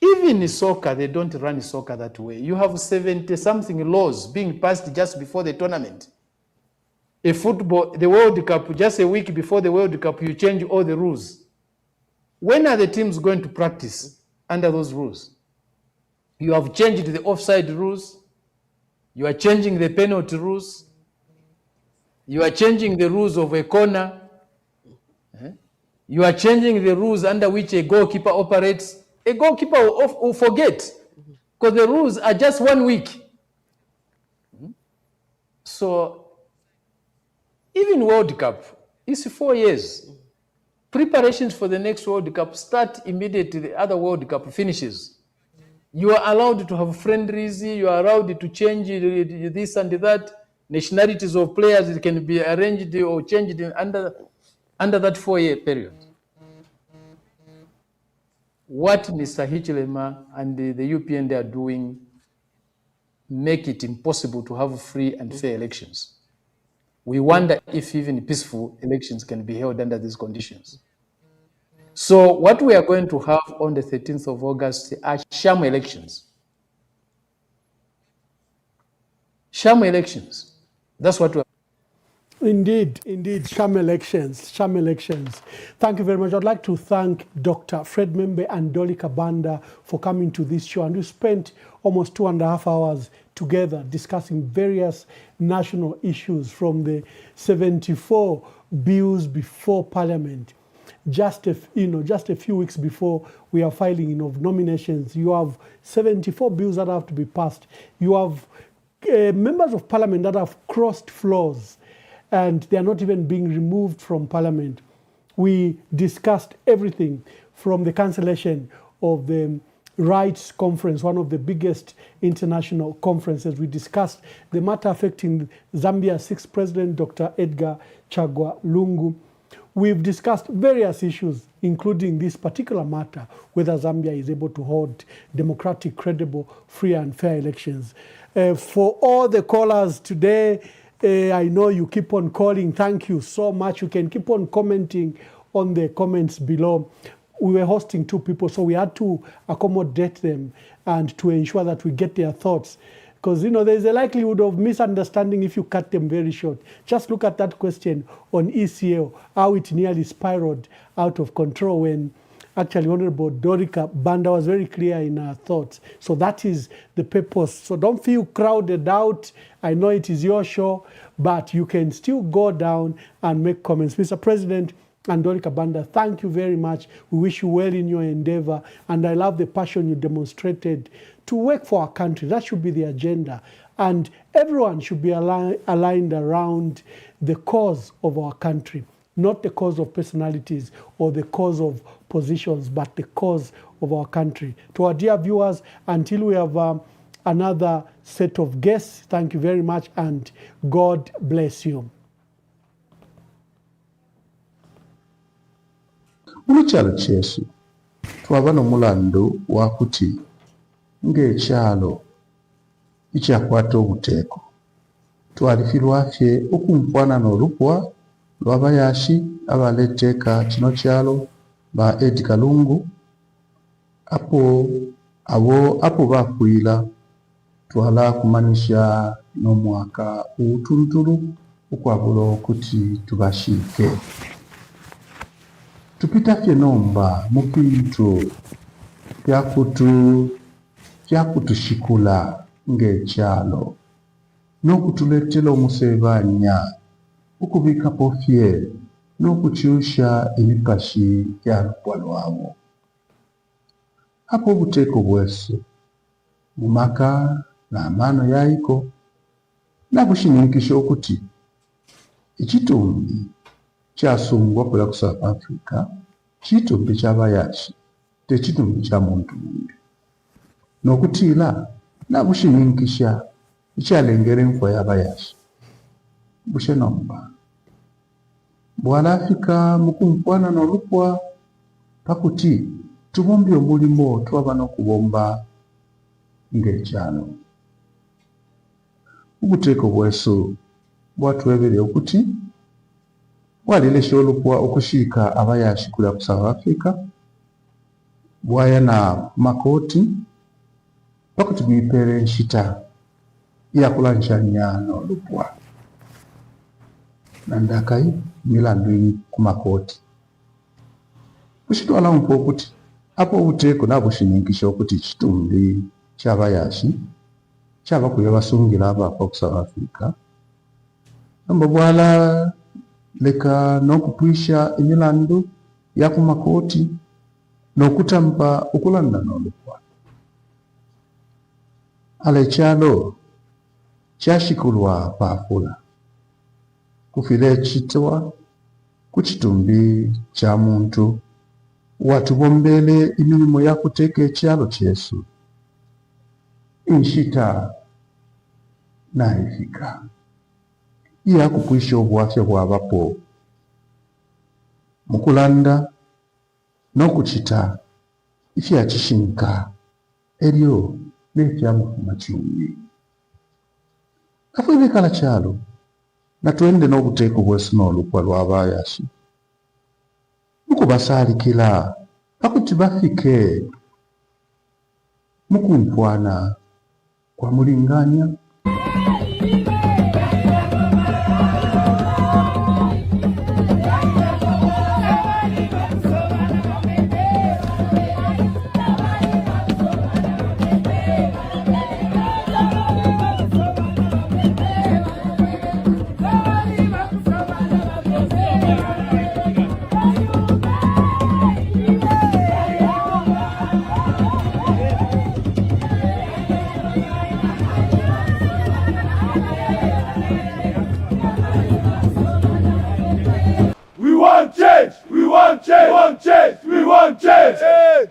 Even in soccer, they don't run soccer that way. You have 70-something laws being passed just before the tournament. A football, the World Cup, just a week before the World Cup, you change all the rules. When are the teams going to practice under those rules? You have changed the offside rules. You are changing the penalty rules. You are changing the rules of a corner. You are changing the rules under which a goalkeeper operates. A goalkeeper will forget because the rules are just 1 week. So even World Cup is 4 years. Preparations for the next World Cup start immediately the other World Cup finishes. You are allowed to have friendlies, you are allowed to change this and that. Nationalities of players can be arranged or changed under that 4-year period. What Mr. Hichilema and the UPND are doing make it impossible to have free and fair elections. We wonder if even peaceful elections can be held under these conditions. So what we are going to have on the 13th of August are sham elections. Sham elections. That's what we are. Indeed, sham elections, sham elections. Thank you very much. I'd like to thank Dr. Fred Membe and Dolly Kabanda for coming to this show. And we spent almost 2.5 hours together discussing various national issues from the 74 bills before Parliament. Just a few weeks before we are filing of nominations, you have 74 bills that have to be passed. You have members of Parliament that have crossed floors, and they are not even being removed from Parliament. We discussed everything from the cancellation of the Rights Conference, one of the biggest international conferences. We discussed the matter affecting Zambia's 6th president, Dr. Edgar Chagwa Lungu. We've discussed various issues, including this particular matter, whether Zambia is able to hold democratic, credible, free and fair elections. For all the callers today, I know you keep on calling. Thank you so much. You can keep on commenting on the comments below. We were hosting 2 people, so we had to accommodate them and to ensure that we get their thoughts. because, there's a likelihood of misunderstanding if you cut them very short. Just look at that question on ECL, how it nearly spiraled out of control when actually Honorable Dorika Banda was very clear in her thoughts. So that is the purpose. So don't feel crowded out. I know it is your show, but you can still go down and make comments. Mr. President and Dorika Banda, thank you very much. We wish you well in your endeavor. And I love the passion you demonstrated to work for our country. That should be the agenda. And everyone should be aligned around the cause of our country, not the cause of personalities or the cause of positions, but the cause of our country. To our dear viewers, until we have another set of guests, thank you very much and God bless you. Mukyalo kyesu twaba n'omulando wakuti ng'ekyalo ekyakwata obuteeko twalifirwafye okumpwanana olupwa lw'abayashi abaleteeka kino kyalo ba Edi Kalungu apo bakwila twala kumanisha n'omwaka utuntulu okwabula okuti tubashiike tupitafye nomba mu bintu byakutushikula ng'ekyalo n'okutuleetera omusebanya okubika pofye n'okukyusha emipashi gya lupwa lwabo apo obuteeko bwesu mu maka n'amaano yaiko nabushinikisha okuti ekitumbi kyasungwa kula ku South Africa kitumbi ky'abayashi tekitumbi kya muntu mundi n'okutiila nabushinikisha ikyalengera enfo y'abayashi bushe nomba bwalafika mu kumpwanana olupwa pakuti tubombye omulimo twaba n'okubomba ng'ekyalo obuteeko bwesu bwatweberya okuti bwalilesha olupwa okushiika abayashi kula ku South Africa bwayana makooti pakuti bwipere nshita yakulanshanya n'olupwa nandakai milandu iri ku makooti bushitwala mpo okuti apo obuteeko nabushinikisha okuti kitumbi ky'abayashi kyabakuya basungira abafa ku South Africa amba bwala leka n'okupwisha emilandu yaku makooti n'okutamba okulanda n'olupwa ala ekyalo kyashikulwa paafula kufira ekitwa ku kitumbi kya muntu watubombele emirimu yakuteeka ekyalo kyesu enshita naifika yakupwisha obwafya bw'abapo mukulanda n'okukita ifyakishinka eryo n'ekyamufuma kiwumbi kafwebekala kyalo natwende n'obuteeko bwesu n'olupwa lw'abayashi mukubasaalikira pakuti bafike mukumpwana kwa mulinganya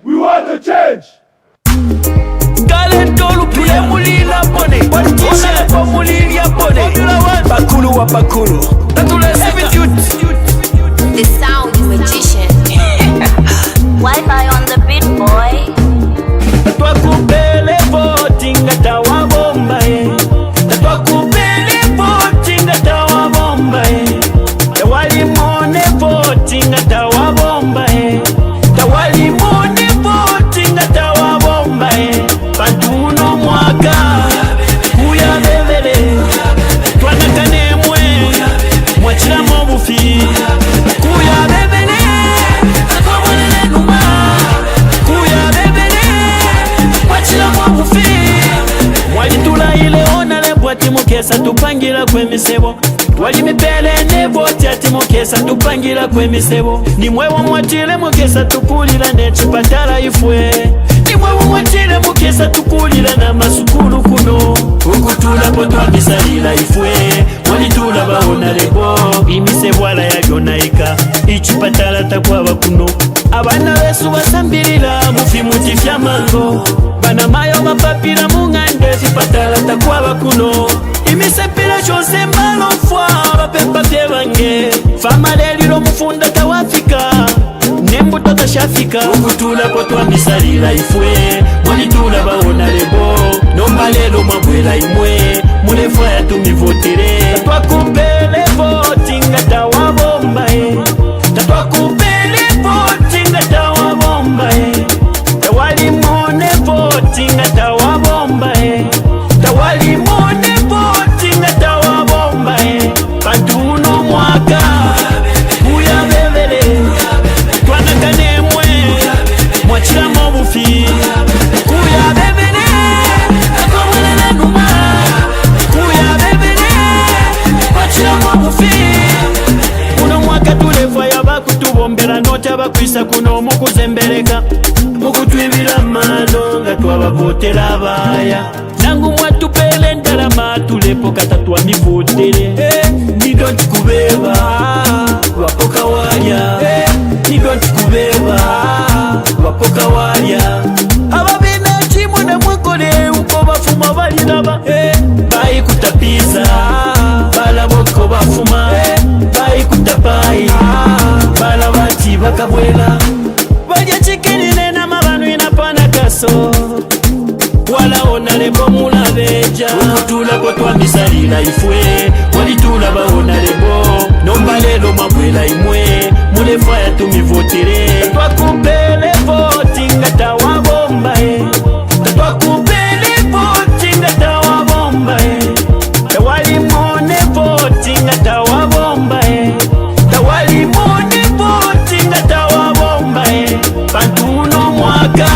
We want a change. The sound magician. Wi-Fi on the beat, boy. Twakupele voting atawa bomba twakupele voting atawa bomba tawali mone voting atawa bomba tawali mone voting atawa bomba bantu no mwaka mukesa tupangira kwemisebo wali mipele ne voti ati mukesa tupangira kwemisebo nimwewo mwatile mukesa tukulira ne chipatala ifwe nimwewo mwatile mukesa tukulira na masukulu kuno ukutula potwa misalila ifwe walitula baona lebo imisebo ala yajonaika ichipatala takwaba kuno abana besu basambirira mufimuti fyamango bana mayo mapapira mungande chipatala takwaba kuno imisepira chose malofwa bapepa vyebange famalelilo mufunda tawafika nembuto tashafika ukutula potwa misalila ifwe mulitula baona lebo nombalelo mabwela imwe mulefwa yatumivotere twakupele votinga tawabombae tatwakupele votinga tawabombae tawalimone votinga tawabombae tawalimone votinga tawabombae pantuno mwaka kuya bebele twanakanemwe mwachilamo bufi kuya bebele akomwelele numa kuya bebele mwachilamo bufi kuno mwaka tulefwa yabakutubombera nota bakwisa kuno mukuzembereka mukutwibira malo nga twabavotera abaya nangu mwatupele ndalama tulepo katatwa mivotere nidonti kubeba wapoka walya nidonti kubeba wapoka walya ababina chimwe na mwekole uko bafuma balinaba bayikutapiza balaboko bafuma bayikutapai balabati bakabwela balya chikinine namabanu inapana kaso walaona lebo mulabeja ukutula potwa misalila ifwe walitula baona lebo nombalelo mabwela imwe mulefa yatumivotere twakupele votinga tawabombae twakupele votinga tawabombae tawalimone votinga tawabombae tawalimone votinga tawabombae pantuno mwaka